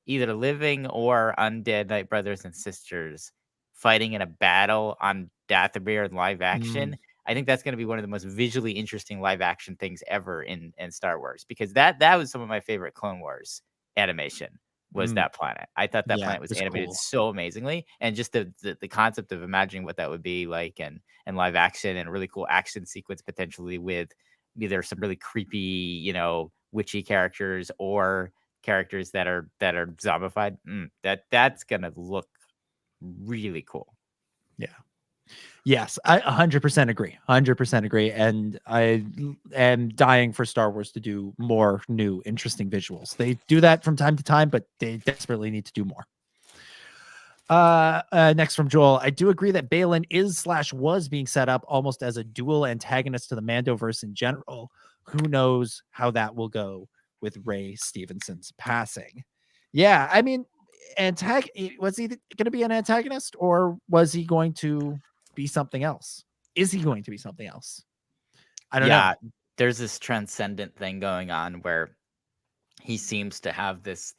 either living or undead Night Brothers and Sisters fighting in a battle on Dathomir in live action, I think that's going to be one of the most visually interesting live action things ever in Star Wars, because that was some of my favorite Clone Wars animation. Was that planet? I thought that planet was animated so amazingly, and just the concept of imagining what that would be like and live action, and a really cool action sequence potentially with either some really creepy, witchy characters or characters that are zombified. That's gonna look really cool. Yeah. Yes, I 100% agree. 100% agree. And I am dying for Star Wars to do more new, interesting visuals. They do that from time to time, but they desperately need to do more. Next from Joel, I do agree that Balin was being set up almost as a dual antagonist to the Mandoverse in general. Who knows how that will go with Ray Stevenson's passing? Yeah, I mean, was he going to be an antagonist, or was he going to be something else? Is he going to be something else? I don't know. There's this transcendent thing going on where he seems to have this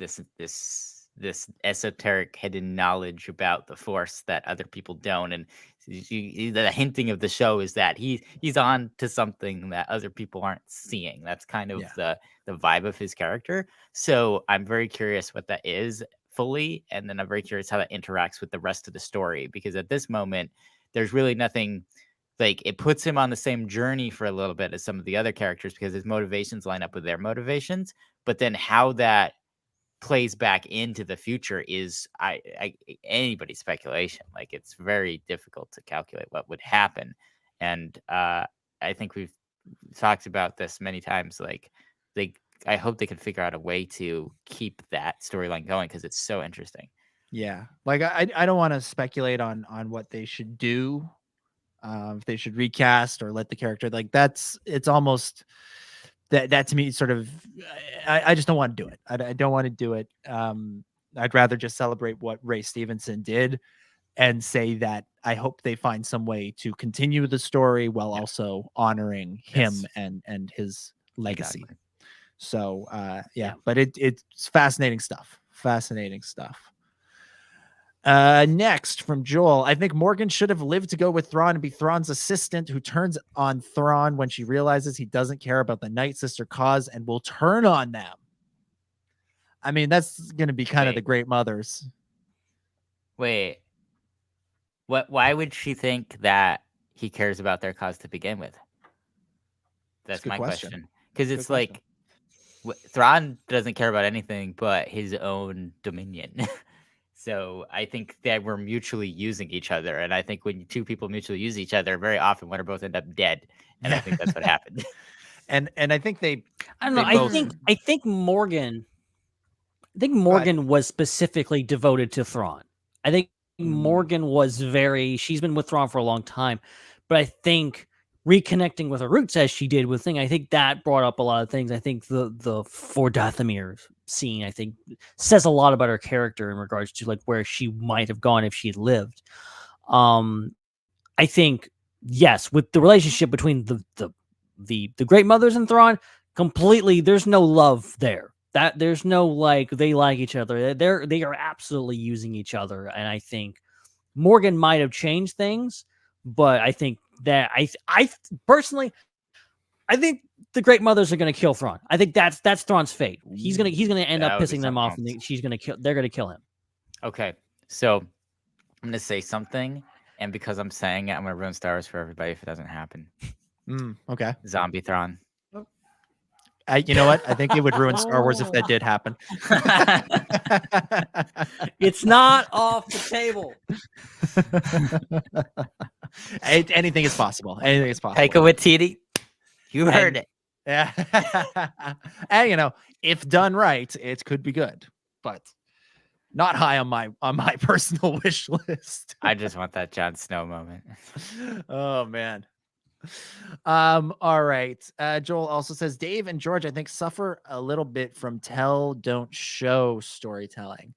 esoteric hidden knowledge about the Force that other people don't, and the hinting of the show is that he's on to something that other people aren't seeing. That's kind of the vibe of his character. So I'm very curious what that is fully, and then I'm very curious how that interacts with the rest of the story, because at this moment there's really nothing, like, it puts him on the same journey for a little bit as some of the other characters, because his motivations line up with their motivations, but then how that plays back into the future is anybody's speculation. Like, it's very difficult to calculate what would happen. And I think we've talked about this many times. Like, I hope they can figure out a way to keep that storyline going, because it's so interesting. Yeah, like I don't want to speculate on what they should do, if they should recast or let the character, like, it's almost that to me sort of, I just don't want to do it. I don't want to do it. I'd rather just celebrate what Ray Stevenson did and say that I hope they find some way to continue the story while also honoring him and his legacy. Exactly. So but it's fascinating stuff. Next from Joel, I think Morgan should have lived to go with Thrawn and be Thrawn's assistant, who turns on Thrawn when she realizes he doesn't care about the Night Sister cause and will turn on them. I mean, that's going to be kind of the Great Mothers. Wait, why would she think that he cares about their cause to begin with? That's my question. Because it's like, Thrawn doesn't care about anything but his own dominion. So I think that we're mutually using each other. And I think when two people mutually use each other, very often one or both end up dead. And I think that's what happened. And I think I don't know. I think Morgan was specifically devoted to Thrawn. I think Morgan was she's been with Thrawn for a long time, but I think reconnecting with her roots as she did with Thing, I think that brought up a lot of things. I think the For Dathomir scene, I think, says a lot about her character in regards to like where she might have gone if she had lived. I think, yes, with the relationship between the Great Mothers and Thrawn, completely, there's no love there. That there's no like they like each other. They are absolutely using each other, and I think Morgan might have changed things, but I think that I personally, I think the Great Mothers are going to kill Thrawn. I think that's Thrawn's fate. He's gonna end up pissing them off, and they're gonna kill him. Okay, so I'm gonna say something, and because I'm saying it, I'm gonna ruin Star Wars for everybody if it doesn't happen. Okay. Zombie Thrawn. You know what? I think it would ruin Star Wars if that did happen. It's not off the table. Anything is possible. Anything is possible. Taika Waititi, you heard it. Yeah. And you know, if done right, it could be good, but not high on my personal wish list. I just want that Jon Snow moment. Oh man. All right. Joel also says Dave and George, I think, suffer a little bit from tell, don't show storytelling.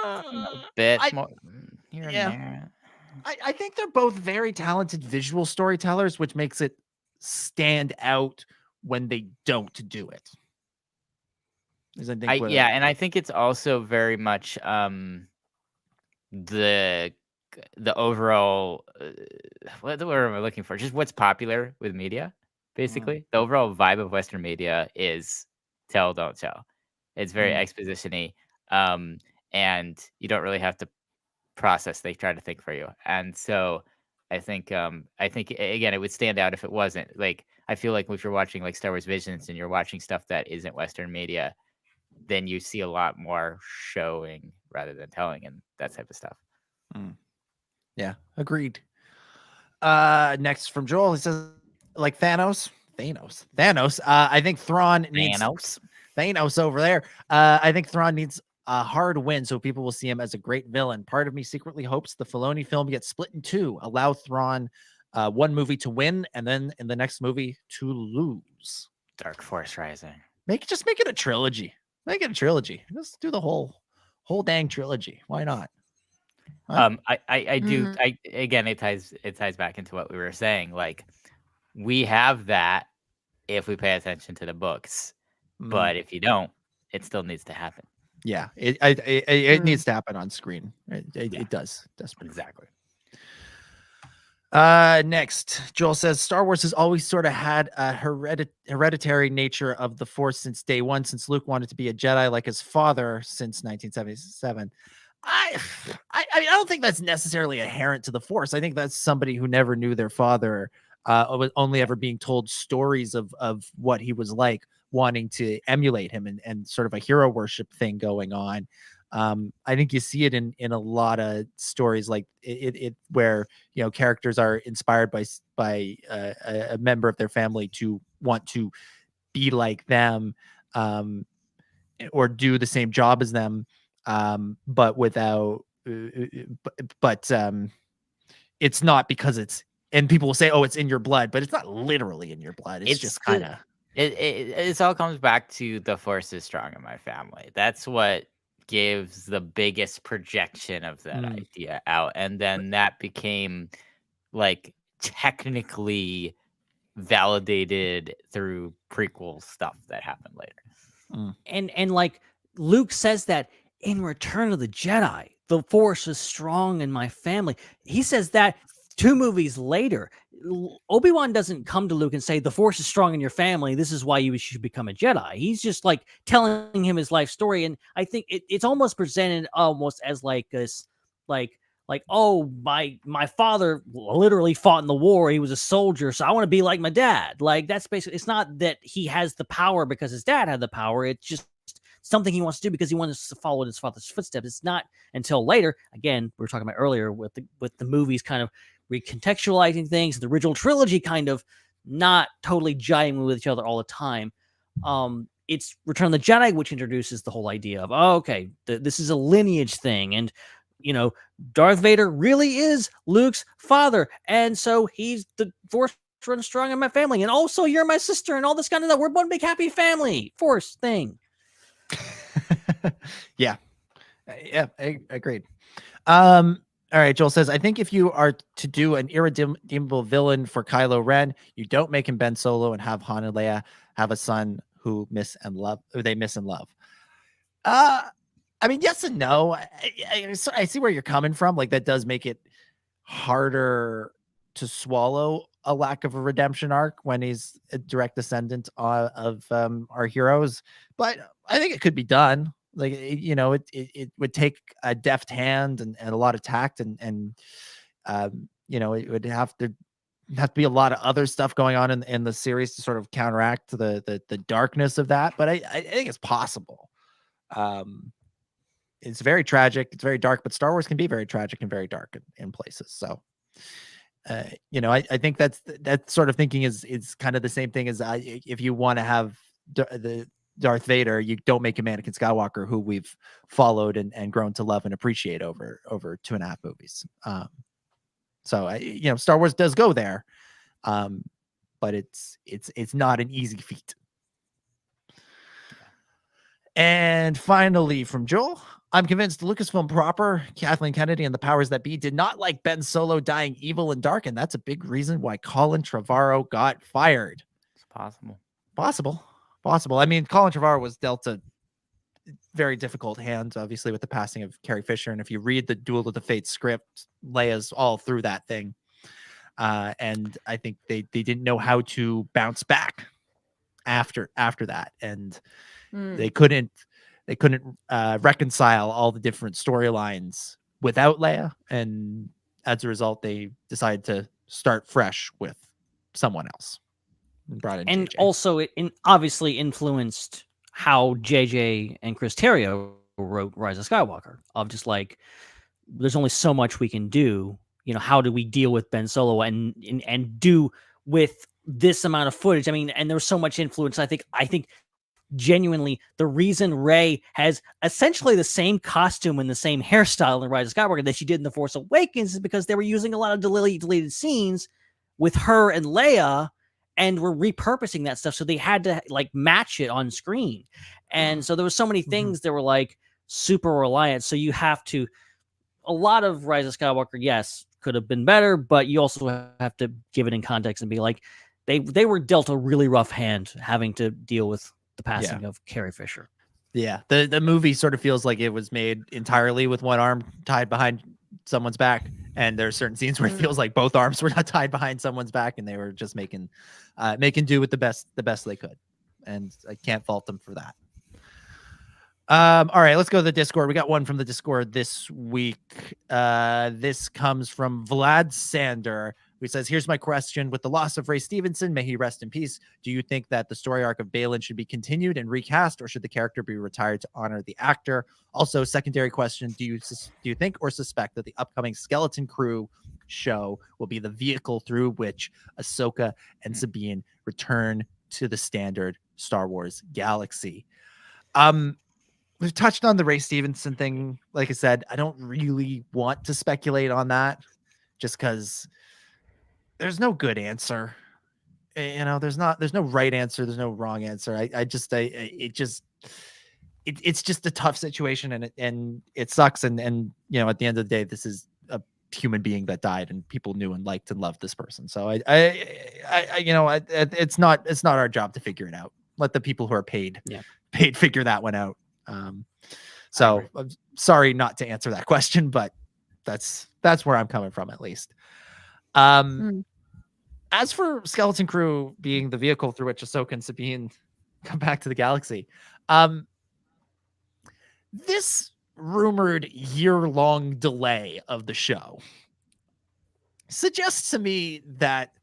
A bit more here and yeah. there. I think they're both very talented visual storytellers, which makes it stand out when they don't do it. And I think it's also very much the overall what the word am I looking for? Just what's popular with media, basically. The overall vibe of Western media is tell, don't tell. It's very exposition-y, and you don't really have to process. They try to think for you, and so I think again, it would stand out if it wasn't. Like, I feel like if you're watching like Star Wars Visions and you're watching stuff that isn't Western media, then you see a lot more showing rather than telling and that type of stuff. Yeah, agreed. Next from Joel, he says, like Thanos. I think Thrawn needs Thanos over there. I think Thrawn needs a hard win so people will see him as a great villain. Part of me secretly hopes the Filoni film gets split in two, allow Thrawn one movie to win and then in the next movie to lose. Dark Force Rising. Just make it a trilogy. Make it a trilogy. Just do the whole dang trilogy. Why not? I do. Again, it ties back into what we were saying. Like, we have that if we pay attention to the books, but if you don't, it still needs to happen. Yeah, it needs to happen on screen. It does. Exactly. Next, Joel says Star Wars has always sort of had a hereditary nature of the Force since day one, since Luke wanted to be a Jedi like his father since 1977. I don't think that's necessarily inherent to the Force. I think that's somebody who never knew their father, was only ever being told stories of what he was like, wanting to emulate him, and sort of a hero worship thing going on. I think you see it in a lot of stories like it where, you know, characters are inspired by a member of their family to want to be like them, or do the same job as them, but without it's not because it's, and people will say, oh, it's in your blood, but it's not literally in your blood. It's just kind of it all comes back to the Force is strong in my family. That's what gives the biggest projection of that idea out, and then that became like technically validated through prequel stuff that happened later. And like Luke says that in Return of the Jedi, the Force is strong in my family. He says that 2 movies later. Obi-Wan doesn't come to Luke and say, the Force is strong in your family, this is why you should become a Jedi. He's just like telling him his life story. And I think it's almost presented almost as like this, like, oh, my father literally fought in the war. He was a soldier, so I want to be like my dad. Like, that's basically, it's not that he has the power because his dad had the power. It's just something he wants to do because he wants to follow in his father's footsteps. It's not until later, again, we were talking about earlier with the movies kind of recontextualizing things, the original trilogy kind of not totally jiving with each other all the time. It's Return of the Jedi, which introduces the whole idea of, oh, okay, this is a lineage thing. And, you know, Darth Vader really is Luke's father. And so he's the Force runs strong in my family. And also you're my sister and all this kind of stuff. We're one big happy family Force thing. Yeah, I agreed. All right, Joel says, I think if you are to do an irredeemable villain for Kylo Ren, you don't make him Ben Solo and have Han and Leia have a son who they miss and love. I mean, yes and no. I see where you're coming from. Like, that does make it harder to swallow a lack of a redemption arc when he's a direct descendant of our heroes. But I think it could be done. Like, you know, it would take a deft hand and a lot of tact and you know, it would have to have to be a lot of other stuff going on in the series to sort of counteract the darkness of that. But I think it's possible. It's very tragic. It's very dark, but Star Wars can be very tragic and very dark in places. So, I think that sort of thinking is kind of the same thing as if you want to have the Darth Vader, you don't make him Anakin Skywalker, who we've followed and grown to love and appreciate over 2.5 movies. So Star Wars does go there, but it's not an easy feat. And finally, from Joel, I'm convinced Lucasfilm proper, Kathleen Kennedy, and the powers that be did not like Ben Solo dying evil and dark, and that's a big reason why Colin Trevorrow got fired. It's possible. I mean, Colin Trevorrow was dealt a very difficult hand, obviously, with the passing of Carrie Fisher. And if you read the Duel of the Fates script, Leia's all through that thing. And I think they didn't know how to bounce back after that. And they couldn't reconcile all the different storylines without Leia. And as a result, they decided to start fresh with someone else. Brought in and JJ. Also it obviously influenced how JJ and Chris Terrio wrote Rise of Skywalker, of just like, there's only so much we can do. How do we deal with Ben Solo and do with this amount of footage? I mean, and there's so much influence. I think genuinely the reason Rey has essentially the same costume and the same hairstyle in Rise of Skywalker that she did in The Force Awakens is because they were using a lot of deleted scenes with her and Leia, and were repurposing that stuff. So they had to like match it on screen. And so there were so many things that were like super reliant. So you have to, a lot of Rise of Skywalker, yes, could have been better, but you also have to give it in context and be like, they were dealt a really rough hand having to deal with the passing of Carrie Fisher. Yeah. The movie sort of feels like it was made entirely with one arm tied behind someone's back. And there are certain scenes where it feels like both arms were not tied behind someone's back, and they were just making do with the best they could. And I can't fault them for that. All right, let's go to the Discord. We got one from the Discord this week. This comes from Vlad Sander, who says, here's my question. With the loss of Ray Stevenson, may he rest in peace, do you think that the story arc of Balin should be continued and recast, or should the character be retired to honor the actor? Also, secondary question, do you think or suspect that the upcoming Skeleton Crew show will be the vehicle through which Ahsoka and Sabine return to the standard Star Wars galaxy? We've touched on the Ray Stevenson thing. Like I said, I don't really want to speculate on that, just because there's no good answer. There's no right answer. There's no wrong answer. It's just a tough situation, and it sucks. And at the end of the day, this is a human being that died, and people knew and liked and loved this person. So it's not our job to figure it out. Let the people who are paid figure that one out. So I'm sorry not to answer that question, but that's where I'm coming from, at least. As for Skeleton Crew being the vehicle through which Ahsoka and Sabine come back to the galaxy, this rumored year-long delay of the show suggests to me that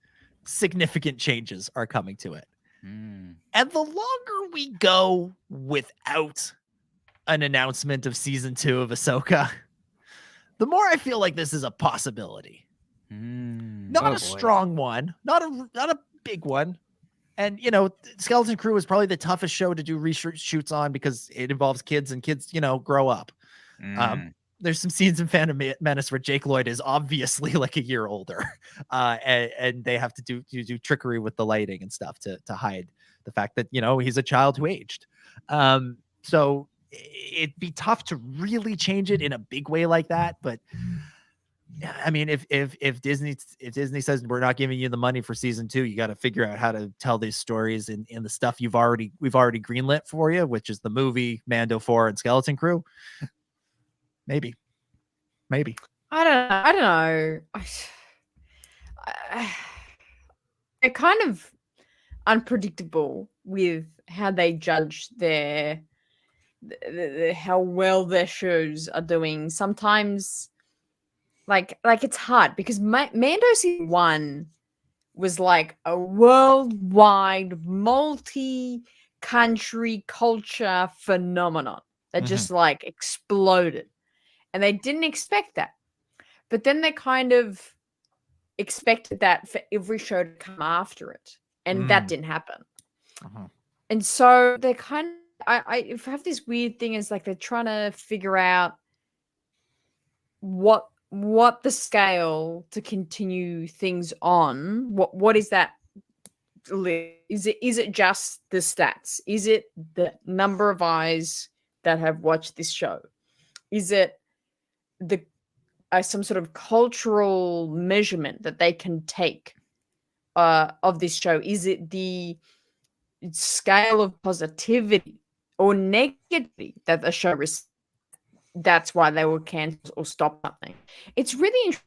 significant changes are coming to it. And the longer we go without an announcement of season 2 of Ahsoka, the more I feel like this is a possibility. Not a strong one, not a big one. And Skeleton Crew is probably the toughest show to do reshoots on because it involves kids, and kids grow up. There's some scenes in Phantom Menace where Jake Lloyd is obviously like a year older, and they have to do trickery with the lighting and stuff to hide the fact that he's a child who aged. So it'd be tough to really change it in a big way like that. But I mean, if Disney says we're not giving you the money for season 2, you got to figure out how to tell these stories in the stuff we've already greenlit for you, which is the movie, Mando 4, and Skeleton Crew. Maybe. I don't know. They're kind of unpredictable with how they judge how well their shows are doing. Sometimes, like it's hard because Mando season 1 was like a worldwide, multi-country culture phenomenon that just like exploded. And they didn't expect that. But then they kind of expected that for every show to come after it. And that didn't happen. And so they kind of, I have this weird thing is like they're trying to figure out what the scale to continue things on. What is that? Is it just the stats? Is it the number of eyes that have watched this show? Is it the some sort of cultural measurement that they can take of this show? Is it the scale of positivity or negativity that the show receives? That's why they will cancel or stop something. It's really interesting.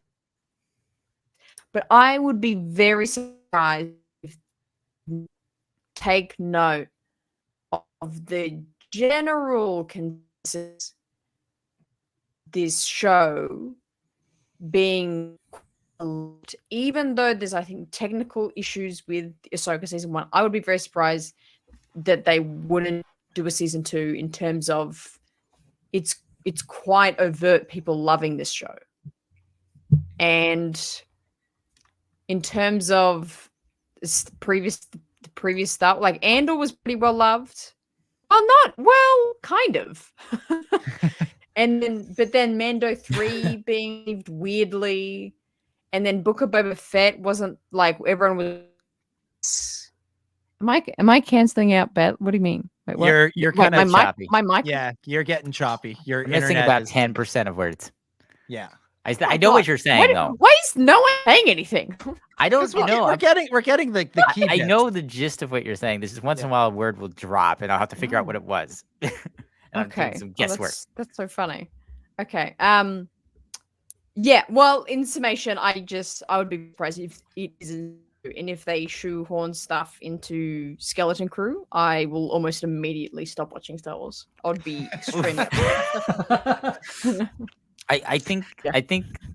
But I would be very surprised if you take note of the general consensus this show being, even though there's, I think, technical issues with Ahsoka season 1, I would be very surprised that they wouldn't do a season 2 in terms of it's quite overt people loving this show. And in terms of the previous stuff, like Andor was pretty well loved. Well, kind of. But then Mando 3 being received weirdly, and then Book of Boba Fett wasn't like everyone was. Am I canceling out Bet? What do you mean? Wait, what? You're kind of choppy. My mic. Yeah, you're getting choppy. You're missing about 10% of words. Yeah. I know what you're saying though. Why is no one saying anything? I don't know. We're getting the key. I know the gist of what you're saying. This is once in a while a word will drop, and I'll have to figure out what it was. Okay. Some guesswork. That's so funny. Okay. Yeah. Well, in summation, I would be surprised if it isn't, and if they shoehorn stuff into Skeleton Crew, I will almost immediately stop watching Star Wars. I would be extremely upset. I think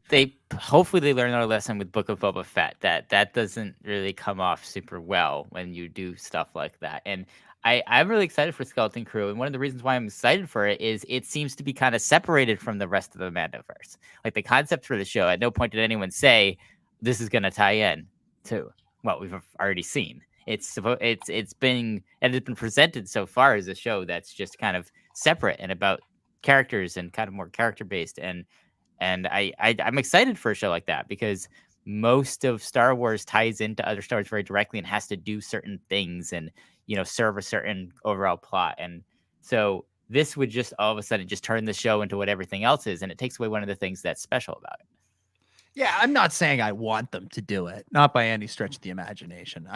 they hopefully they learn their lesson with Book of Boba Fett that doesn't really come off super well when you do stuff like that. And I'm really excited for Skeleton Crew, and one of the reasons why I'm excited for it is it seems to be kind of separated from the rest of the Mandoverse. Like the concept for the show, at no point did anyone say this is going to tie in to what we've already seen. It's been presented so far as a show that's just kind of separate and about characters and kind of more character based, and I'm excited for a show like that because most of Star Wars ties into other Star Wars very directly and has to do certain things and serve a certain overall plot. And so this would just all of a sudden just turn the show into what everything else is, and it takes away one of the things that's special about it. Yeah, I'm not saying I want them to do it, not by any stretch of the imagination.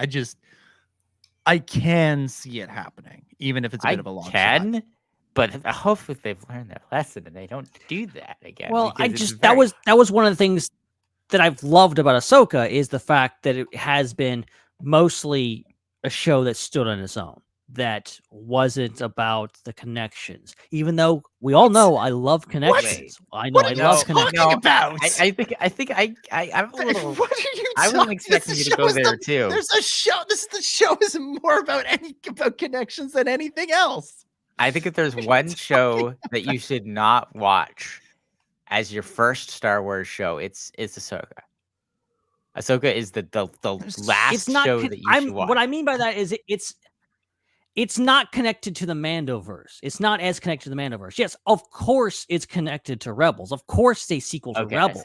I can see it happening, even if it's a bit of a long shot. But hopefully they've learned their lesson and they don't do that again. Well, that was one of the things that I've loved about Ahsoka is the fact that it has been mostly a show that stood on its own, that wasn't about the connections. Even though we all know I love connections. I know I love connections. I think I'm a little. What are you? I wasn't expecting you to go there too. There's a show. The show is more about connections than anything else. I think if there's one show that you should not watch as your first Star Wars show, it's Ahsoka. Ahsoka is the last show that you should watch. What I mean by that is it's not connected to the Mandoverse. It's not as connected to the Mandoverse. Yes, of course it's connected to Rebels. Of course they sequel to Rebels.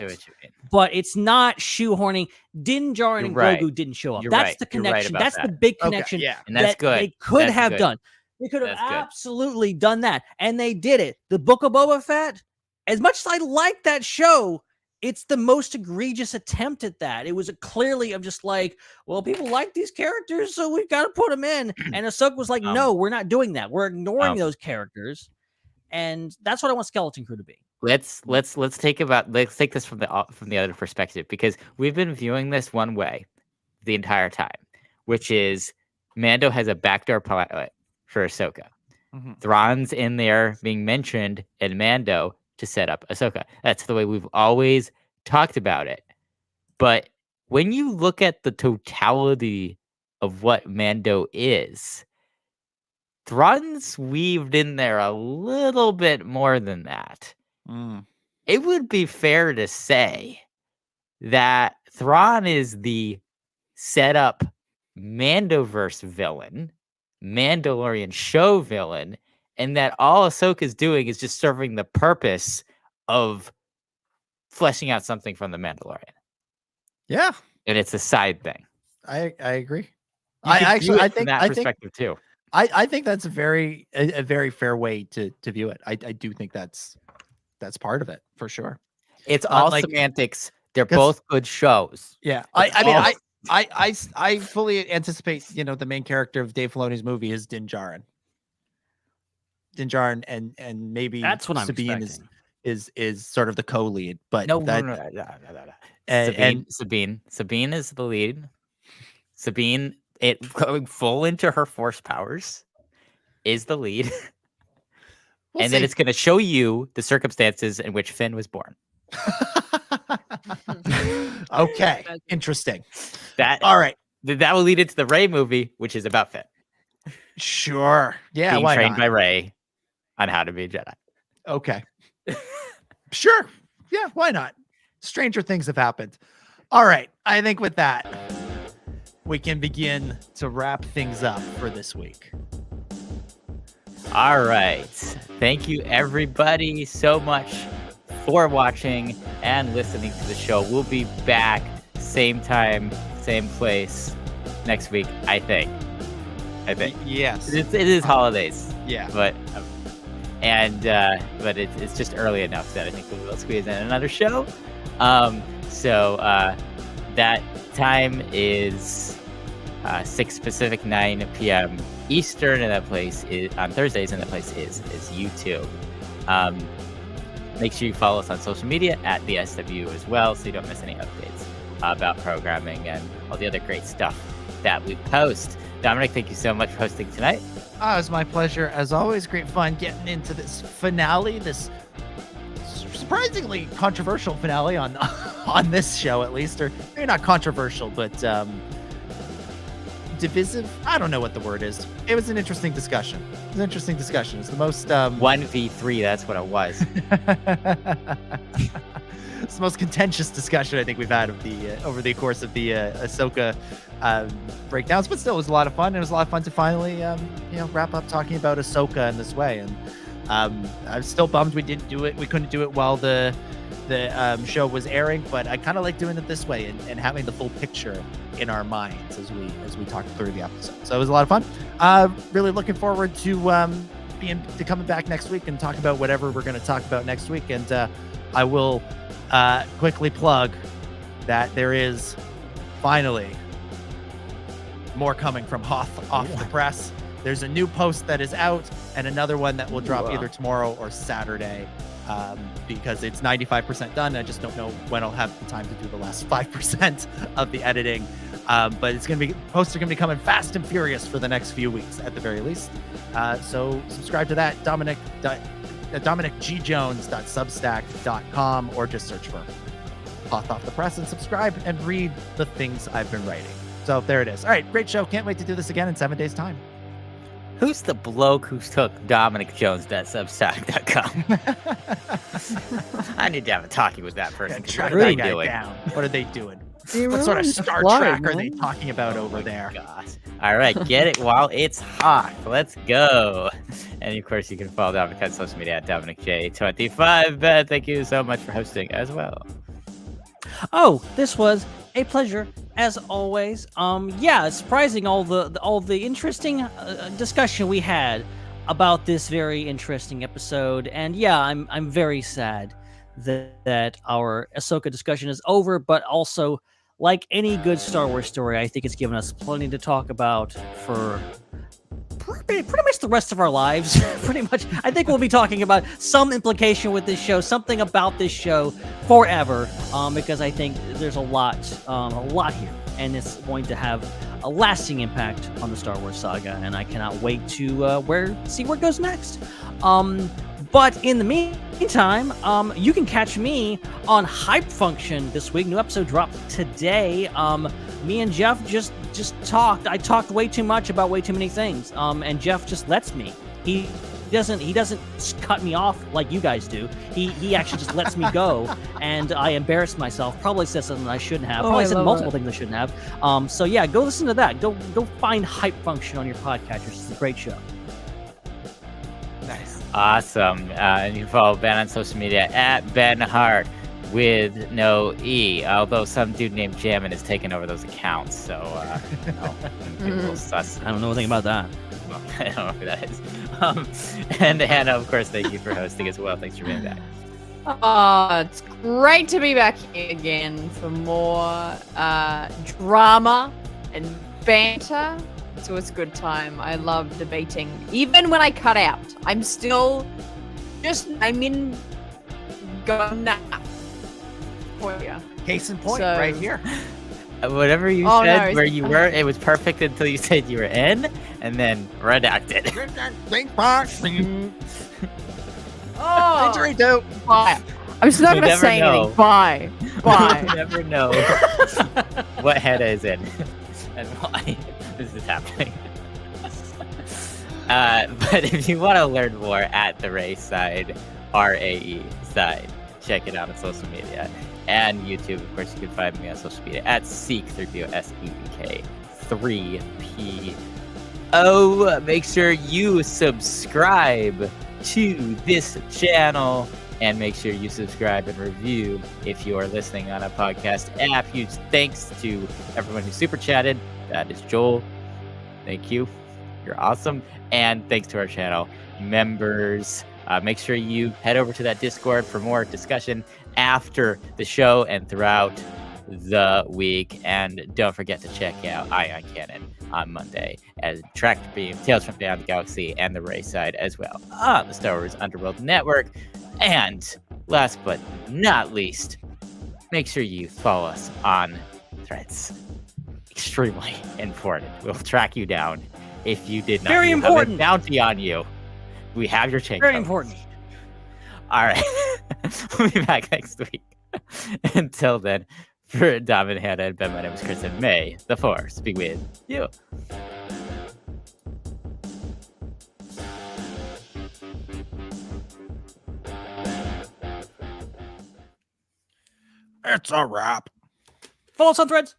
But it's not shoehorning. Din Djarin and Grogu didn't show up. That's the connection. That's the big connection. Yeah. And that's good. They could have done. They could have absolutely done that. And they did it. The Book of Boba Fett, as much as I like that show, it's the most egregious attempt at that. It was clearly of just like, well, people like these characters, so we've got to put them in. And Ahsoka was like, no, we're not doing that. We're ignoring those characters. And that's what I want Skeleton Crew to be. Let's take this from the other perspective, because we've been viewing this one way the entire time, which is Mando has a backdoor pilot for Ahsoka. Mm-hmm. Thrawn's in there being mentioned in Mando to set up Ahsoka. That's the way we've always talked about it. But when you look at the totality of what Mando is, Thrawn's weaved in there a little bit more than that. It would be fair to say that Thrawn is the setup Mandoverse villain, Mandalorian show villain, and that all Ahsoka's doing is just serving the purpose of fleshing out something from the Mandalorian. Yeah. And it's a side thing. I agree. I think from that perspective too. I think that's a very fair way to view it. I do think that's part of it for sure. It's all semantics. They're both good shows. Yeah. I fully anticipate, the main character of Dave Filoni's movie is Din Djarin. And maybe that's what Sabine I'm expecting. is sort of the co-lead, but No. And Sabine is the lead. Sabine, going full into her force powers, is the lead. Then it's going to show you the circumstances in which Finn was born. Okay, interesting. All right. That will lead into the Rey movie, which is about Finn. Sure. Yeah. Being why trained not? by Rey on how to be a Jedi. Okay. Sure. Yeah. Why not? Stranger things have happened. All right. I think with that, we can begin to wrap things up for this week. All right. Thank you, everybody, so much for watching and listening to the show. We'll be back same time, same place next week, I think. Yes. It is holidays. Yeah. But it's just early enough that I think we will squeeze in another show. So that time is 6 Pacific, 9 p.m. Eastern, and that place is on Thursdays, and that place is YouTube. Make sure you follow us on social media at the SWU as well, so you don't miss any updates about programming and all the other great stuff that we post. Dominic, thank you so much for hosting tonight. It was my pleasure. As always, great fun getting into this finale, this surprisingly controversial finale on this show, at least. Or maybe not controversial, but divisive. I don't know what the word is. It was an interesting discussion. It's the most 1v3, that's what it was. It's the most contentious discussion I think we've had of the over the course of the Ahsoka breakdowns, but still it was a lot of fun. It was a lot of fun to finally wrap up talking about Ahsoka in this way. And I'm still bummed we couldn't do it while the show was airing, but I kind of like doing it this way and having the full picture in our minds as we talk through the episode. So it was a lot of fun. Really looking forward to coming back next week and talk about whatever we're going to talk about next week. And I will quickly plug that there is finally more coming from Hoth off the press. There's a new post that is out and another one that will drop either tomorrow or Saturday, because it's 95% done. I just don't know when I'll have the time to do the last 5% of the editing. But posts are going to be coming fast and furious for the next few weeks at the very least. So subscribe to that, DominicGJones.substack.com, or just search for Hoth Off the Press and subscribe and read the things I've been writing. So there it is. All right, great show. Can't wait to do this again in 7 days' time. Who's the bloke who took DominicJones.substack.com? I need to have a talkie with that person. Track that guy down. What are they doing? What sort of Star Trek are they talking about over there? Gosh. All right, get it while it's hot. Let's go. And of course, you can follow Dominic on social media at DominicJ25. Ben, thank you so much for hosting as well. Oh, this was a pleasure as always. It's surprising all the interesting discussion we had about this very interesting episode. And yeah, I'm very sad that our Ahsoka discussion is over, but also, like any good Star Wars story, I think it's given us plenty to talk about for pretty much the rest of our lives. Pretty much, I think we'll be talking about some implication with this show, something about this show forever, because I think there's a lot here, and it's going to have a lasting impact on the Star Wars saga, and I cannot wait to see where it goes next. But in the meantime, you can catch me on Hype Function this week. New episode dropped today. Me and Jeff just talked. I talked way too much about way too many things. And Jeff just lets me. He doesn't cut me off like you guys do. He actually just lets me go, and I embarrass myself. Probably said something I shouldn't have. Probably said multiple things I shouldn't have. So yeah, go listen to that. Go find Hype Function on your podcatchers. It's a great show. Nice. Awesome. And you can follow Ben on social media at Ben Hart with no E. Although some dude named Jammin has taken over those accounts, so a little sus. I don't know anything about that. I don't know who that is. And Hannah, of course, thank you for hosting as well. Thanks for being back. It's great to be back here again for more drama and banter. So it's a good time. I love debating. Even when I cut out, I'm still I'm in going for you. Case in point, right here. Whatever you said where you were, it was perfect until you said you were in, and then redacted. Bye. I'm just not going to say anything. Bye. Bye. You never know what Hannah is in and why this is happening. But if you want to learn more at the Raeside, RAE side, check it out on social media. And YouTube, of course, you can find me on social media at Seek3PO, SEEK 3PO. Make sure you subscribe to this channel, and make sure you subscribe and review if you are listening on a podcast app. Huge thanks to everyone who super chatted. That is Joel. Thank you. You're awesome. And thanks to our channel members. Make sure you head over to that Discord for more discussion after the show and throughout the week. And don't forget to check out Ion Cannon on Monday as Tractor Beam, Tales from Beyond the Galaxy, and the Raeside as well on the Star Wars Underworld Network. And last but not least, make sure you follow us on Threads. Extremely important. We'll track you down if you did not Very important. have a bounty on you. We have your chain. Very code. important. All right. We'll be back next week. Until then, for Dom and Hannah and Ben, my name is Chris, and may the Force be with you. It's a wrap. Follow us on Threads.